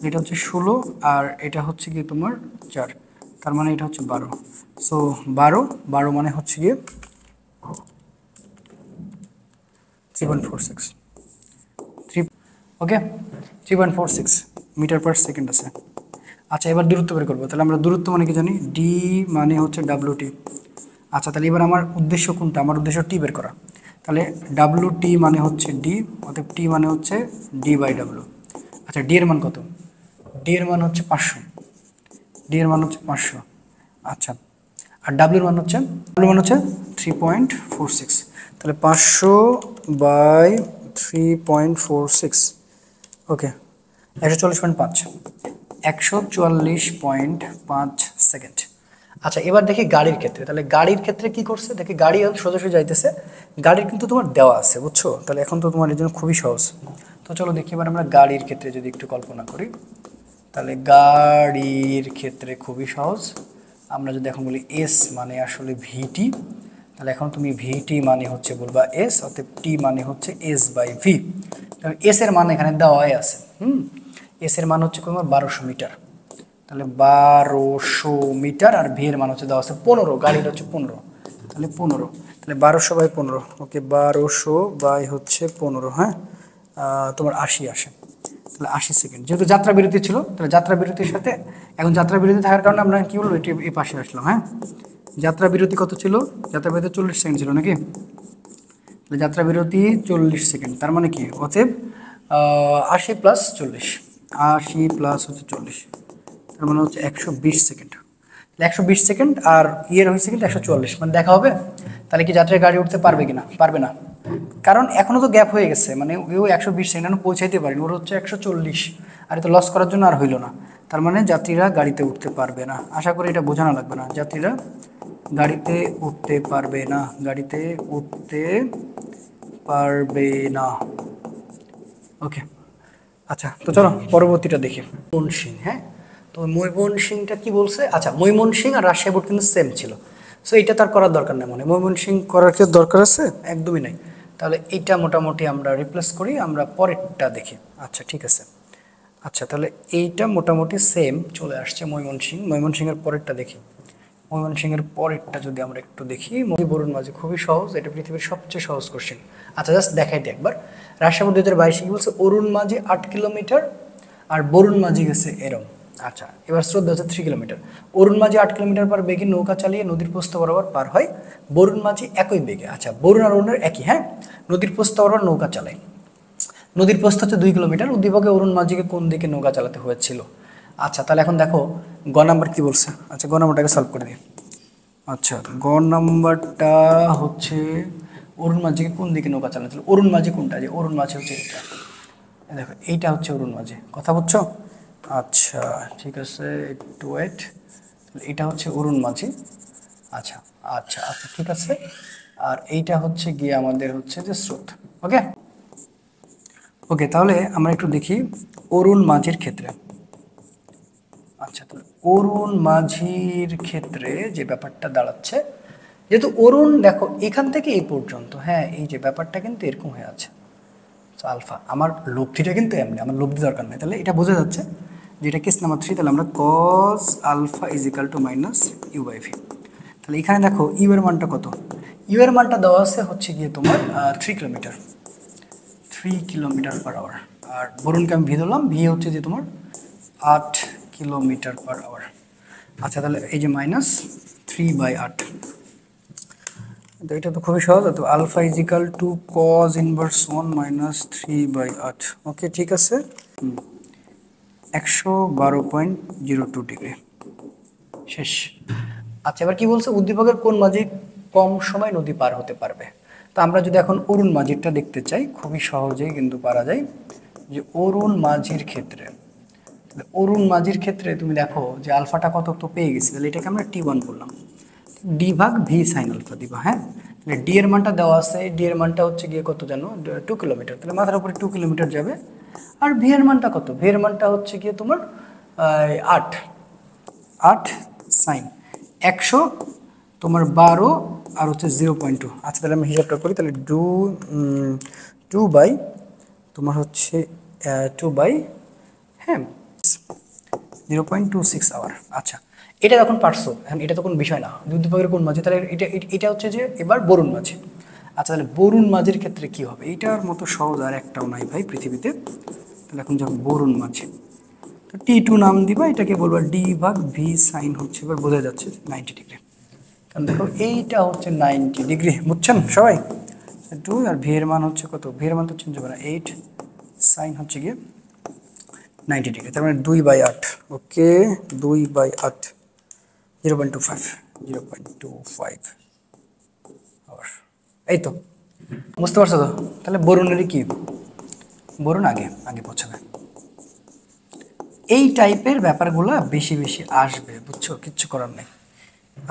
এটা হচ্ছে 16 আর এটা হচ্ছে গিয়ে তোমার 4, তার মানে এটা হচ্ছে 12। সো 12 মানে হচ্ছে গিয়ে 3.46, 3, ওকে, 3.46 মিটার পার সেকেন্ড আছে। আচ্ছা এবার দূরত্ব বের করবো। তাহলে আমরা দূরত্ব মানে কি জানি, ডি মানে হচ্ছে WT। আচ্ছা তাহলে এবার আমার উদ্দেশ্য কোনটা, আমার উদ্দেশ্য টি বের করা। তাহলে WT মানে হচ্ছে ডি, অতএব টি মানে হচ্ছে D/W। আচ্ছা ডি এর মান কত, ডি এর মান হচ্ছে 500, ডি এর মান হচ্ছে 500। আচ্ছা আর ডাব্লিউর মান হচ্ছে 3.46। তাহলে 500/3.46, ওকে, 144.5, 144.5 সেকেন্ড। আচ্ছা এবার দেখি গাড়ির ক্ষেত্রে। তাহলে গাড়ির ক্ষেত্রে কি করছে, দেখি গাড়ি সোজাসুজি যাইতেছে, গাড়ির কিন্তু তোমার দেওয়া আছে, বুঝছো। তাহলে এখন তো তোমার এই জন্য খুবই সহজ। তো চলো দেখি এবার আমরা গাড়ির ক্ষেত্রে যদি একটু কল্পনা করি। তাহলে গাড়ির ক্ষেত্রে খুবই সহজ। আমরা যদি এখন বলি এস মানে আসলে ভিটি, তাহলে এখন তুমি ভিটি মানে হচ্ছে বলবা এস, অতএব টি মানে হচ্ছে S/V। এস এর মান এখানে দেওয়াই আছে, এস এর মান হচ্ছে তোমার 1200 মিটার। তাহলে 1200 মিটার, আর ভি এর মান হচ্ছে দেওয়া আছে 15, গাড়ির হচ্ছে 15, তাহলে 15, তাহলে 1200/15, ওকে, 1200/15, হ্যাঁ, তোমার 80 আসে। তাহলে 80 সেকেন্ড, যেহেতু যাত্রা বিরতি ছিল, তাহলে যাত্রা বিরতির সাথে এখন যাত্রা বিরতি থাকার কারণে আমরা কি বলবো, এটি এই পাশে আসলাম, হ্যাঁ। যাত্রা বিরতি কত ছিল, যাত্রা বিরতি 40 সেকেন্ড ছিল নাকি, তাহলে যাত্রা বিরতি 40 সেকেন্ড, তার মানে কি, অতএব 80 + 40, 80 + হচ্ছে 40, তার মানে হচ্ছে 120 সেকেন্ড। 120 সেকেন্ড আর ইয়ের হয়েছে কিন্তু 144, মানে দেখা হবে। তাহলে কি যাত্রীরা গাড়ি উঠতে পারবে কিনা, পারবে না, কারণ এখনো তো গ্যাপ হয়ে গেছে, মানে ও 120 সেকেন্ড এখনো পৌঁছাইতে পারেনি, ওর হচ্ছে 140, আর এটা লস করার জন্য আর হইলো না। তার মানে যাত্রীরা গাড়িতে উঠতে পারবে না। আশা করি এটা বোঝানো লাগবে না, যাত্রীরা গাড়িতে উঠতে পারবে না, গাড়িতে উঠতে পারবে না, ওকে। আচ্ছা তো চলো পরবর্তীটা দেখি, ময়মনসিংহ, হ্যাঁ। তো ময়মনসিংহটা কি বলছে, আচ্ছা ময়মনসিংহ আর রাজশাহী বোর্ড কিন্তু সেম ছিল, সো এটা তার করার দরকার নেই, মানে ময়মনসিংহ করার কি দরকার আছে, একদমই নাই। তাহলে এইটা মোটামুটি আমরা রিপ্লেস করি, আমরা পরেরটা দেখি। আচ্ছা ঠিক আছে, আচ্ছা তাহলে এইটা মোটামুটি সেম চলে আসছে ময়মনসিংহ, ময়মনসিংহের পরেরটা দেখি। ময়মনসিংহের পরেরটা যদি আমরা একটু দেখি, বরুণ মাঝি, খুবই সহজ, এটা পৃথিবীর সবচেয়ে সহজ কোশ্চেন। আচ্ছা জাস্ট দেখাই দিই একবার, রাজশাহী বোর্ড 2022 কি বলছে, অরুণ মাঝি 8 কিলোমিটার আর বরুণ মাঝি গেছে এরম। আচ্ছা এবার শ্রদ্ধা হচ্ছে 3 কিলোমিটার। অরুণ মাঝি 8 কিলোমিটার পার বেগে নৌকা চালিয়ে নদীর প্রস্থ বরাবর পার হয়, বরুণ মাঝি একই বেগে, আচ্ছা বরুণ আর অরুণের একই, হ্যাঁ, নদীর প্রস্থ বরাবর নৌকা চালায়, নদীর প্রস্থ হচ্ছে 2 কিলোমিটার, উদ্দীপকে অরুণ মাঝিকে কোন দিকে নৌকা চালাতে হয়েছিল। আচ্ছা তাহলে এখন দেখো গ নাম্বার কি বলছে, আচ্ছা গ নাম্বারটাকে সলভ করে দিই। আচ্ছা গ নাম্বারটা হচ্ছে অরুণ মাঝিকে কোন দিকে নৌকা চালাচ্ছিল, অরুণ মাঝি কোনটা, যে অরুণ মাঝি হচ্ছে এটা, দেখো এইটা হচ্ছে অরুণ মাঝি, কথা বুঝছো। আচ্ছা ঠিক আছে, একটু ওয়েট, এটা হচ্ছে অরুণ মাঝি, আচ্ছা আচ্ছা আচ্ছা ঠিক আছে, আর এইটা হচ্ছে গিয়ে আমাদের হচ্ছে যে স্রোত, ওকে ওকে। তাহলে আমরা একটু দেখি অরুণ মাঝির ক্ষেত্রে। আচ্ছা তাহলে অরুণ মাঝির ক্ষেত্রে যে ব্যাপারটা দাঁড়াচ্ছে, যেহেতু অরুণ দেখো এখান থেকে এই পর্যন্ত, হ্যাঁ, এই যে ব্যাপারটা কিন্তু এরকম হয়ে আছে আলফা, আমার লব্ধিটা কিন্তু এমনি, আমার লব্ধি দরকার নেই। তাহলে এটা বোঝা যাচ্ছে যে এটা কেস নাম্বার 3, তাহলে আমরা cos আলফা = u/v। তাহলে এখানে দেখো ইউ এর মানটা কত, ইউ এর মানটা দেওয়া আছে হচ্ছে গিয়ে তোমার 3 কিলোমিটার, 3 কিলোমিটার পার আওয়ার, আর বরুণকে আমি ভি ধরলাম, ভি হচ্ছে যে তোমার 8 কিলোমিটার পার আওয়ার। আচ্ছা তাহলে এই যে -3/8, তো এটা তো খুবই সহজ, তো আলফা = cos ইনভার্স 1 - 3/8, ওকে ঠিক আছে, 112.02 ডিগ্রি, শেষ। আচ্ছা এবার কি বলছে, উদ্দীপকের কোন মাঝি কম সময় নদী পার হতে পারবে। তো আমরা যদি এখন অরুণ মাঝিরটা দেখতে চাই, খুবই সহজেই কিন্তু পারা যায়। যে অরুণ মাঝির ক্ষেত্রে, অরুণ মাঝির ক্ষেত্রে তুমি দেখো যে আলফাটা কত তো পেয়ে গেছি, তাহলে এটাকে আমরা টি ওয়ান করলাম, ডি ভাগ ভি সাইন আলফা দিবা। হ্যাঁ, তাহলে ডি এর মানটা দেওয়া আছে, ডি এর মানটা হচ্ছে গিয়ে কত জানো, 2 কিলোমিটার, তাহলে মাথার উপরে 2 কিলোমিটার যাবে। আর ভি এর মানটা কত, ভি এর মানটা হচ্ছে গিয়ে তোমার 8 8 সাইন 100 তোমার 12 আর হচ্ছে 0.2। আচ্ছা তাহলে আমি হিসাবটা করি, তাহলে 2 বাই তোমার হচ্ছে 2 বাই, হ্যাঁ 0.26 আওয়ার। আচ্ছা এটা যখন পারছো, এখন এটা তো কোনো বিষয় না, উদ্দীপকের কোন মাঝে, তাহলে এটা হচ্ছে যে এবার বরুণ মাঝি। আচ্ছা তাহলে বরুণ মাঝির ক্ষেত্রে কি হবে, এইটার মতো সহজ আর একটাও নাই ভাই পৃথিবীতে। তাহলে এখন যখন বরুণ মাঝি, তো টি টু নাম দিবা, এটাকে বলবা ডি ভাগ ভি সাইন, হচ্ছে এবার বোঝা যাচ্ছে 90 ডিগ্রি, কারণ দেখো এইটা হচ্ছে 90 ডিগ্রি, বুঝছেন সবাই। 2 আর ভি এর মান হচ্ছে কত, ভি এর মান তো চেঞ্জ হবে না, 8 সাইন হচ্ছে গিয়ে 90 ডিগ্রি, তার মানে 2/8। ওকে 2/8, 0.25, 0.25 আবার, এই তো বুঝতে পারছো তো। তাহলে বরুণেরই কি, বরুণ আগে আগে পৌঁছাবে। এই টাইপের ব্যাপারগুলো বেশি বেশি আসবে, বুঝছো, কিচ্ছু করার নেই।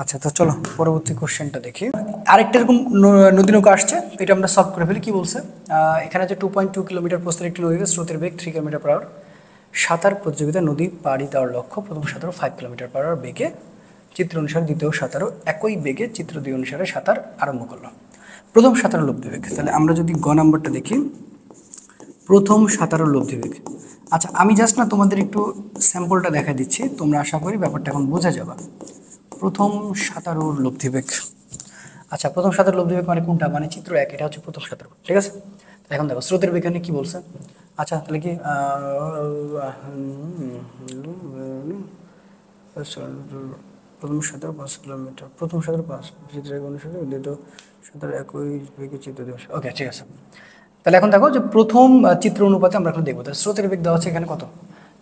আচ্ছা তো চলো পরবর্তী কোশ্চেনটা দেখি। আরেকটা এরকম নদী নৌকা আসছে, এটা আমরা সলভ করে ফেলি। কি বলছে, এখানে যে 2.2 কিলোমিটার প্রস্থের একটি নদীতে স্রোতের বেগ 3 কিলোমিটার পার আওয়ার, সাঁতার প্রতিযোগিতা নদী পাড়ি দেওয়ার লক্ষ্য, প্রথম সাঁতারও 5 কিলোমিটার পার আওয়ার বেগে চিত্র অনুসারে, দ্বিতীয় সাঁতারও একই বেগে চিত্র 2 অনুসারে সাঁতার আরম্ভ করলো। প্রথম সাঁতার লব্ধি বেগ, তাহলে আমরা যদি গ নাম্বারটা দেখি, প্রথম সাঁতারের লব্ধি বেগ। আচ্ছা আমি জাস্ট না তোমাদের একটু স্যাম্পলটা দেখা দিচ্ছি, তোমরা আশা করি ব্যাপারটা এখন বোঝা যাবে। প্রথম সাঁতারুর লব্ধি বেগ, আচ্ছা প্রথম সাঁতার লব্ধি বেগ মানে কোনটা, মানে চিত্র 1, এটা হচ্ছে প্রথম সাঁতার, ঠিক আছে। তাহলে এখন দেখো স্রোতের বেগ কি বলছে। আচ্ছা তাহলে কি প্রথম সাঁতার 5 কিলোমিটার, প্রথম সাঁতার 5 চিত্র 1 অনুসারে, দ্বিতীয় সাঁতার একই বেগে চিত্র 2। ওকে ঠিক আছে। তাহলে এখন দেখো যে প্রথম চিত্র অনুপাতে আমরা এখন দেখবো, তাহলে স্রোতের বেগ দেওয়া আছে এখানে কত,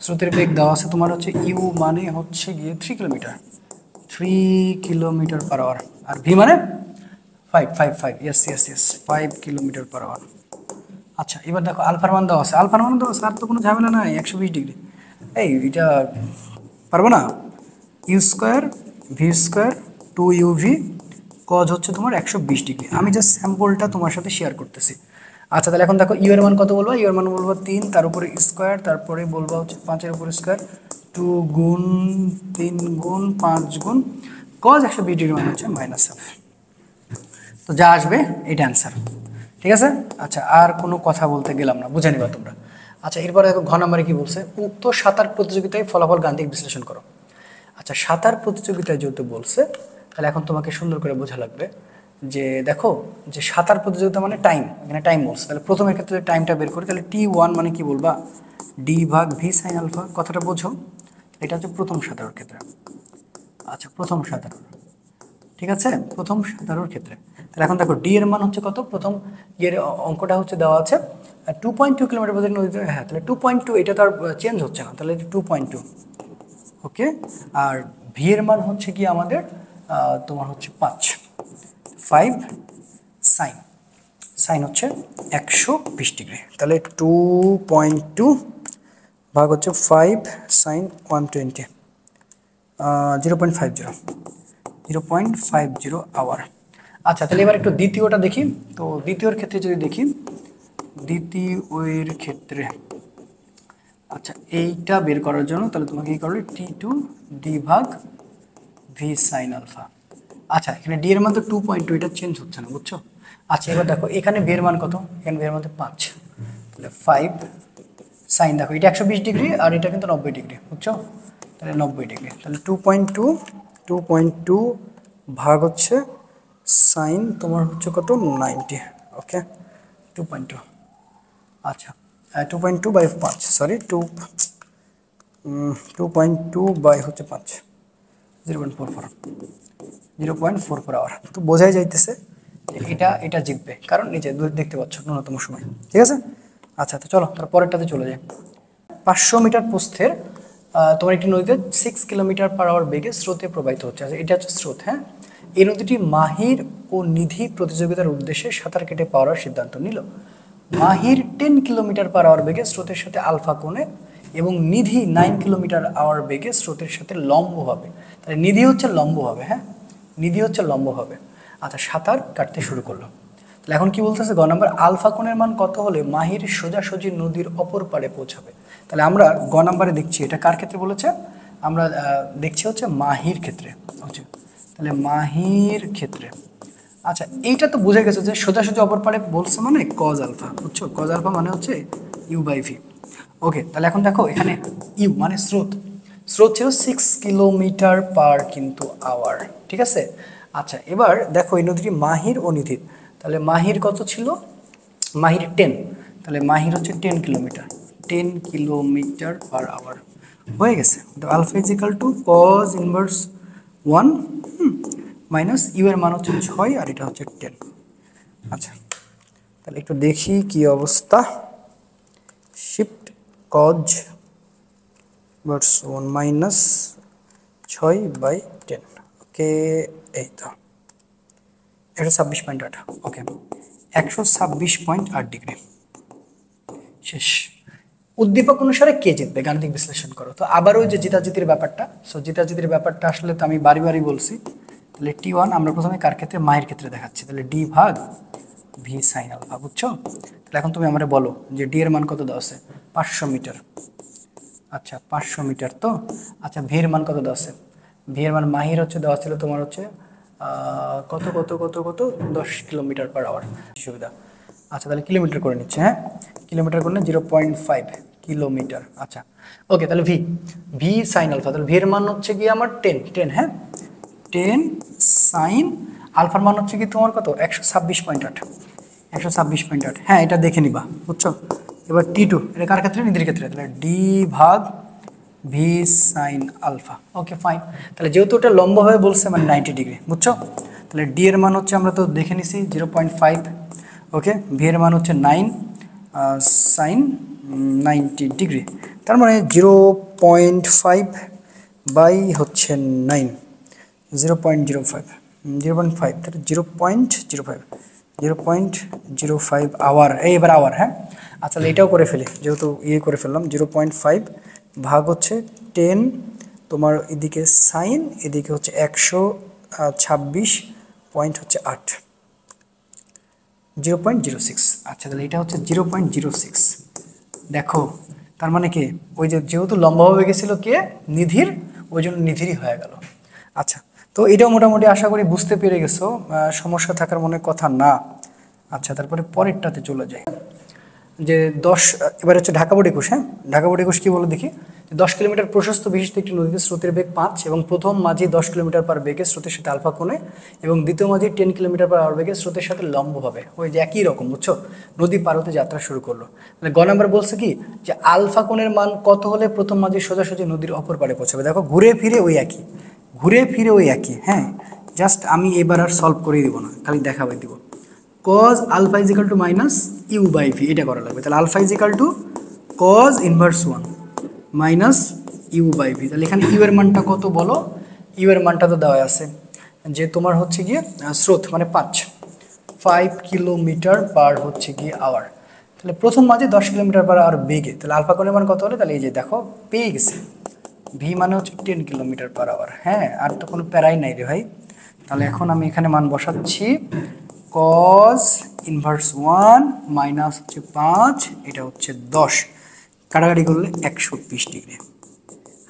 স্রোতের বেগ দেওয়া আছে তোমার হচ্ছে ইউ মানে হচ্ছে গিয়ে 3 কিলোমিটার, 3 কিলোমিটার পার আওয়ার, আর ভি মানে 5 yes yes yes 5 kilometre per hour. আচ্ছা এবার দেখো আলফার মান দেওয়া আছে, আলফার মান দেওয়া আছে, আর তো কোনো ঝামেলা নাই, 120 ডিগ্রি। এই এটা পারবো না, u square V square 2 u v cos হচ্ছে তোমার 120 ডিগ্রি। আমি জাস্ট স্যাম্পলটা তোমার সাথে শেয়ার করতেছি। আচ্ছা তাহলে এখন দেখো ইউ এর মান কত বলবো, ইউ এর মান বলবো 3, তার উপরে স্কোয়ার, তারপরে বলবো হচ্ছে 5-এর উপরে স্কোয়ার, 2 গুণ 3 গুণ 5 গুণ কজ 120 ডিগ্রি মান হচ্ছে -7। তো যা আসবে এটা অ্যান্সার, ঠিক আছে। আচ্ছা আর কোনো কথা বলতে গেলাম না, বুঝে নিবা তোমরা। আচ্ছা এরপরে দেখো ঘ নম্বরে কি বলছে, উক্ত সাঁতার প্রতিযোগিতায় ফলাফল গাণিতিক বিশ্লেষণ করো। আচ্ছা সাঁতার প্রতিযোগিতায় যেহেতু বলছে, তাহলে এখন তোমাকে সুন্দর করে বোঝা লাগবে যে দেখো যে সাঁতার প্রতিযোগিতা মানে টাইম, এখানে টাইম বলছে, তাহলে প্রথমের ক্ষেত্রে টাইমটা বের করি, তাহলে T1 মানে কি বলবা, ডি ভাগ ভি সাইন আলফা, কথাটা বোঝো, এটা হচ্ছে প্রথম সাঁতারের ক্ষেত্রে। আচ্ছা প্রথম সাঁতার, ঠিক আছে, প্রথম সাঁতারের ক্ষেত্রে। তাহলে এখন দেখো ডি এর মান হচ্ছে কত, প্রথম ইয়ের অঙ্কটা হচ্ছে দেওয়া আছে 2.2 কিলোমিটার প্রতি নদীতে, হ্যাঁ তাহলে 2.2, এটা তো আর চেঞ্জ হচ্ছে না, তাহলে 2.2। ওকে আর ভি এর মান হচ্ছে কি আমাদের তোমার হচ্ছে 5 সাইন, সাইন হচ্ছে 120 ডিগ্রি, তাহলে 2.2 ভাগ হচ্ছে 5 সাইন 120, 0.50 আওয়ার। আচ্ছা তাহলে এবার একটু দ্বিতীয়টা দেখি। তো দ্বিতীয়র ক্ষেত্রে যদি দেখি, দ্বিতীয়ের ক্ষেত্রে আচ্ছা এইটা বের করার জন্য তাহলে তোমাকে কি করবে, T2 ডি ভাগ ভি সাইন আলফা। আচ্ছা এখানে ডি এর মান তো 2.2, এটা চেঞ্জ হচ্ছে না, বুঝছো। আচ্ছা এবার দেখো এখানে ভি এর মান কত, এখানে ভি এর মান 5, তাহলে 5 সাইন, দেখো এটা 120 ডিগ্রি আর এটা কিন্তু 90 ডিগ্রি, বুঝছো, তাহলে 90 ডিগ্রি, তাহলে 2.2 ভাগ হচ্ছে সাইন তোমার হচ্ছে কত 90। ওকে 2.2, আচ্ছা 2.2 বাই 5, সরি 2.2 বাই হচ্ছে 5, 0.44 আওয়ার। তো বোঝাই যাইতেছে যে এটা জিতবে, কারণ নিচে দেখতে পাচ্ছ ন্যূনতম সময়, ঠিক আছে। আচ্ছা তো চলো তার পরেরটাতে চলে যাই। 500 মিটার প্রস্থের তোমার একটি নদীতে 6 কিলোমিটার পার আওয়ার বেগে স্রোতে প্রবাহিত হচ্ছে, আচ্ছা এটা হচ্ছে স্রোত। হ্যাঁ এই নদীটি মাহির ও নিধি প্রতিযোগিতার উদ্দেশ্যে সাঁতার কেটে পাওয়ার সিদ্ধান্ত নিল। মাহির 10 কিলোমিটার/আওয়ার বেগে স্রোতের সাথে আলফা কোণে এবং নিধি 9 কিলোমিটার/আওয়ার বেগে স্রোতের সাথে লম্ব হবে। তাহলে নিধি হচ্ছে লম্ব হবে, হ্যাঁ নিধি হচ্ছে লম্ব হবে। আচ্ছা, সাঁতার কাটতে শুরু করলো। তাহলে এখন কি বলতেছে গ নাম্বার, আলফা কোণের মান কত হলে মাহির সোজাসুজি নদীর অপর পাড়ে পৌঁছাবে। তাহলে আমরা গ নাম্বারে দেখছি, এটা কার ক্ষেত্রে বলেছে, আমরা দেখছি হচ্ছে মাহির ক্ষেত্রে হচ্ছে। তাহলে মাহির ক্ষেত্রে, আচ্ছা এইটা তো বুঝে গেছে যে সোজাসুজি অপর পাড়ে বলছে মানে কজ আলফা, বুঝছো, কজ আলফা মানে হচ্ছে u/v। ওকে, তাহলে এখন দেখো এখানে ইউ মানে স্রোত, স্রোত ছিল 6 কিলোমিটার/আওয়ার কিন্তু আওয়ার, ঠিক আছে। আচ্ছা এবার দেখো এই নদীটি মাহির ও নিধির, তাহলে মাহির কত ছিল, মাহির 10, তাহলে মাহির হচ্ছে 10 কিলোমিটার, 10 কিলোমিটার/আওয়ার হয়ে গেছে। তো alpha is equal to cos inverse 1 minus u এর মান হচ্ছে 6 আর এটা হচ্ছে 10। আচ্ছা তাহলে একটু দেখি কি অবস্থা, শিফট কজ ভার্স 1 মাইনাস 6/10। ওকে, এই তো 126.8, ওকে 126.8 ডিগ্রি। শেষ। উদ্দীপক অনুসারে কে জিতবে গাণিতিক বিশ্লেষণ করো। তো আবার ওই যে জিতাজিতির ব্যাপারটা, সো জিতাজিতির ব্যাপারটা আসলে তো আমি বারি বারি বলছি। তাহলে T1 আমরা প্রথমে কার ক্ষেত্রে, মায়ের ক্ষেত্রে দেখাচ্ছি, তাহলে D ভাগ V সাইন আলফা, বুঝছো। তাহলে এখন তুমি আমারে বলো যে D এর মান কত দেওয়া আছে, 500 মিটার। আচ্ছা 500 মিটার তো, আচ্ছা V এর মান কত দেওয়া আছে, V এর মান মাহির হচ্ছে দেওয়া ছিল তোমার হচ্ছে কত কত কত কত 10 কিলোমিটার/আওয়ার সুবিধা। আচ্ছা তাহলে কিলোমিটার করে নিচ্ছে, হ্যাঁ কিলোমিটার করলে 0.5 কিলোমিটার। আচ্ছা ওকে, তাহলে ভি, ভি সাইন আলফা, তাহলে ভি এর মান হচ্ছে কি আমার 10, হ্যাঁ 10 সাইন আলফার মান হচ্ছে কি তোমার কত 126.8, 126.8, হ্যাঁ এটা দেখে নিবা, বুঝছো। এবার T2 এটা কার ক্ষেত্রে, নিধির ক্ষেত্রে, তাহলে ডি ভাগ V sine alpha. Okay fine, তাহলে যেহেতু ওটা লম্বভাবে বলছে মানে 90 ডিগ্রি, বুঝছো। তাহলে ডি এর মান হচ্ছে আমরা তো দেখে নিছি 0.5, ওকে ভি এর মান হচ্ছে 9 সাইন 90 ডিগ্রি, তার মানে 0.5 বাই হচ্ছে 9, 0.05, 0.5 তাহলে 0.05, 0.05 আওয়ার, এবার আওয়ার, হ্যাঁ আচ্ছা এটাও করে ফেলি যেহেতু ইয়ে করে ফেললাম, 0.5 ভাগ হচ্ছে 10 তোমার এদিকে সাইন, এদিকে হচ্ছে 126 পয়েন্ট হচ্ছে 8, 0.06। আচ্ছা তাহলে এটা হচ্ছে 0.06। দেখো তার মানে কি, ওই যে যেহেতু লম্বাভাবে গেছিল কে, নিধির, ওই জন্য নিধিরই হয়ে গেল। আচ্ছা তো এটাও মোটামুটি আশা করি বুঝতে পেরে গেছো, সমস্যা থাকার মনে কথা না। আচ্ছা তারপরে পরেরটাতে চলে যাই, যে 10, এবার হচ্ছে ঢাকা বোর্ড 21, হ্যাঁ ঢাকা বোর্ড 21 কি বলে দেখি, 10 কিলোমিটার প্রশস্ত বিশিষ্ট একটি নদীতে স্রোতের বেগ 5 এবং প্রথম মাঝি 10 কিলোমিটার/আওয়ার বেগে স্রোতের সাথে আলফা কোণে এবং দ্বিতীয় মাঝি 10 কিলোমিটার/আওয়ার বেগে স্রোতের সাথে লম্ব হবে। ওই যে একই রকম, বুঝছো, নদী পার হতে যাত্রা শুরু করলো। মানে গ নাম্বার বলছে কি যে আলফা কোণের মান কত হলে প্রথম মাঝি সোজাসুজি নদীর অপর পাড়ে পৌঁছাবে। দেখো ঘুরে ফিরে ওই একই, ঘুরে ফিরে ওই একই, হ্যাঁ জাস্ট আমি এবার আর সলভ করে দিব না, খালি দেখাবাই দিব। cos alpha is equal to minus u by v, এটা করা লাগবে। তাহলে alpha is equal to cos inverse 1 minus u by v. তাহলে এখানে ইউ এর মানটা কত বলো, ইউ এর মানটা তো দেওয়া আছে যে তোমার হচ্ছে গিয়ে স্রোত মানে 5 কিলোমিটার পার হচ্ছে গিয়ে আওয়ার, তাহলে প্রথম মাঝে 10 কিলোমিটার/আওয়ার বেগে, তাহলে আলফা কোণের মান কত হলে, তাহলে এই যে দেখো পেয়ে গেছে, ভি মানে হচ্ছে 10 কিলোমিটার/আওয়ার, হ্যাঁ আর তো কোনো প্যারাই নাই রে ভাই। তাহলে এখন আমি এখানে মান বসাচ্ছি, cos ইনভার্স 1 মাইনাস হচ্ছে 5, এটা হচ্ছে 10, কাটাকাটি করলে 120 ডিগ্রি,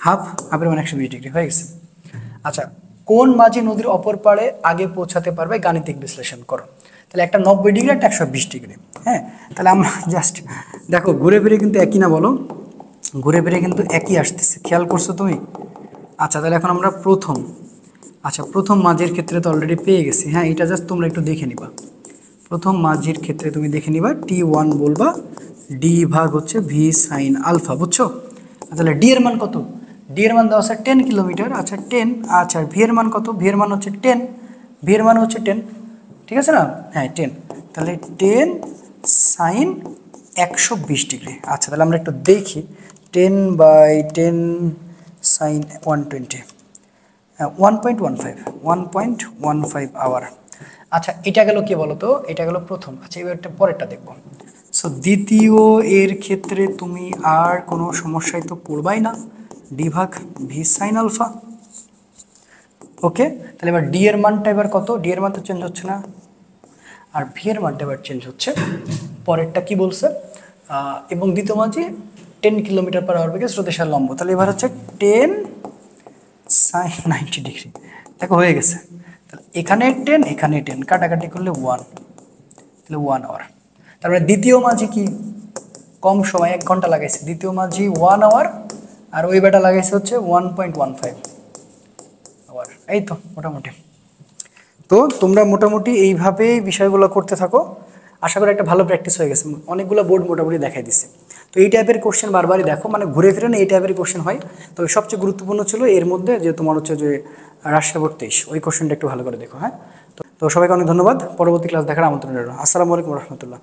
হাফের মানে 120 ডিগ্রি হয়ে গেছে। আচ্ছা কোন মাঝি নদীর অপর পাড়ে আগে পৌঁছাতে পারবে গাণিতিক বিশ্লেষণ করো। তাহলে একটা 90 ডিগ্রি একটা 120 ডিগ্রি, হ্যাঁ তাহলে আমরা জাস্ট দেখো ঘুরে ফিরে কিন্তু একই না বলো, ঘুরে ফিরে কিন্তু একই আসতেছে, খেয়াল করছো তুমি। আচ্ছা তাহলে এখন আমরা প্রথম মাঝির ক্ষেত্রে তো অলরেডি পেয়ে গেছি, হ্যাঁ এটা জাস্ট তোমরা একটু দেখে নিবা। প্রথম মাঝির ক্ষেত্রে তুমি দেখে নিবা T1 বলবা, ডি ভাগ হচ্ছে ভি সাইন আলফা, বুঝছো। তাহলে ডি এর মান কত, ডি এর মান দেওয়া আছে 10 কিলোমিটার, আচ্ছা 10, আচ্ছা ভি এর মান কত, ভি এর মান হচ্ছে 10, ভি এর মান হচ্ছে 10, ঠিক আছে না, হ্যাঁ 10, তাহলে 10 সাইন 120 ডিগ্রি। আচ্ছা তাহলে আমরা একটু দেখি 10/10 সাইন 120, 1.15 আওয়ার। আচ্ছা এটা গেল কি বলো তো, এটা গেল প্রথম। আচ্ছা এবার একটা পরেরটা দেখবো, সো দ্বিতীয় এর ক্ষেত্রে তুমি আর কোনো সমস্যায় তো পড়বাই না, ডি ভাগ ভি সাইন আলফা। ওকে, তাহলে এবার ডি এর মানটা এবার কত, ডি এর মান তো চেঞ্জ হচ্ছে না, আর ভি এর মানটা এবার চেঞ্জ হচ্ছে। পরেরটা কি বলছে, এবং দ্বিতীয় মাঝে 10 কিলোমিটার পার আওয়ার বেগে স্রোতের লম্ব, তাহলে এবার হচ্ছে 10 সাইন 90 ডিগ্রি। দেখো হয়ে গেছে, তাহলে এখানে 10 এখানে 10 কাটাকাটি করলে 1, তাহলে 1 আওয়ার। তারপরে দ্বিতীয় মাঝি কি কম সময় 1 ঘন্টা লাগাইছে, দ্বিতীয় মাঝি 1 আওয়ার, আর ওই বেটা লাগাইছে হচ্ছে 1.15 আওয়ার। এই তো মোটামুটি। তো তোমরা মোটামুটি এইভাবে বিষয়গুলো করতে থাকো, আশা করি একটা ভালো প্র্যাকটিস হয়ে গেছে, অনেকগুলো বোর্ড মোটামুটি দেখাই দিচ্ছে। তো এই টাইপের কোশ্চেন বারবারই দেখো, মানে ঘুরে ফিরে না এই টাইপের কোশ্চেন হয়। তবে সবচেয়ে গুরুত্বপূর্ণ ছিল এর মধ্যে যে তোমার হচ্ছে যে রাজশাহী বোর্ড 23, ওই কোশ্চেনটা একটু ভালো করে দেখো। হ্যাঁ, তো সবাইকে অনেক ধন্যবাদ, পরবর্তী ক্লাস দেখার আমন্ত্রণ রইল। আসসালামু আলাইকুম রহমতুল্লাহ।